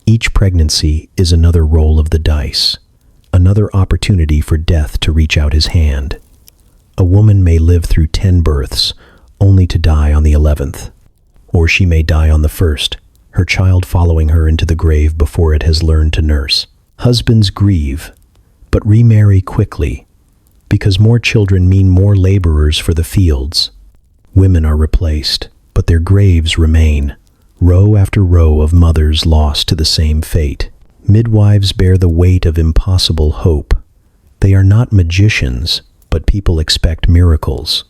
Speaker 1: Each pregnancy is another roll of the dice, another opportunity for death to reach out his hand. A woman may live through 10 births, only to die on the 11th. Or she may die on the 1st, her child following her into the grave before it has learned to nurse. Husbands grieve, but remarry quickly, because more children mean more laborers for the fields. Women are replaced, but their graves remain, row after row of mothers lost to the same fate. Midwives bear the weight of impossible hope. They are not magicians, but people expect miracles.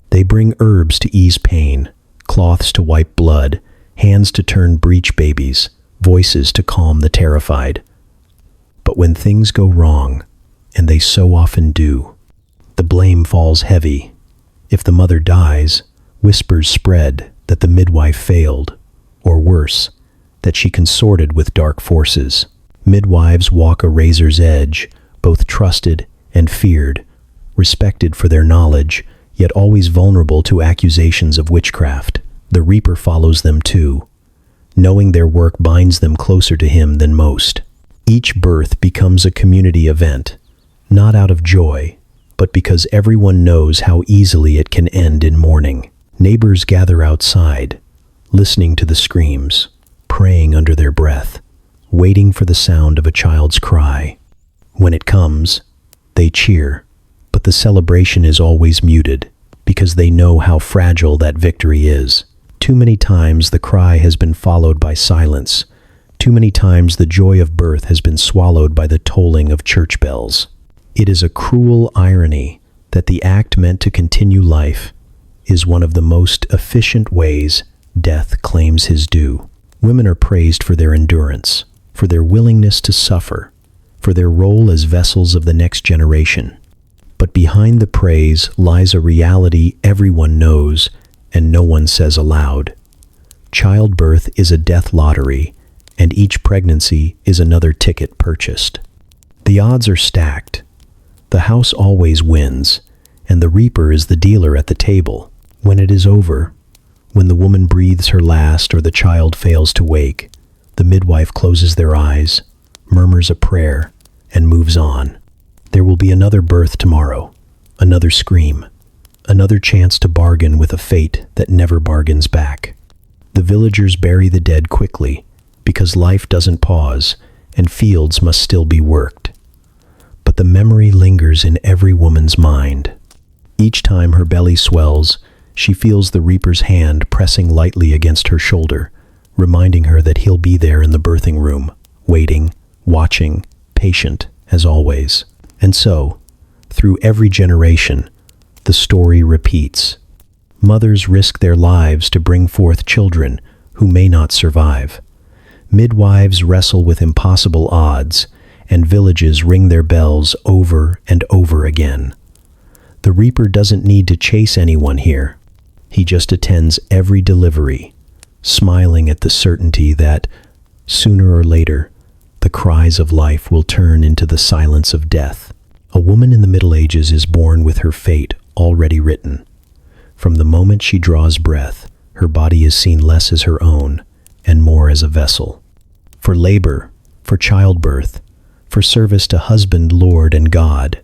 Speaker 1: They bring herbs to ease pain, cloths to wipe blood, hands to turn breech babies, voices to calm the terrified. But when things go wrong, and they so often do, the blame falls heavy. If the mother dies, whispers spread that the midwife failed, or worse, that she consorted with dark forces. Midwives walk a razor's edge, both trusted and feared, respected for their knowledge, yet always vulnerable to accusations of witchcraft. The Reaper follows them too, knowing their work binds them closer to him than most. Each birth becomes a community event, not out of joy, but because everyone knows how easily it can end in mourning. Neighbors gather outside, listening to the screams, praying under their breath, waiting for the sound of a child's cry. When it comes, they cheer, but the celebration is always muted, because they know how fragile that victory is. Too many times the cry has been followed by silence. Too many times the joy of birth has been swallowed by the tolling of church bells. It is a cruel irony that the act meant to continue life is one of the most efficient ways death claims his due. Women are praised for their endurance, for their willingness to suffer, for their role as vessels of the next generation. But behind the praise lies a reality everyone knows and no one says aloud. Childbirth is a death lottery, and each pregnancy is another ticket purchased. The odds are stacked. The house always wins, and the Reaper is the dealer at the table. When it is over, when the woman breathes her last or the child fails to wake, the midwife closes their eyes, murmurs a prayer, and moves on. There will be another birth tomorrow, another scream, another chance to bargain with a fate that never bargains back. The villagers bury the dead quickly, because life doesn't pause and fields must still be worked. But the memory lingers in every woman's mind. Each time her belly swells, she feels the Reaper's hand pressing lightly against her shoulder, reminding her that he'll be there in the birthing room, waiting, watching, patient as always. And so, through every generation, the story repeats. Mothers risk their lives to bring forth children who may not survive. Midwives wrestle with impossible odds, and villages ring their bells over and over again. The Reaper doesn't need to chase anyone here. He just attends every delivery, smiling at the certainty that, sooner or later, the cries of life will turn into the silence of death. A woman in the Middle Ages is born with her fate already written. From the moment she draws breath, her body is seen less as her own and more as a vessel. For labor, for childbirth, for service to husband, Lord, and God,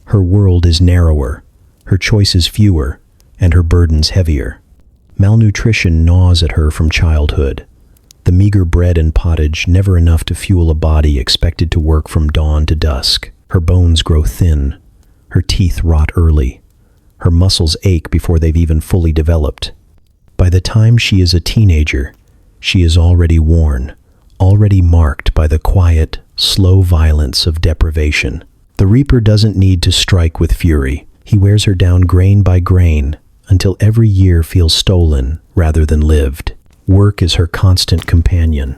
Speaker 1: her world is narrower, her choices fewer, and her burdens heavier. Malnutrition gnaws at her from childhood. The meager bread and pottage, never enough to fuel a body expected to work from dawn to dusk. Her bones grow thin, her teeth rot early, her muscles ache before they've even fully developed. By the time she is a teenager, she is already worn, already marked by the quiet, slow violence of deprivation. The reaper doesn't need to strike with fury. He wears her down grain by grain until every year feels stolen rather than lived. Work is her constant companion.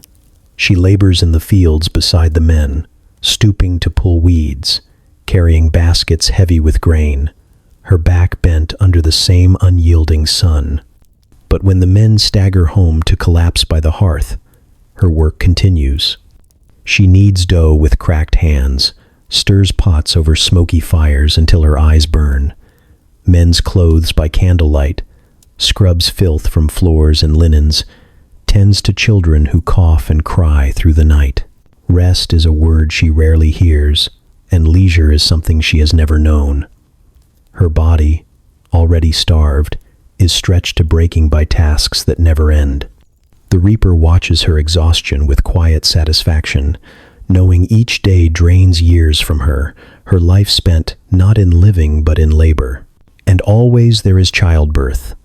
Speaker 1: She labors in the fields beside the men, stooping to pull weeds, carrying baskets heavy with grain, her back bent under the same unyielding sun. But when the men stagger home to collapse by the hearth, her work continues. She kneads dough with cracked hands, stirs pots over smoky fires until her eyes burn, mends clothes by candlelight, scrubs filth from floors and linens, tends to children who cough and cry through the night. Rest is a word she rarely hears, and leisure is something she has never known. Her body, already starved, is stretched to breaking by tasks that never end. The reaper watches her exhaustion with quiet satisfaction, knowing each day drains years from her, her life spent not in living but in labor. And always there is childbirth,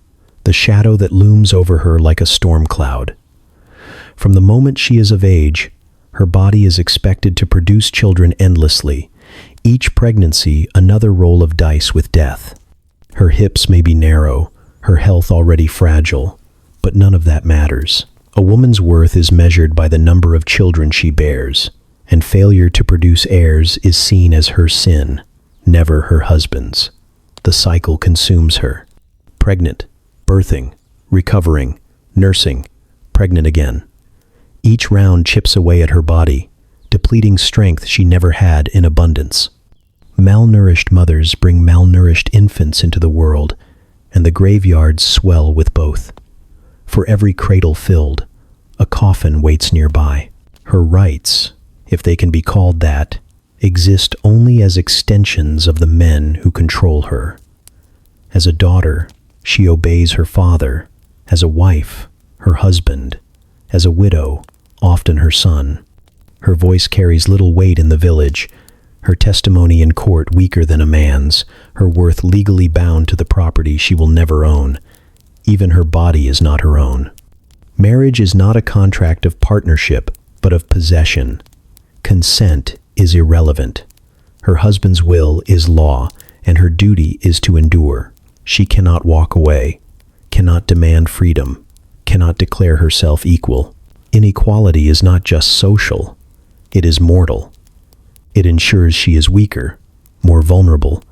Speaker 1: the shadow that looms over her like a storm cloud. From the moment she is of age, her body is expected to produce children endlessly, each pregnancy another roll of dice with death. Her hips may be narrow, her health already fragile, but none of that matters. A woman's worth is measured by the number of children she bears, and failure to produce heirs is seen as her sin, never her husband's. The cycle consumes her. Pregnant, birthing, recovering, nursing, pregnant again. Each round chips away at her body, depleting strength she never had in abundance. Malnourished mothers bring malnourished infants into the world, and the graveyards swell with both. For every cradle filled, a coffin waits nearby. Her rights, if they can be called that, exist only as extensions of the men who control her. As a daughter, she obeys her father. As a wife, her husband. As a widow, often her son. Her voice carries little weight in the village, her testimony in court weaker than a man's, her worth legally bound to the property she will never own. Even her body is not her own. Marriage is not a contract of partnership, but of possession. Consent is irrelevant. Her husband's will is law, and her duty is to endure. She cannot walk away, cannot demand freedom, cannot declare herself equal. Inequality is not just social, it is mortal. It ensures she is weaker, more vulnerable,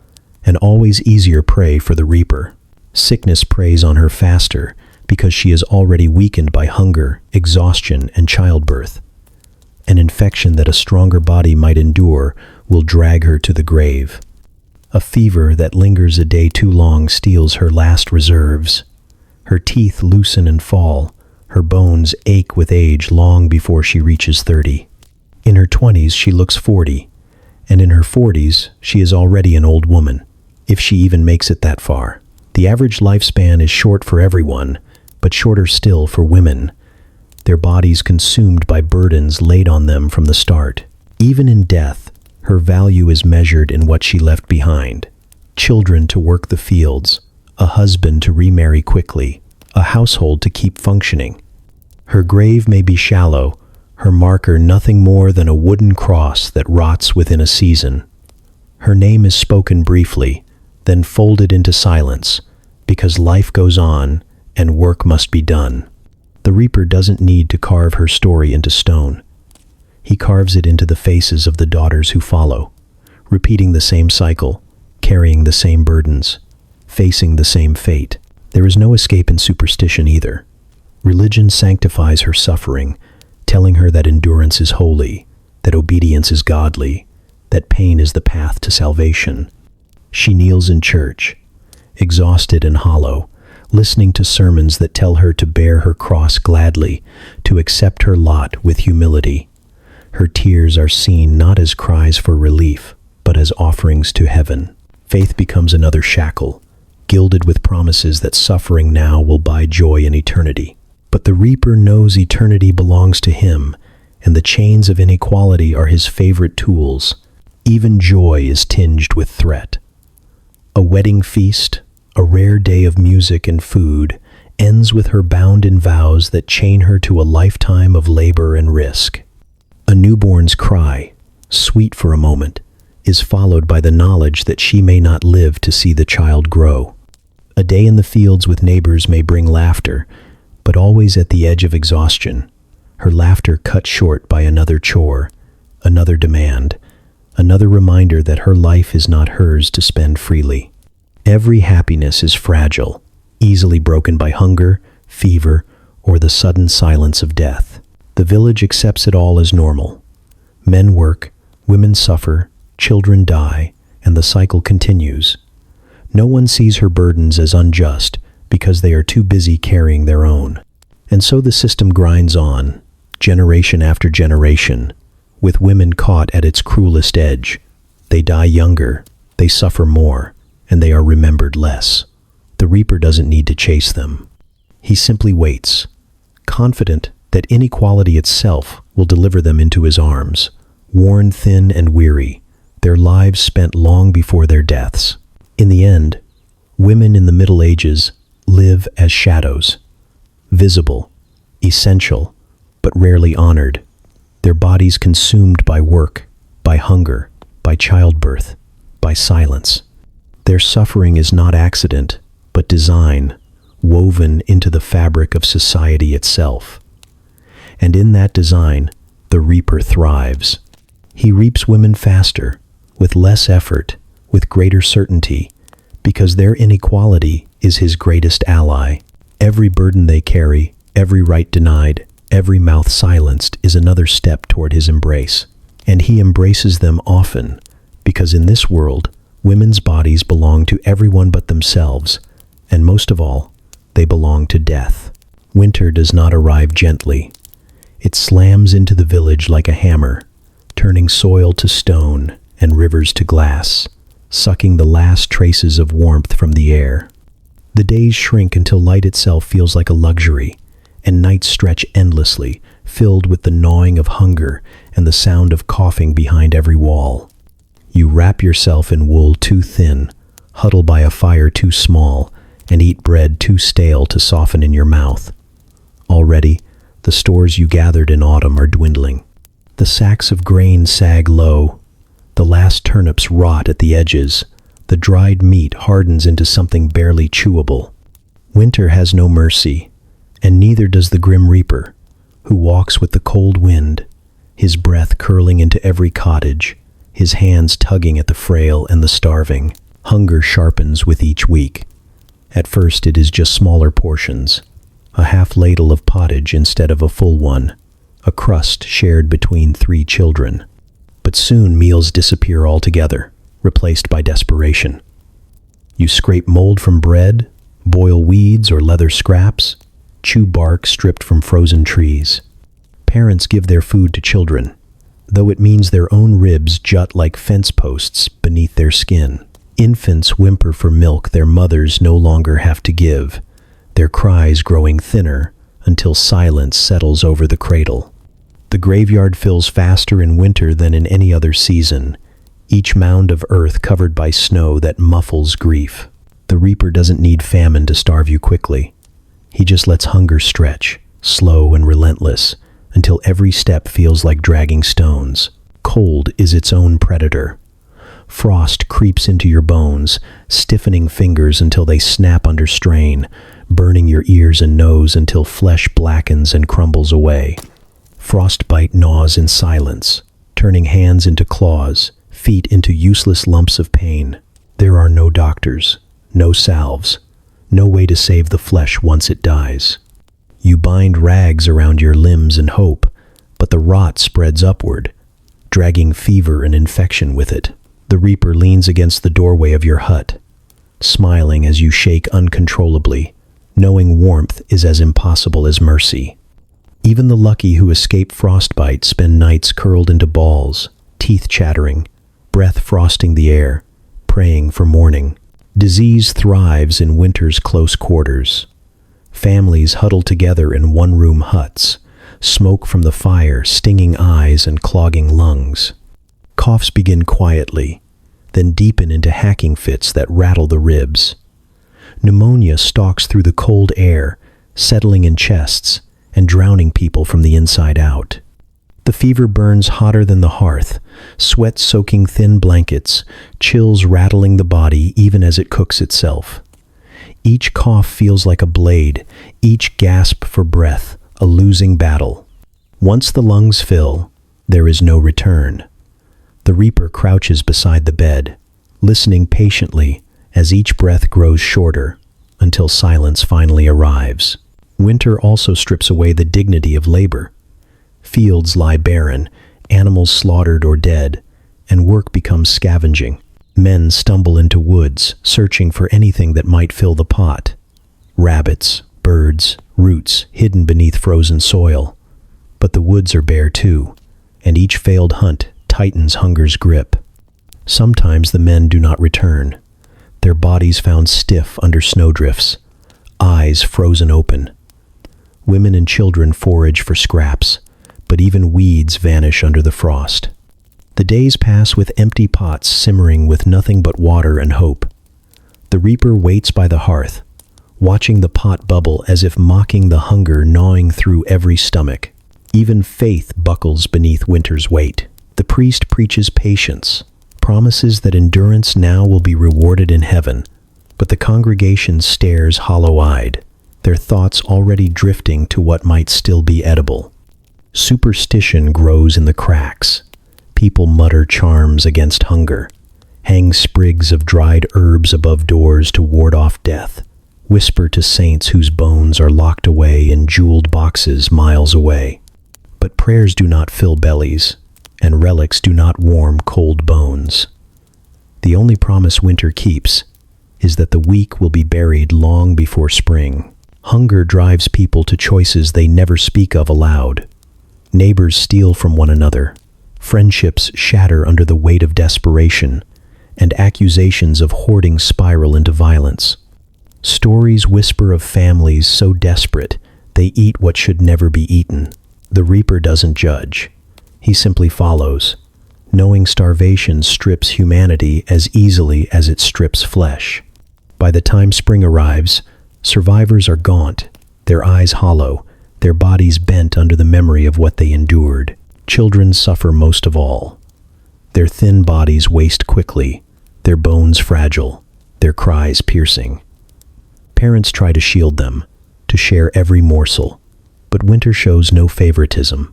Speaker 1: and always easier prey for the reaper. Sickness preys on her faster because she is already weakened by hunger, exhaustion, and childbirth. An infection that a stronger body might endure will drag her to the grave. A fever that lingers a day too long steals her last reserves. Her teeth loosen and fall, her bones ache with age long before she reaches 30. In her 20s she looks 40, and in her 40s she is already an old woman, if she even makes it that far. The average lifespan is short for everyone, but shorter still for women, their bodies consumed by burdens laid on them from the start. Even in death, her value is measured in what she left behind. Children to work the fields, a husband to remarry quickly, a household to keep functioning. Her grave may be shallow, her marker nothing more than a wooden cross that rots within a season. Her name is spoken briefly, then folded into silence, because life goes on and work must be done. The reaper doesn't need to carve her story into stone. He carves it into the faces of the daughters who follow, repeating the same cycle, carrying the same burdens, facing the same fate. There is no escape in superstition either. Religion sanctifies her suffering, telling her that endurance is holy, that obedience is godly, that pain is the path to salvation. She kneels in church, exhausted and hollow, listening to sermons that tell her to bear her cross gladly, to accept her lot with humility. Her tears are seen not as cries for relief, but as offerings to heaven. Faith becomes another shackle, gilded with promises that suffering now will buy joy in eternity. But the reaper knows eternity belongs to him, and the chains of inequality are his favorite tools. Even joy is tinged with threat. A wedding feast, a rare day of music and food, ends with her bound in vows that chain her to a lifetime of labor and risk. A newborn's cry, sweet for a moment, is followed by the knowledge that she may not live to see the child grow. A day in the fields with neighbors may bring laughter, but always at the edge of exhaustion, her laughter cut short by another chore, another demand, another reminder that her life is not hers to spend freely. Every happiness is fragile, easily broken by hunger, fever, or the sudden silence of death. The village accepts it all as normal. Men work, women suffer, children die, and the cycle continues. No one sees her burdens as unjust because they are too busy carrying their own. And so the system grinds on, generation after generation, with women caught at its cruelest edge. They die younger, they suffer more, and they are remembered less. The reaper doesn't need to chase them. He simply waits, confident that inequality itself will deliver them into his arms, worn thin and weary, their lives spent long before their deaths. In the end, women in the Middle Ages live as shadows, visible, essential, but rarely honored, their bodies consumed by work, by hunger, by childbirth, by silence. Their suffering is not accident, but design, woven into the fabric of society itself. And in that design, the reaper thrives. He reaps women faster, with less effort, with greater certainty, because their inequality is his greatest ally. Every burden they carry, every right denied, every mouth silenced is another step toward his embrace. And he embraces them often, because in this world, women's bodies belong to everyone but themselves, and most of all, they belong to death. Winter does not arrive gently. It slams into the village like a hammer, turning soil to stone and rivers to glass, sucking the last traces of warmth from the air. The days shrink until light itself feels like a luxury, and nights stretch endlessly, filled with the gnawing of hunger and the sound of coughing behind every wall. You wrap yourself in wool too thin, huddle by a fire too small, and eat bread too stale to soften in your mouth. Already, the stores you gathered in autumn are dwindling. The sacks of grain sag low, the last turnips rot at the edges, the dried meat hardens into something barely chewable. Winter has no mercy, and neither does the grim reaper, who walks with the cold wind, his breath curling into every cottage, his hands tugging at the frail and the starving. Hunger sharpens with each week. At first it is just smaller portions, a half ladle of pottage instead of a full one, a crust shared between 3 children. But soon meals disappear altogether, replaced by desperation. You scrape mold from bread, boil weeds or leather scraps, chew bark stripped from frozen trees. Parents give their food to children, though it means their own ribs jut like fence posts beneath their skin. Infants whimper for milk their mothers no longer have to give, their cries growing thinner until silence settles over the cradle. The graveyard fills faster in winter than in any other season, each mound of earth covered by snow that muffles grief. The reaper doesn't need famine to starve you quickly. He just lets hunger stretch, slow and relentless, until every step feels like dragging stones. Cold is its own predator. Frost creeps into your bones, stiffening fingers until they snap under strain, burning your ears and nose until flesh blackens and crumbles away. Frostbite gnaws in silence, turning hands into claws, feet into useless lumps of pain. There are no doctors, no salves, no way to save the flesh once it dies. You bind rags around your limbs in hope, but the rot spreads upward, dragging fever and infection with it. The reaper leans against the doorway of your hut, smiling as you shake uncontrollably, knowing warmth is as impossible as mercy. Even the lucky who escape frostbite spend nights curled into balls, teeth chattering, breath frosting the air, praying for morning. Disease thrives in winter's close quarters. Families huddle together in one-room huts, smoke from the fire stinging eyes and clogging lungs. Coughs begin quietly, then deepen into hacking fits that rattle the ribs. Pneumonia stalks through the cold air, settling in chests and drowning people from the inside out. The fever burns hotter than the hearth, sweat soaking thin blankets, chills rattling the body even as it cooks itself. Each cough feels like a blade, each gasp for breath, a losing battle. Once the lungs fill, there is no return. The reaper crouches beside the bed, listening patiently as each breath grows shorter until silence finally arrives. Winter also strips away the dignity of labor. Fields lie barren, animals slaughtered or dead, and work becomes scavenging. Men stumble into woods, searching for anything that might fill the pot. Rabbits, birds, roots hidden beneath frozen soil. But the woods are bare too, and each failed hunt tightens hunger's grip. Sometimes the men do not return, their bodies found stiff under snowdrifts, eyes frozen open. Women and children forage for scraps, but even weeds vanish under the frost. The days pass with empty pots simmering with nothing but water and hope. The reaper waits by the hearth, watching the pot bubble as if mocking the hunger gnawing through every stomach. Even faith buckles beneath winter's weight. The priest preaches patience, promises that endurance now will be rewarded in heaven, but the congregation stares hollow-eyed, their thoughts already drifting to what might still be edible. Superstition grows in the cracks. People mutter charms against hunger, hang sprigs of dried herbs above doors to ward off death, whisper to saints whose bones are locked away in jeweled boxes miles away. But prayers do not fill bellies, and relics do not warm cold bones. The only promise winter keeps is that the weak will be buried long before spring. Hunger drives people to choices they never speak of aloud. Neighbors steal from one another. Friendships shatter under the weight of desperation, and accusations of hoarding spiral into violence. Stories whisper of families so desperate they eat what should never be eaten. The reaper doesn't judge. He simply follows, knowing starvation strips humanity as easily as it strips flesh. By the time spring arrives, survivors are gaunt, their eyes hollow, their bodies bent under the memory of what they endured. Children suffer most of all. Their thin bodies waste quickly, their bones fragile, their cries piercing. Parents try to shield them, to share every morsel, but winter shows no favoritism.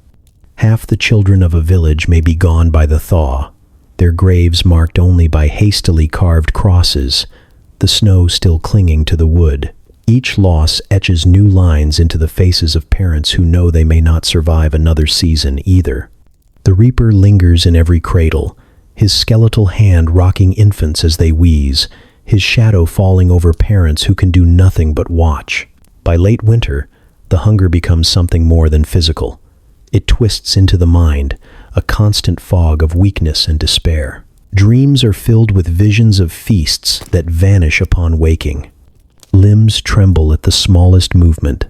Speaker 1: Half the children of a village may be gone by the thaw, their graves marked only by hastily carved crosses, the snow still clinging to the wood. Each loss etches new lines into the faces of parents who know they may not survive another season either. The reaper lingers in every cradle, his skeletal hand rocking infants as they wheeze, his shadow falling over parents who can do nothing but watch. By late winter, the hunger becomes something more than physical. It twists into the mind, a constant fog of weakness and despair. Dreams are filled with visions of feasts that vanish upon waking. Limbs tremble at the smallest movement,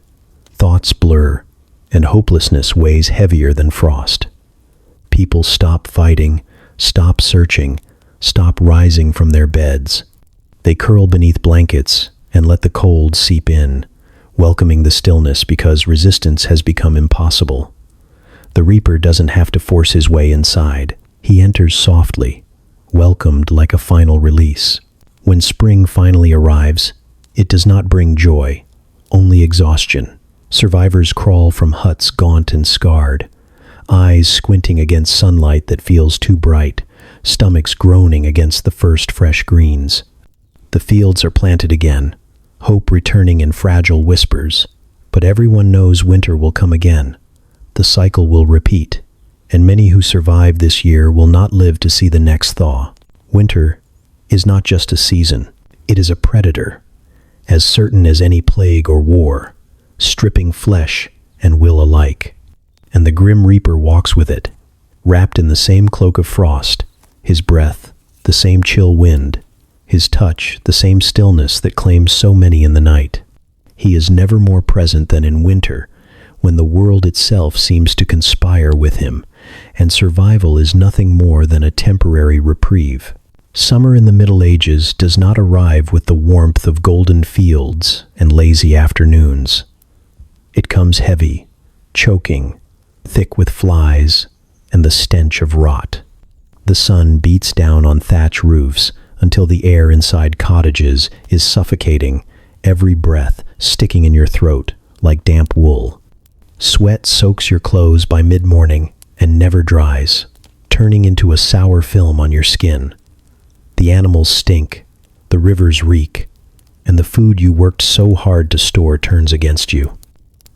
Speaker 1: thoughts blur, and hopelessness weighs heavier than frost. People stop fighting, stop searching, stop rising from their beds. They curl beneath blankets and let the cold seep in, welcoming the stillness because resistance has become impossible. The reaper doesn't have to force his way inside. He enters softly, welcomed like a final release. When spring finally arrives, it does not bring joy, only exhaustion. Survivors crawl from huts gaunt and scarred, eyes squinting against sunlight that feels too bright, stomachs groaning against the first fresh greens. The fields are planted again, hope returning in fragile whispers. But everyone knows winter will come again. The cycle will repeat, and many who survive this year will not live to see the next thaw. Winter is not just a season, it is a predator, as certain as any plague or war, stripping flesh and will alike. And the grim reaper walks with it, wrapped in the same cloak of frost, his breath, the same chill wind, his touch, the same stillness that claims so many in the night. He is never more present than in winter, when the world itself seems to conspire with him, and survival is nothing more than a temporary reprieve. Summer in the Middle Ages does not arrive with the warmth of golden fields and lazy afternoons. It comes heavy, choking, thick with flies and the stench of rot. The sun beats down on thatch roofs until the air inside cottages is suffocating, every breath sticking in your throat like damp wool. Sweat soaks your clothes by mid-morning and never dries, turning into a sour film on your skin. The animals stink, the rivers reek, and the food you worked so hard to store turns against you.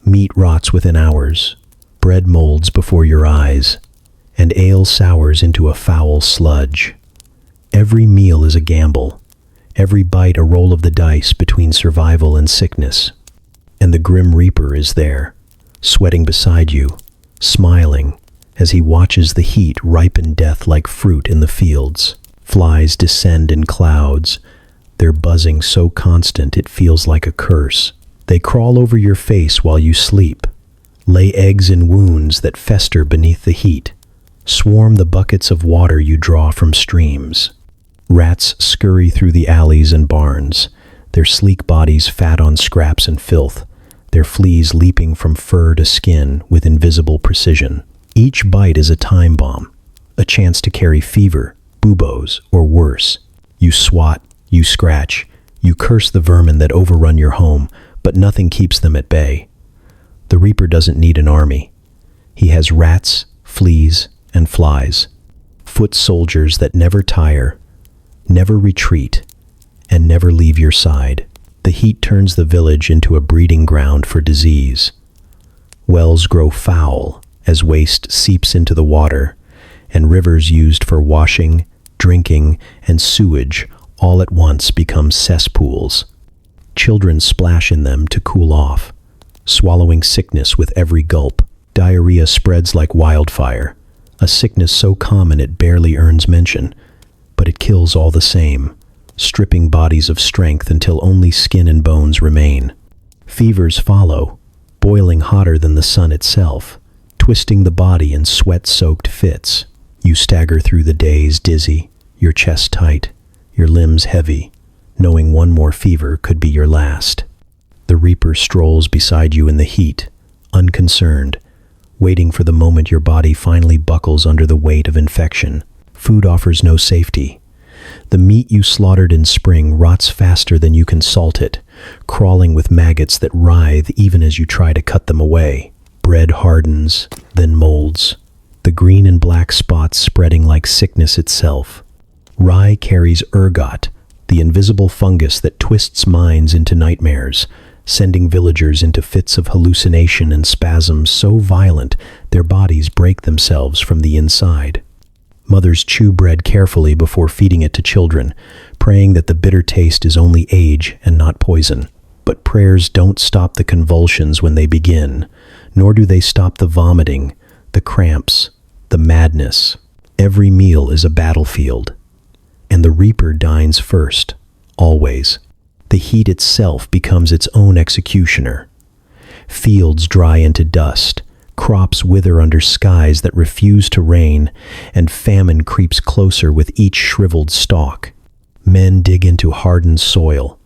Speaker 1: Meat rots within hours, bread molds before your eyes, and ale sours into a foul sludge. Every meal is a gamble, every bite a roll of the dice between survival and sickness. And the grim reaper is there, sweating beside you, smiling as he watches the heat ripen death like fruit in the fields. Flies descend in clouds, their buzzing so constant it feels like a curse. They crawl over your face while you sleep, lay eggs in wounds that fester beneath the heat, swarm the buckets of water you draw from streams. Rats scurry through the alleys and barns, their sleek bodies fat on scraps and filth, their fleas leaping from fur to skin with invisible precision. Each bite is a time bomb, a chance to carry fever, buboes, or worse. You swat, you scratch, you curse the vermin that overrun your home, but nothing keeps them at bay. The reaper doesn't need an army. He has rats, fleas, and flies, foot soldiers that never tire, never retreat, and never leave your side. The heat turns the village into a breeding ground for disease. Wells grow foul as waste seeps into the water, and rivers used for washing, drinking, and sewage all at once become cesspools. Children splash in them to cool off, swallowing sickness with every gulp. Diarrhea spreads like wildfire, a sickness so common it barely earns mention, but it kills all the same, stripping bodies of strength until only skin and bones remain. Fevers follow, boiling hotter than the sun itself, twisting the body in sweat-soaked fits. You stagger through the days dizzy, your chest tight, your limbs heavy, knowing one more fever could be your last. The reaper strolls beside you in the heat, unconcerned, waiting for the moment your body finally buckles under the weight of infection. Food offers no safety. The meat you slaughtered in spring rots faster than you can salt it, crawling with maggots that writhe even as you try to cut them away. Bread hardens, then molds, the green and black spots spreading like sickness itself. Rye carries ergot, the invisible fungus that twists minds into nightmares, sending villagers into fits of hallucination and spasms so violent their bodies break themselves from the inside. Mothers chew bread carefully before feeding it to children, praying that the bitter taste is only age and not poison. But prayers don't stop the convulsions when they begin, nor do they stop the vomiting, the cramps, the madness. Every meal is a battlefield, and the reaper dines first, always. The heat itself becomes its own executioner. Fields dry into dust, crops wither under skies that refuse to rain, and famine creeps closer with each shriveled stalk. Men dig into hardened soil,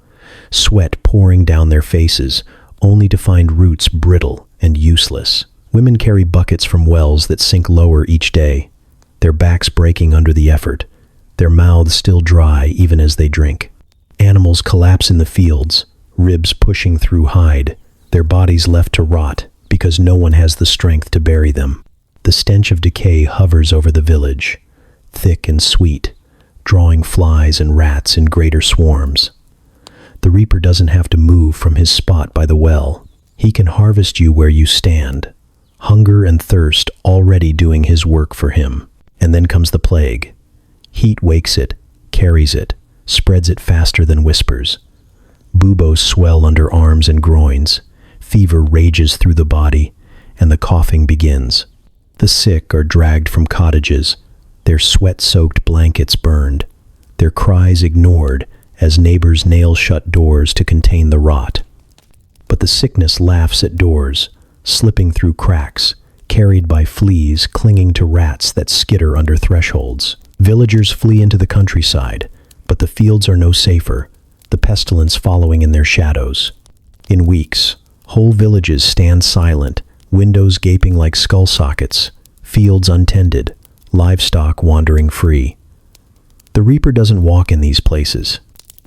Speaker 1: sweat pouring down their faces, only to find roots brittle and useless. Women carry buckets from wells that sink lower each day, their backs breaking under the effort, their mouths still dry even as they drink. Animals collapse in the fields, ribs pushing through hide, their bodies left to rot because no one has the strength to bury them. The stench of decay hovers over the village, thick and sweet, drawing flies and rats in greater swarms. The reaper doesn't have to move from his spot by the well. He can harvest you where you stand. Hunger and thirst already doing his work for him. And then comes the plague. Heat wakes it, carries it, spreads it faster than whispers. Buboes swell under arms and groins. Fever rages through the body, and the coughing begins. The sick are dragged from cottages, their sweat-soaked blankets burned, their cries ignored as neighbors nail shut doors to contain the rot. But the sickness laughs at doors, slipping through cracks, carried by fleas clinging to rats that skitter under thresholds. Villagers flee into the countryside, but the fields are no safer, the pestilence following in their shadows. In weeks, whole villages stand silent, windows gaping like skull sockets, fields untended, livestock wandering free. The reaper doesn't walk in these places.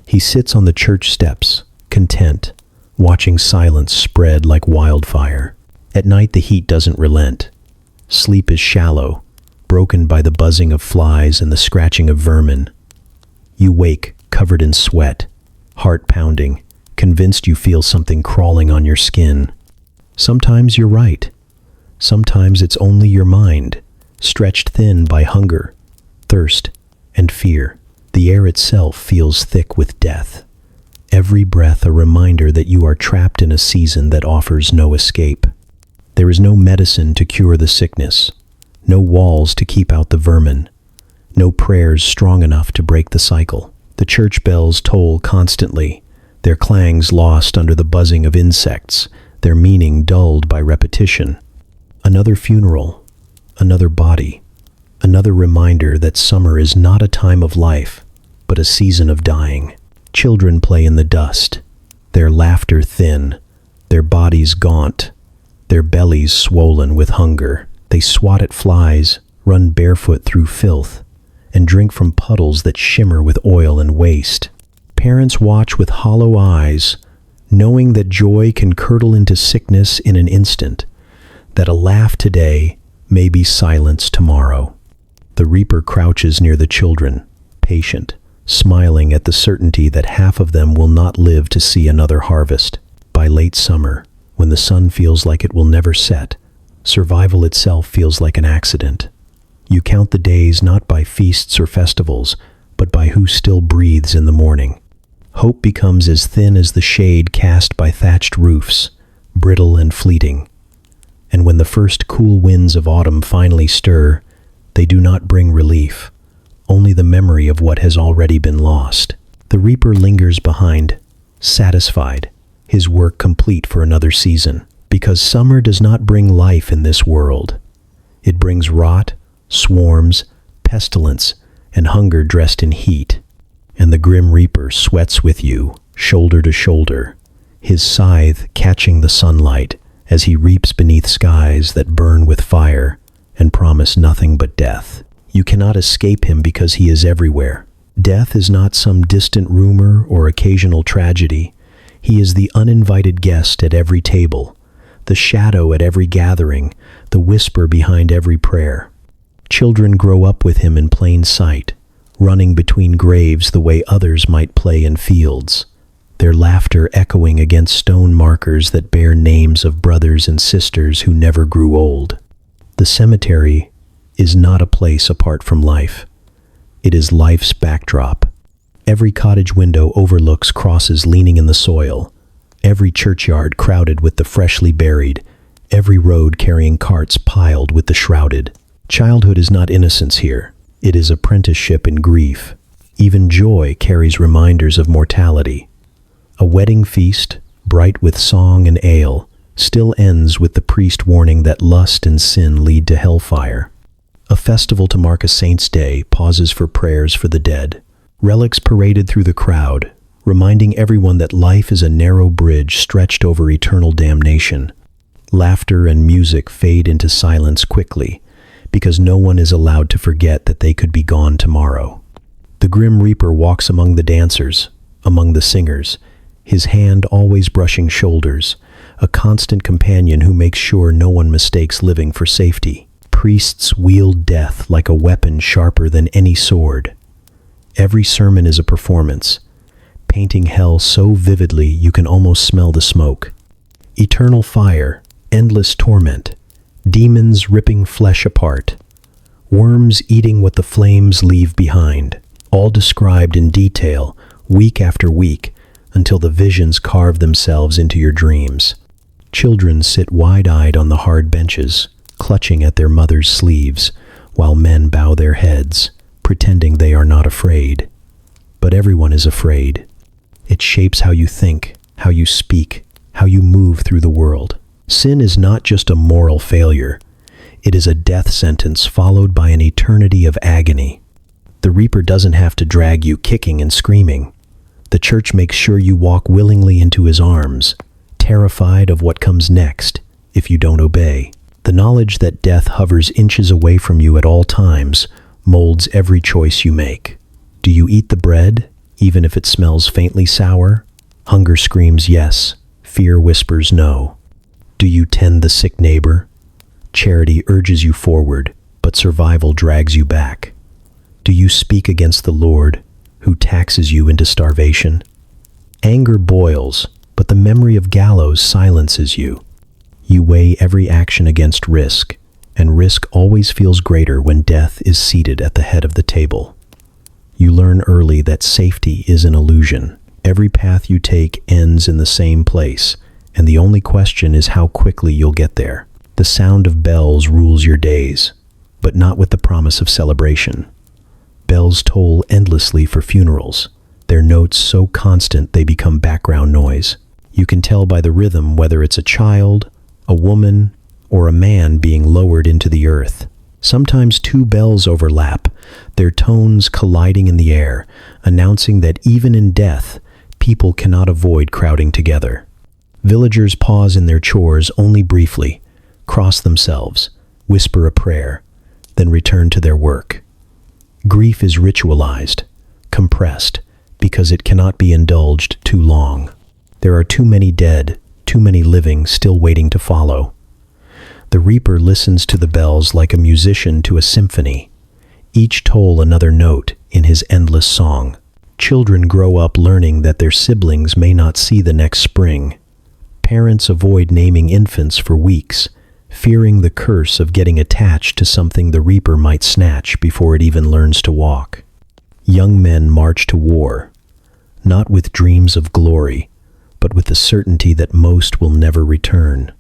Speaker 1: He sits on the church steps, content, watching silence spread like wildfire. At night the heat doesn't relent. Sleep is shallow, broken by the buzzing of flies and the scratching of vermin. You wake covered in sweat, heart pounding, convinced you feel something crawling on your skin. Sometimes you're right. Sometimes it's only your mind, stretched thin by hunger, thirst, and fear. The air itself feels thick with death. Every breath a reminder that you are trapped in a season that offers no escape. There is no medicine to cure the sickness, no walls to keep out the vermin, no prayers strong enough to break the cycle. The church bells toll constantly, their clangs lost under the buzzing of insects, their meaning dulled by repetition. Another funeral, another body, another reminder that summer is not a time of life, but a season of dying. Children play in the dust, their laughter thin, their bodies gaunt, their bellies swollen with hunger. They swat at flies, run barefoot through filth, and drink from puddles that shimmer with oil and waste. Parents watch with hollow eyes, knowing that joy can curdle into sickness in an instant, that a laugh today may be silence tomorrow. The reaper crouches near the children, patient, smiling at the certainty that half of them will not live to see another harvest. By late summer, when the sun feels like it will never set, survival itself feels like an accident. You count the days not by feasts or festivals, but by who still breathes in the morning. Hope becomes as thin as the shade cast by thatched roofs, brittle and fleeting. And when the first cool winds of autumn finally stir, they do not bring relief, only the memory of what has already been lost. The reaper lingers behind, satisfied, his work complete for another season, because summer does not bring life in this world. It brings rot, swarms, pestilence, and hunger dressed in heat. And the grim reaper sweats with you, shoulder to shoulder, his scythe catching the sunlight as he reaps beneath skies that burn with fire and promise nothing but death. You cannot escape him because he is everywhere. Death is not some distant rumor or occasional tragedy. He is the uninvited guest at every table, the shadow at every gathering, the whisper behind every prayer. Children grow up with him in plain sight, running between graves the way others might play in fields, their laughter echoing against stone markers that bear names of brothers and sisters who never grew old. The cemetery is not a place apart from life. It is life's backdrop. Every cottage window overlooks crosses leaning in the soil, every churchyard crowded with the freshly buried, every road carrying carts piled with the shrouded. Childhood is not innocence here. It is apprenticeship in grief. Even joy carries reminders of mortality. A wedding feast, bright with song and ale, still ends with the priest warning that lust and sin lead to hellfire. A festival to mark a saint's day pauses for prayers for the dead. Relics paraded through the crowd, reminding everyone that life is a narrow bridge stretched over eternal damnation. Laughter and music fade into silence quickly, because no one is allowed to forget that they could be gone tomorrow. The grim reaper walks among the dancers, among the singers, his hand always brushing shoulders, a constant companion who makes sure no one mistakes living for safety. Priests wield death like a weapon sharper than any sword. Every sermon is a performance, painting hell so vividly you can almost smell the smoke. Eternal fire, endless torment, demons ripping flesh apart, worms eating what the flames leave behind, all described in detail, week after week, until the visions carve themselves into your dreams. Children sit wide-eyed on the hard benches, clutching at their mother's sleeves, while men bow their heads, pretending they are not afraid. But everyone is afraid. It shapes how you think, how you speak, how you move through the world. Sin is not just a moral failure. It is a death sentence followed by an eternity of agony. The Reaper doesn't have to drag you kicking and screaming. The church makes sure you walk willingly into his arms, terrified of what comes next if you don't obey. The knowledge that death hovers inches away from you at all times molds every choice you make. Do you eat the bread, even if it smells faintly sour? Hunger screams yes, fear whispers no. Do you tend the sick neighbor? Charity urges you forward, but survival drags you back. Do you speak against the Lord, who taxes you into starvation? Anger boils, but the memory of gallows silences you. You weigh every action against risk, and risk always feels greater when death is seated at the head of the table. You learn early that safety is an illusion. Every path you take ends in the same place, and the only question is how quickly you'll get there. The sound of bells rules your days, but not with the promise of celebration. Bells toll endlessly for funerals, their notes so constant they become background noise. You can tell by the rhythm whether it's a child, a woman, or a man being lowered into the earth. Sometimes two bells overlap, their tones colliding in the air, announcing that even in death, people cannot avoid crowding together. Villagers pause in their chores only briefly, cross themselves, whisper a prayer, then return to their work. Grief is ritualized, compressed, because it cannot be indulged too long. There are too many dead, too many living still waiting to follow. The Reaper listens to the bells like a musician to a symphony, each toll another note in his endless song. Children grow up learning that their siblings may not see the next spring. Parents avoid naming infants for weeks, fearing the curse of getting attached to something the Reaper might snatch before it even learns to walk. Young men march to war, not with dreams of glory, but with the certainty that most will never return,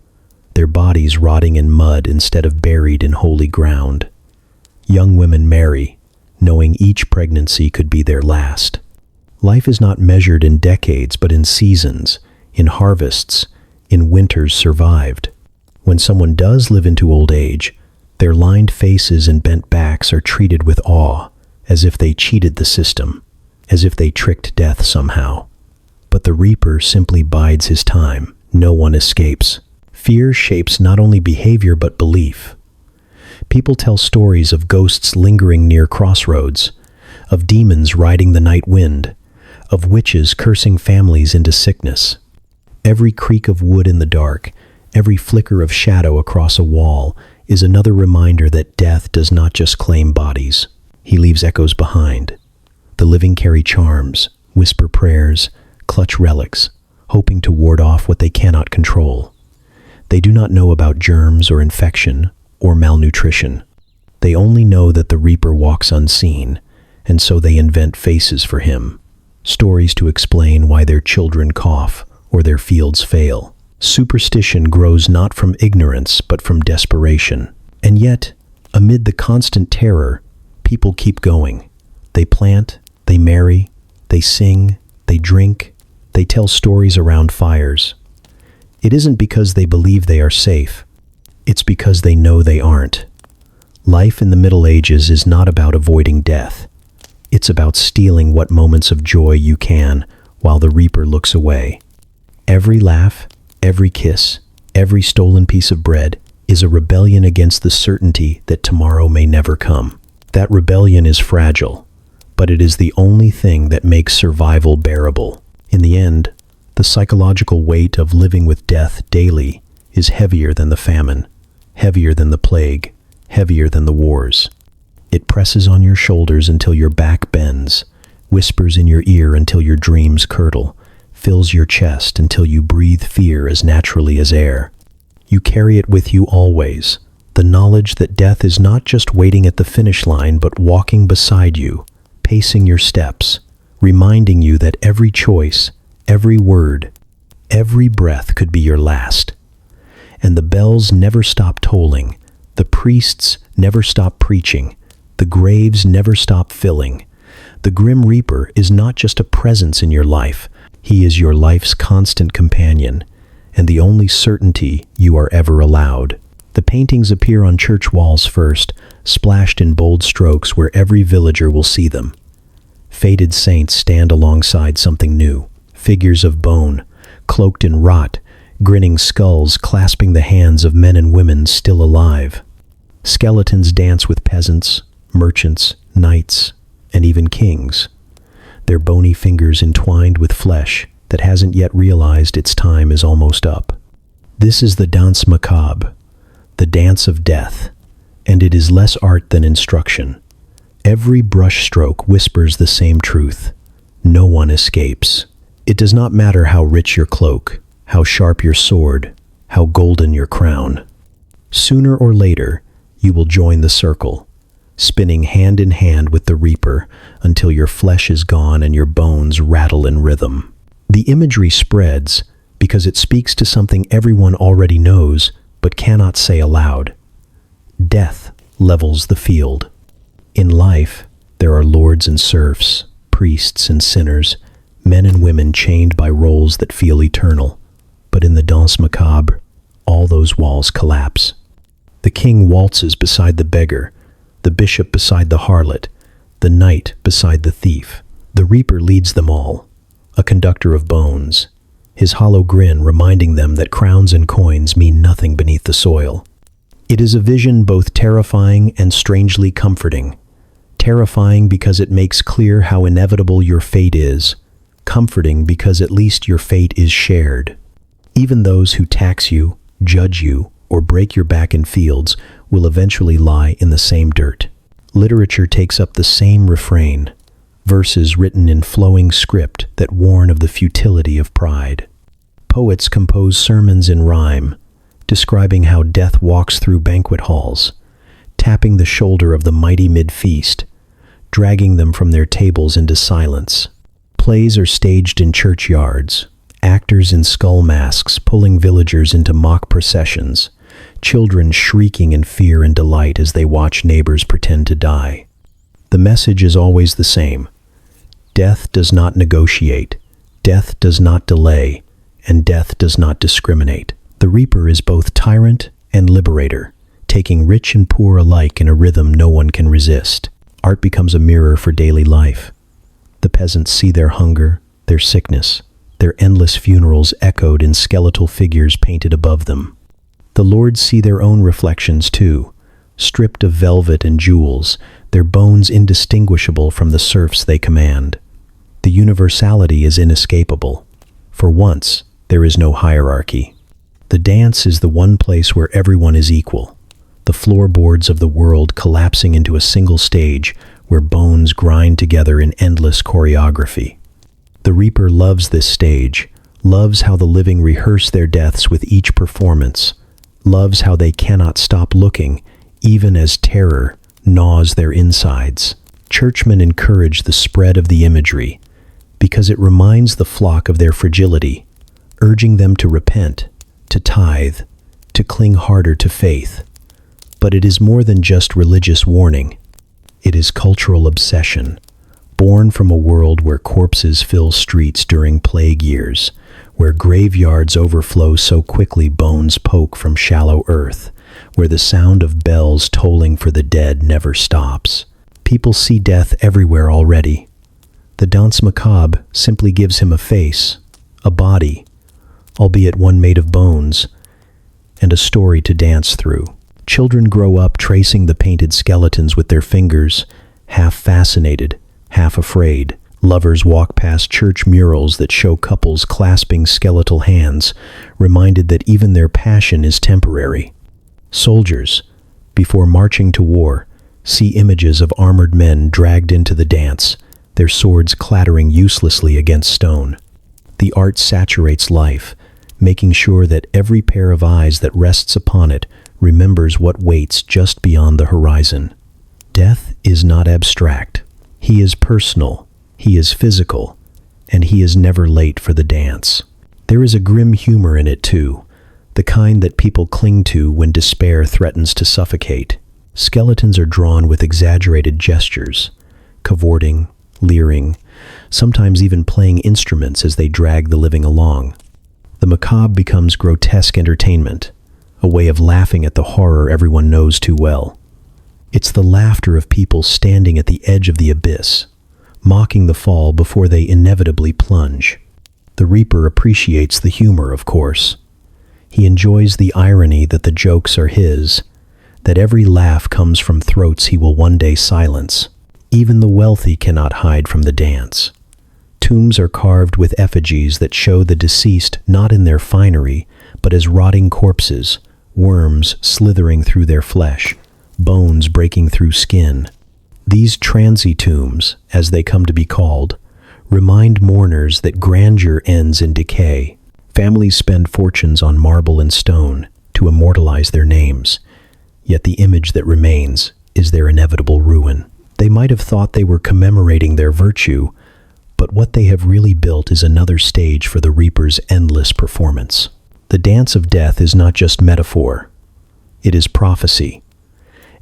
Speaker 1: their bodies rotting in mud instead of buried in holy ground. Young women marry, knowing each pregnancy could be their last. Life is not measured in decades, but in seasons, in harvests, in winters survived. When someone does live into old age, their lined faces and bent backs are treated with awe, as if they cheated the system, as if they tricked death somehow. But the Reaper simply bides his time. No one escapes. Fear shapes not only behavior but belief. People tell stories of ghosts lingering near crossroads, of demons riding the night wind, of witches cursing families into sickness. Every creak of wood in the dark, every flicker of shadow across a wall is another reminder that death does not just claim bodies. He leaves echoes behind. The living carry charms, whisper prayers, clutch relics, hoping to ward off what they cannot control. They do not know about germs or infection or malnutrition. They only know that the Reaper walks unseen, and so they invent faces for him, stories to explain why their children cough or their fields fail. Superstition grows not from ignorance but from desperation. And yet, amid the constant terror, people keep going. They plant, they marry, they sing, they drink, they tell stories around fires. It isn't because they believe they are safe. It's because they know they aren't. Life in the Middle Ages is not about avoiding death. It's about stealing what moments of joy you can while the Reaper looks away. Every laugh, every kiss, every stolen piece of bread is a rebellion against the certainty that tomorrow may never come. That rebellion is fragile, but it is the only thing that makes survival bearable. In the end, the psychological weight of living with death daily is heavier than the famine, heavier than the plague, heavier than the wars. It presses on your shoulders until your back bends, whispers in your ear until your dreams curdle, fills your chest until you breathe fear as naturally as air. You carry it with you always, the knowledge that death is not just waiting at the finish line but walking beside you, pacing your steps, reminding you that every choice, every word, every breath could be your last. And the bells never stop tolling, the priests never stop preaching, the graves never stop filling. The Grim Reaper is not just a presence in your life, he is your life's constant companion, and the only certainty you are ever allowed. The paintings appear on church walls first, splashed in bold strokes where every villager will see them. Faded saints stand alongside something new, figures of bone, cloaked in rot, grinning skulls clasping the hands of men and women still alive. Skeletons dance with peasants, merchants, knights, and even kings, their bony fingers entwined with flesh that hasn't yet realized its time is almost up. This is the danse macabre, the dance of death, and it is less art than instruction. Every brushstroke whispers the same truth. No one escapes. It does not matter how rich your cloak, how sharp your sword, how golden your crown. Sooner or later, you will join the circle, spinning hand in hand with the Reaper until your flesh is gone and your bones rattle in rhythm. The imagery spreads because it speaks to something everyone already knows but cannot say aloud. Death levels the field. In life, there are lords and serfs, priests and sinners, men and women chained by roles that feel eternal. But in the danse macabre, all those walls collapse. The king waltzes beside the beggar, the bishop beside the harlot, the knight beside the thief. The Reaper leads them all, a conductor of bones, his hollow grin reminding them that crowns and coins mean nothing beneath the soil. It is a vision both terrifying and strangely comforting. Terrifying because it makes clear how inevitable your fate is, comforting because at least your fate is shared. Even those who tax you, judge you, or break your back in fields will eventually lie in the same dirt. Literature takes up the same refrain, verses written in flowing script that warn of the futility of pride. Poets compose sermons in rhyme, describing how death walks through banquet halls, tapping the shoulder of the mighty mid-feast, dragging them from their tables into silence. Plays are staged in churchyards, actors in skull masks pulling villagers into mock processions, children shrieking in fear and delight as they watch neighbors pretend to die. The message is always the same. Death does not negotiate, death does not delay, and death does not discriminate. The Reaper is both tyrant and liberator, taking rich and poor alike in a rhythm no one can resist. Art becomes a mirror for daily life. The peasants see their hunger, their sickness, their endless funerals echoed in skeletal figures painted above them. The lords see their own reflections too, stripped of velvet and jewels, their bones indistinguishable from the serfs they command. The universality is inescapable. For once, there is no hierarchy. The dance is the one place where everyone is equal, the floorboards of the world collapsing into a single stage where bones grind together in endless choreography. The Reaper loves this stage, loves how the living rehearse their deaths with each performance, loves how they cannot stop looking, even as terror gnaws their insides. Churchmen encourage the spread of the imagery because it reminds the flock of their fragility, urging them to repent, to tithe, to cling harder to faith. But it is more than just religious warning. It is cultural obsession, born from a world where corpses fill streets during plague years, where graveyards overflow so quickly bones poke from shallow earth, where the sound of bells tolling for the dead never stops. People see death everywhere already. The danse macabre simply gives him a face, a body, albeit one made of bones, and a story to dance through. Children grow up tracing the painted skeletons with their fingers, half fascinated, half afraid. Lovers walk past church murals that show couples clasping skeletal hands, reminded that even their passion is temporary. Soldiers, before marching to war, see images of armored men dragged into the dance, their swords clattering uselessly against stone. The art saturates life, making sure that every pair of eyes that rests upon it remembers what waits just beyond the horizon. Death is not abstract. He is personal, he is physical, and he is never late for the dance. There is a grim humor in it too, the kind that people cling to when despair threatens to suffocate. Skeletons are drawn with exaggerated gestures, cavorting, leering, sometimes even playing instruments as they drag the living along. The macabre becomes grotesque entertainment, a way of laughing at the horror everyone knows too well. It's the laughter of people standing at the edge of the abyss, mocking the fall before they inevitably plunge. The Reaper appreciates the humor, of course. He enjoys the irony that the jokes are his, that every laugh comes from throats he will one day silence. Even the wealthy cannot hide from the dance. Tombs are carved with effigies that show the deceased not in their finery, but as rotting corpses, worms slithering through their flesh, bones breaking through skin. These transy tombs, as they come to be called, remind mourners that grandeur ends in decay. Families spend fortunes on marble and stone to immortalize their names, yet the image that remains is their inevitable ruin. They might have thought they were commemorating their virtue, but what they have really built is another stage for the Reaper's endless performance. The dance of death is not just metaphor, it is prophecy.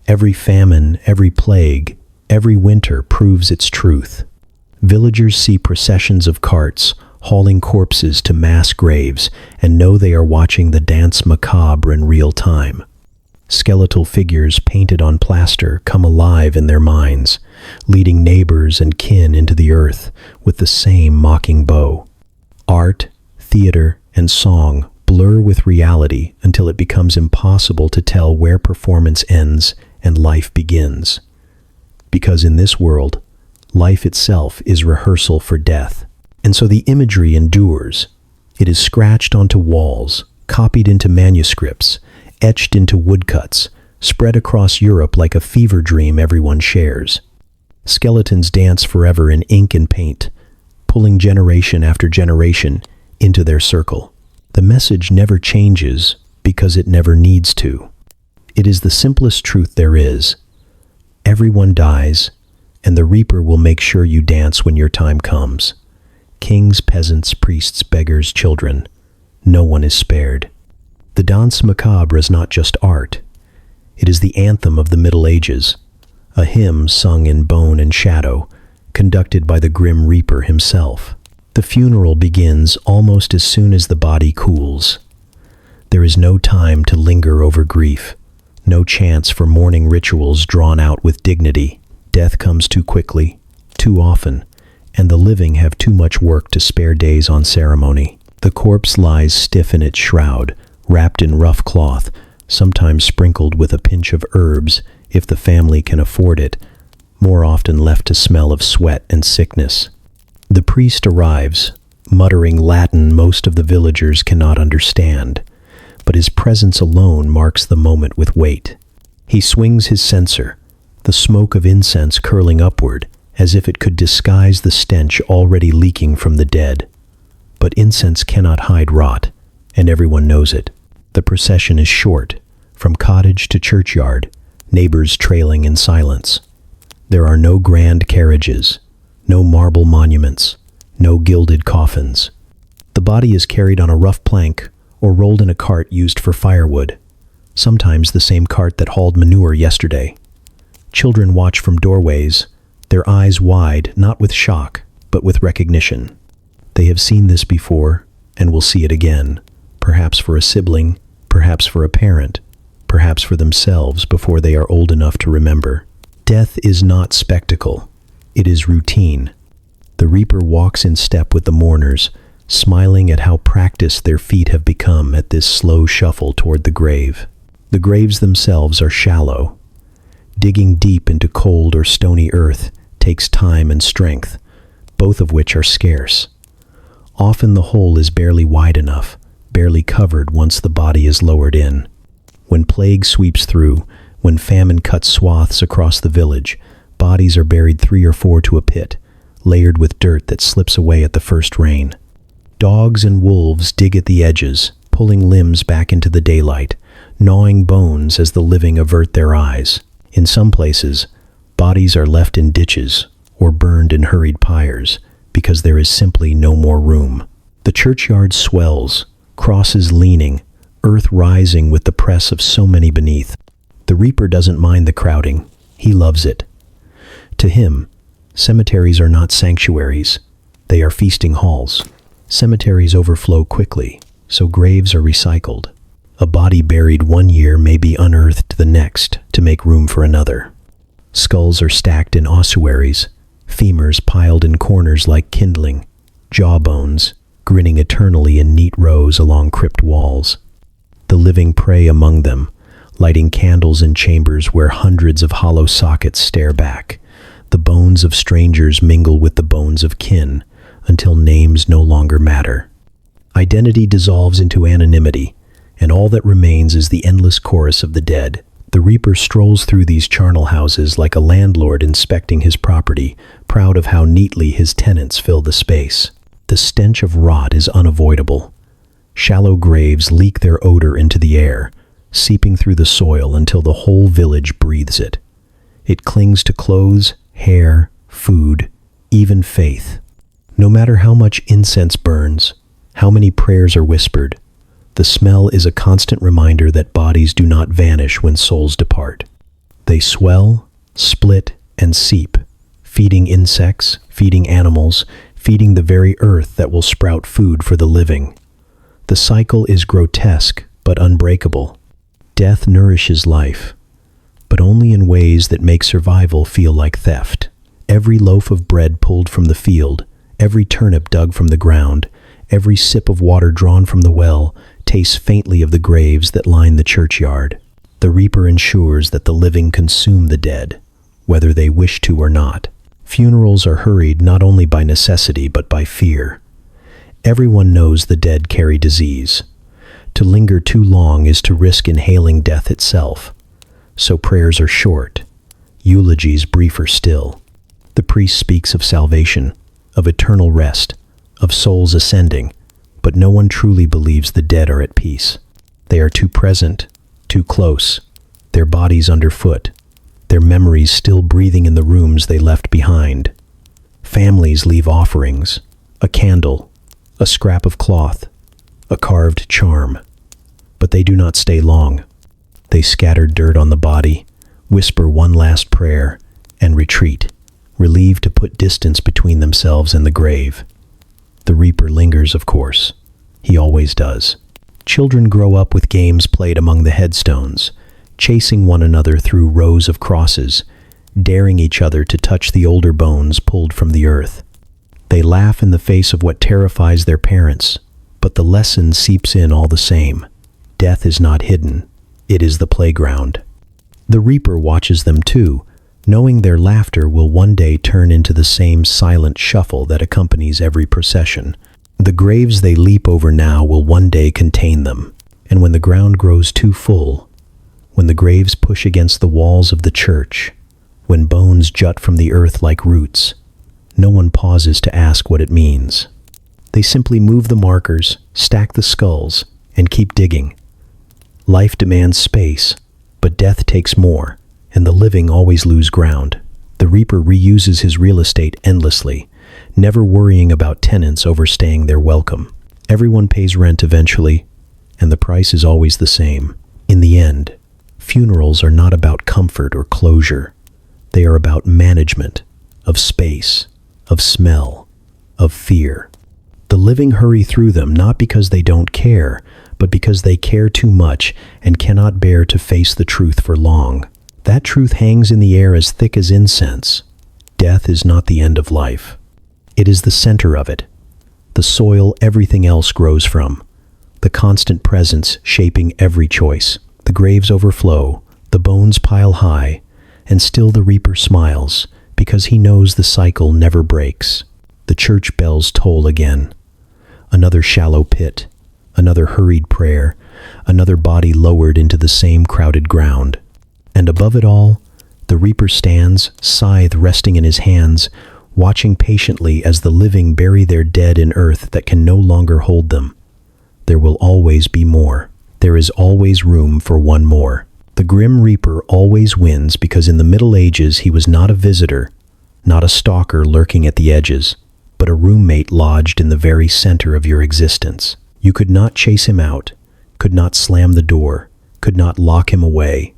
Speaker 1: Every famine, every plague, every winter proves its truth. Villagers see processions of carts hauling corpses to mass graves and know they are watching the dance macabre in real time. Skeletal figures painted on plaster come alive in their minds, leading neighbors and kin into the earth with the same mocking bow. Art, theater, and song blur with reality until it becomes impossible to tell where performance ends and life begins. Because in this world, life itself is rehearsal for death. And so the imagery endures. It is scratched onto walls, copied into manuscripts, etched into woodcuts, spread across Europe like a fever dream everyone shares. Skeletons dance forever in ink and paint, pulling generation after generation into their circle. The message never changes because it never needs to. It is the simplest truth there is. Everyone dies, and the Reaper will make sure you dance when your time comes. Kings, peasants, priests, beggars, children, no one is spared. The Danse Macabre is not just art. It is the anthem of the Middle Ages, a hymn sung in bone and shadow, conducted by the Grim Reaper himself. The funeral begins almost as soon as the body cools. There is no time to linger over grief, no chance for mourning rituals drawn out with dignity. Death comes too quickly, too often, and the living have too much work to spare days on ceremony. The corpse lies stiff in its shroud, wrapped in rough cloth, sometimes sprinkled with a pinch of herbs if the family can afford it, more often left to smell of sweat and sickness. The priest arrives, muttering Latin most of the villagers cannot understand, but his presence alone marks the moment with weight. He swings his censer, the smoke of incense curling upward, as if it could disguise the stench already leaking from the dead. But incense cannot hide rot, and everyone knows it. The procession is short, from cottage to churchyard, neighbors trailing in silence. There are no grand carriages, no marble monuments, no gilded coffins. The body is carried on a rough plank or rolled in a cart used for firewood, sometimes the same cart that hauled manure yesterday. Children watch from doorways, their eyes wide, not with shock, but with recognition. They have seen this before and will see it again, perhaps for a sibling, perhaps for a parent, perhaps for themselves before they are old enough to remember. Death is not spectacle, it is routine. The Reaper walks in step with the mourners, smiling at how practiced their feet have become at this slow shuffle toward the grave. The graves themselves are shallow. Digging deep into cold or stony earth takes time and strength, both of which are scarce. Often the hole is barely wide enough, barely covered once the body is lowered in. When plague sweeps through, when famine cuts swaths across the village, bodies are buried 3 or 4 to a pit, layered with dirt that slips away at the first rain. Dogs and wolves dig at the edges, pulling limbs back into the daylight, gnawing bones as the living avert their eyes. In some places, bodies are left in ditches or burned in hurried pyres because there is simply no more room. The churchyard swells, crosses leaning, earth rising with the press of so many beneath. The reaper doesn't mind the crowding. He loves it. To him, cemeteries are not sanctuaries. They are feasting halls. Cemeteries overflow quickly, so graves are recycled. A body buried one year may be unearthed the next to make room for another. Skulls are stacked in ossuaries, femurs piled in corners like kindling, jawbones grinning eternally in neat rows along crypt walls. The living pray among them, lighting candles in chambers where hundreds of hollow sockets stare back. The bones of strangers mingle with the bones of kin until names no longer matter. Identity dissolves into anonymity, and all that remains is the endless chorus of the dead. The reaper strolls through these charnel houses like a landlord inspecting his property, proud of how neatly his tenants fill the space. The stench of rot is unavoidable. Shallow graves leak their odor into the air, seeping through the soil until the whole village breathes it. It clings to clothes, hair, food, even faith. No matter how much incense burns, how many prayers are whispered, the smell is a constant reminder that bodies do not vanish when souls depart. They swell, split, and seep, feeding insects, feeding animals, feeding the very earth that will sprout food for the living. The cycle is grotesque but unbreakable. Death nourishes life, but only in ways that make survival feel like theft. Every loaf of bread pulled from the field, every turnip dug from the ground, every sip of water drawn from the well tastes faintly of the graves that line the churchyard. The reaper ensures that the living consume the dead, whether they wish to or not. Funerals are hurried not only by necessity but by fear. Everyone knows the dead carry disease. To linger too long is to risk inhaling death itself. So prayers are short, eulogies briefer still. The priest speaks of salvation, of eternal rest, of souls ascending, but no one truly believes the dead are at peace. They are too present, too close, their bodies underfoot, their memories still breathing in the rooms they left behind. Families leave offerings, a candle, a scrap of cloth, a carved charm. But they do not stay long. They scatter dirt on the body, whisper one last prayer, and retreat, relieved to put distance between themselves and the grave. The reaper lingers, of course. He always does. Children grow up with games played among the headstones, chasing one another through rows of crosses, daring each other to touch the older bones pulled from the earth. They laugh in the face of what terrifies their parents, but the lesson seeps in all the same. Death is not hidden. It is the playground. The reaper watches them too, knowing their laughter will one day turn into the same silent shuffle that accompanies every procession. The graves they leap over now will one day contain them, and when the ground grows too full, when the graves push against the walls of the church, when bones jut from the earth like roots, no one pauses to ask what it means. They simply move the markers, stack the skulls, and keep digging. Life demands space, but death takes more, and the living always lose ground. The reaper reuses his real estate endlessly, never worrying about tenants overstaying their welcome. Everyone pays rent eventually, and the price is always the same. In the end, funerals are not about comfort or closure. They are about management, of space, of smell, of fear. The living hurry through them not because they don't care, but because they care too much and cannot bear to face the truth for long. That truth hangs in the air as thick as incense. Death is not the end of life. It is the center of it, the soil everything else grows from, the constant presence shaping every choice. The graves overflow, the bones pile high, and still the reaper smiles, because he knows the cycle never breaks. The church bells toll again. Another shallow pit, another hurried prayer, another body lowered into the same crowded ground. And above it all, the reaper stands, scythe resting in his hands, watching patiently as the living bury their dead in earth that can no longer hold them. There will always be more. There is always room for one more. The Grim Reaper always wins because in the Middle Ages he was not a visitor, not a stalker lurking at the edges, but a roommate lodged in the very center of your existence. You could not chase him out, could not slam the door, could not lock him away.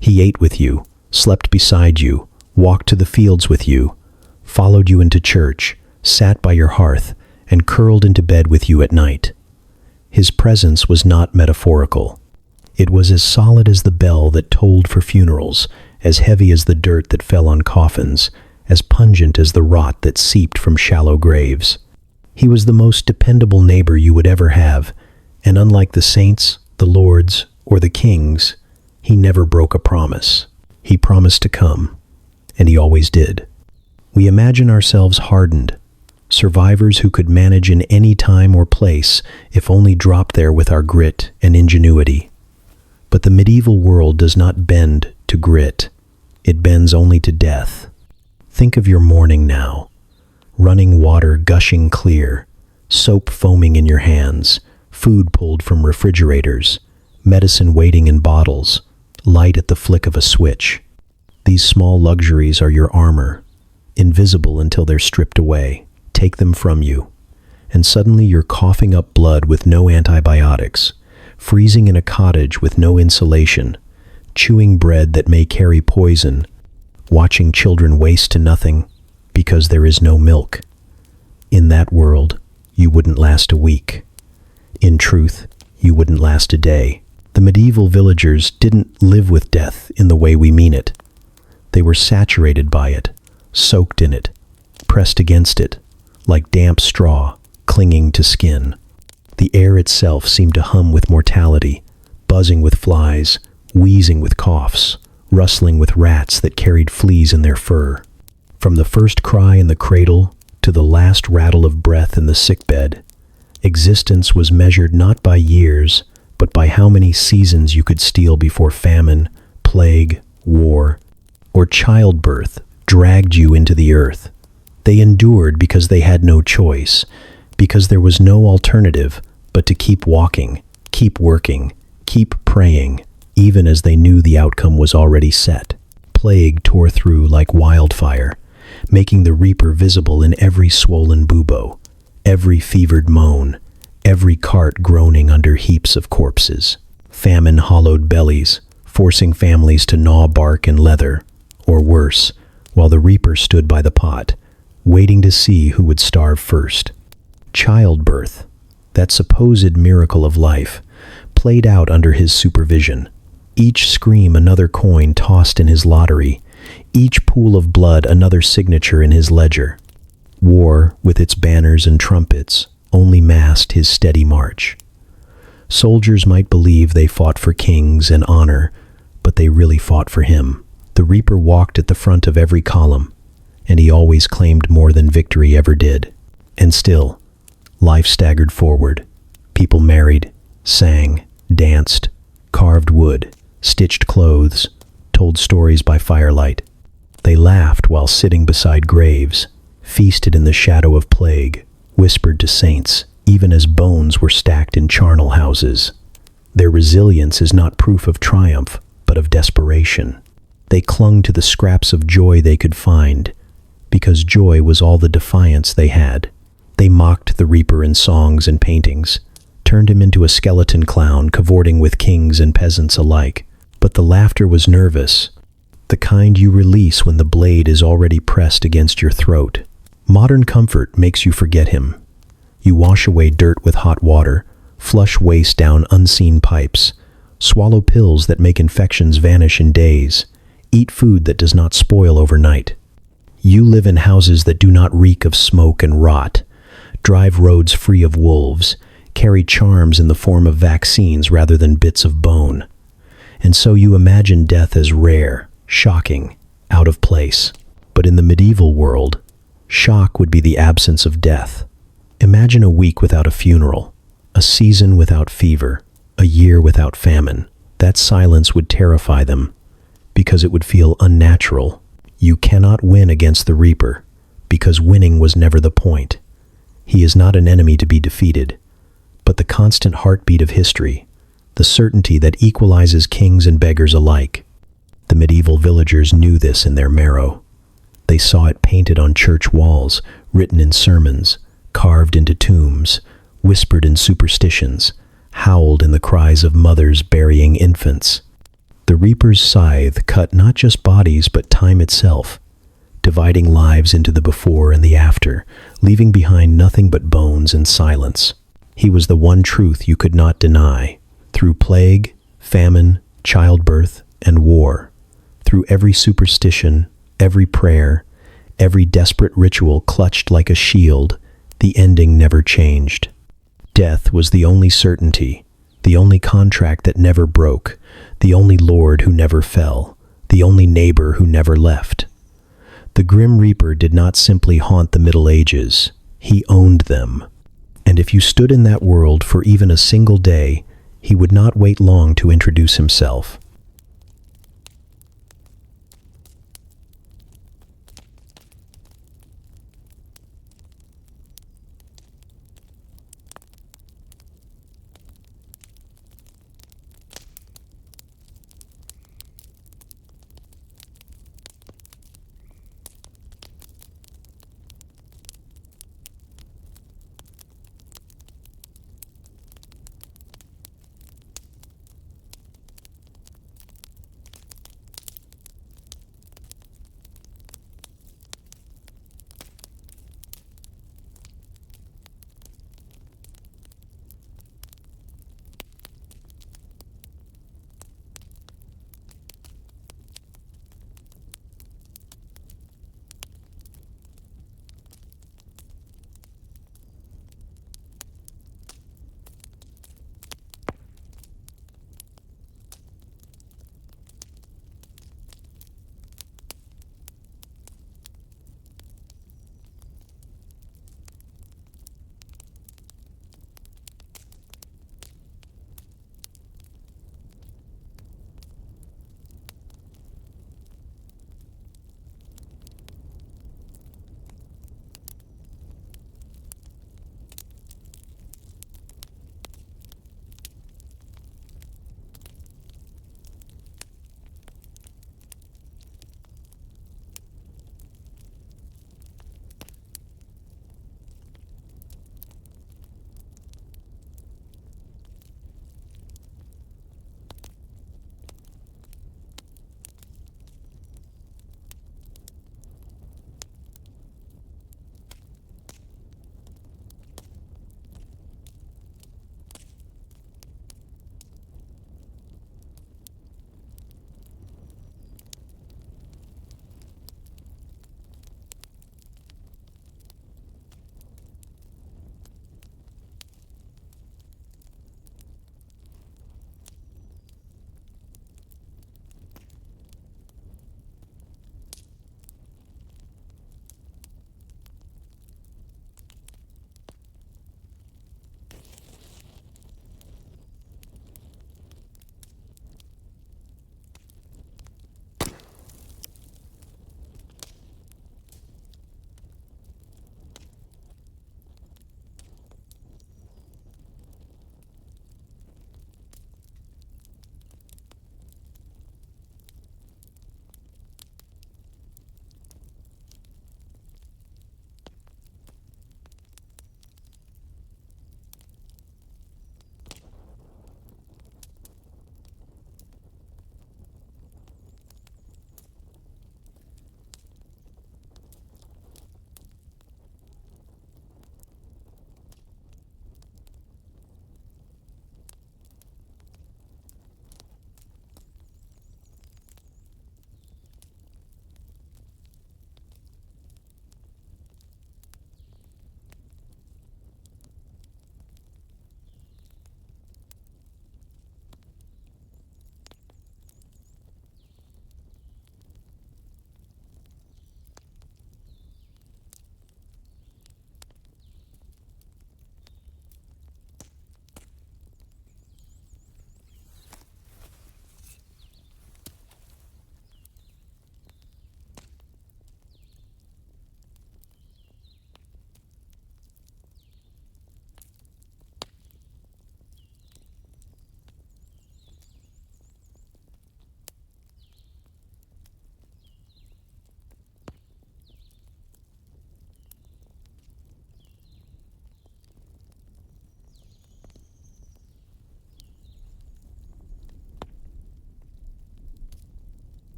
Speaker 1: He ate with you, slept beside you, walked to the fields with you, followed you into church, sat by your hearth, and curled into bed with you at night. His presence was not metaphorical. It was as solid as the bell that tolled for funerals, as heavy as the dirt that fell on coffins, as pungent as the rot that seeped from shallow graves. He was the most dependable neighbor you would ever have, and unlike the saints, the lords, or the kings, he never broke a promise. He promised to come, and he always did. We imagine ourselves hardened, survivors who could manage in any time or place if only dropped there with our grit and ingenuity. But the medieval world does not bend to grit. It bends only to death. Think of your morning now. Running water gushing clear, soap foaming in your hands, food pulled from refrigerators, medicine waiting in bottles, light at the flick of a switch. These small luxuries are your armor, invisible until they're stripped away. Take them from you, and suddenly you're coughing up blood with no antibiotics, freezing in a cottage with no insulation, chewing bread that may carry poison, watching children waste to nothing because there is no milk. In that world, you wouldn't last a week. In truth, you wouldn't last a day. The medieval villagers didn't live with death in the way we mean it. They were saturated by it, soaked in it, pressed against it, like damp straw clinging to skin. The air itself seemed to hum with mortality, buzzing with flies, wheezing with coughs, rustling with rats that carried fleas in their fur. From the first cry in the cradle to the last rattle of breath in the sickbed, existence was measured not by years, but by how many seasons you could steal before famine, plague, war, or childbirth dragged you into the earth. They endured because they had no choice, because there was no alternative but to keep walking, keep working, keep praying, even as they knew the outcome was already set. Plague tore through like wildfire, making the reaper visible in every swollen bubo, every fevered moan, every cart groaning under heaps of corpses. Famine hollowed bellies, forcing families to gnaw bark and leather, or worse, while the reaper stood by the pot, waiting to see who would starve first. Childbirth, that supposed miracle of life, played out under his supervision. Each scream another coin tossed in his lottery, each pool of blood another signature in his ledger. War, with its banners and trumpets, only masked his steady march. Soldiers might believe they fought for kings and honor, but they really fought for him. The reaper walked at the front of every column, and he always claimed more than victory ever did. And still, life staggered forward. People married, sang, danced, carved wood, stitched clothes, told stories by firelight. They laughed while sitting beside graves, feasted in the shadow of plague, whispered to saints, even as bones were stacked in charnel houses. Their resilience is not proof of triumph, but of desperation. They clung to the scraps of joy they could find, because joy was all the defiance they had. They mocked the reaper in songs and paintings, turned him into a skeleton clown cavorting with kings and peasants alike. But the laughter was nervous, the kind you release when the blade is already pressed against your throat. Modern comfort makes you forget him. You wash away dirt with hot water, flush waste down unseen pipes, swallow pills that make infections vanish in days, eat food that does not spoil overnight. You live in houses that do not reek of smoke and rot, drive roads free of wolves, carry charms in the form of vaccines rather than bits of bone. And so you imagine death as rare, shocking, out of place. But in the medieval world, shock would be the absence of death. Imagine a week without a funeral, a season without fever, a year without famine. That silence would terrify them, because it would feel unnatural. You cannot win against the reaper, because winning was never the point. He is not an enemy to be defeated, but the constant heartbeat of history, the certainty that equalizes kings and beggars alike. The medieval villagers knew this in their marrow. They saw it painted on church walls, written in sermons, carved into tombs, whispered in superstitions, howled in the cries of mothers burying infants. The reaper's scythe cut not just bodies but time itself, dividing lives into the before and the after, leaving behind nothing but bones and silence. He was the one truth you could not deny. Through plague, famine, childbirth, and war, through every superstition, every prayer, every desperate ritual clutched like a shield, the ending never changed. Death was the only certainty, the only contract that never broke, the only lord who never fell, the only neighbor who never left. The Grim Reaper did not simply haunt the Middle Ages, he owned them. And if you stood in that world for even a single day, he would not wait long to introduce himself.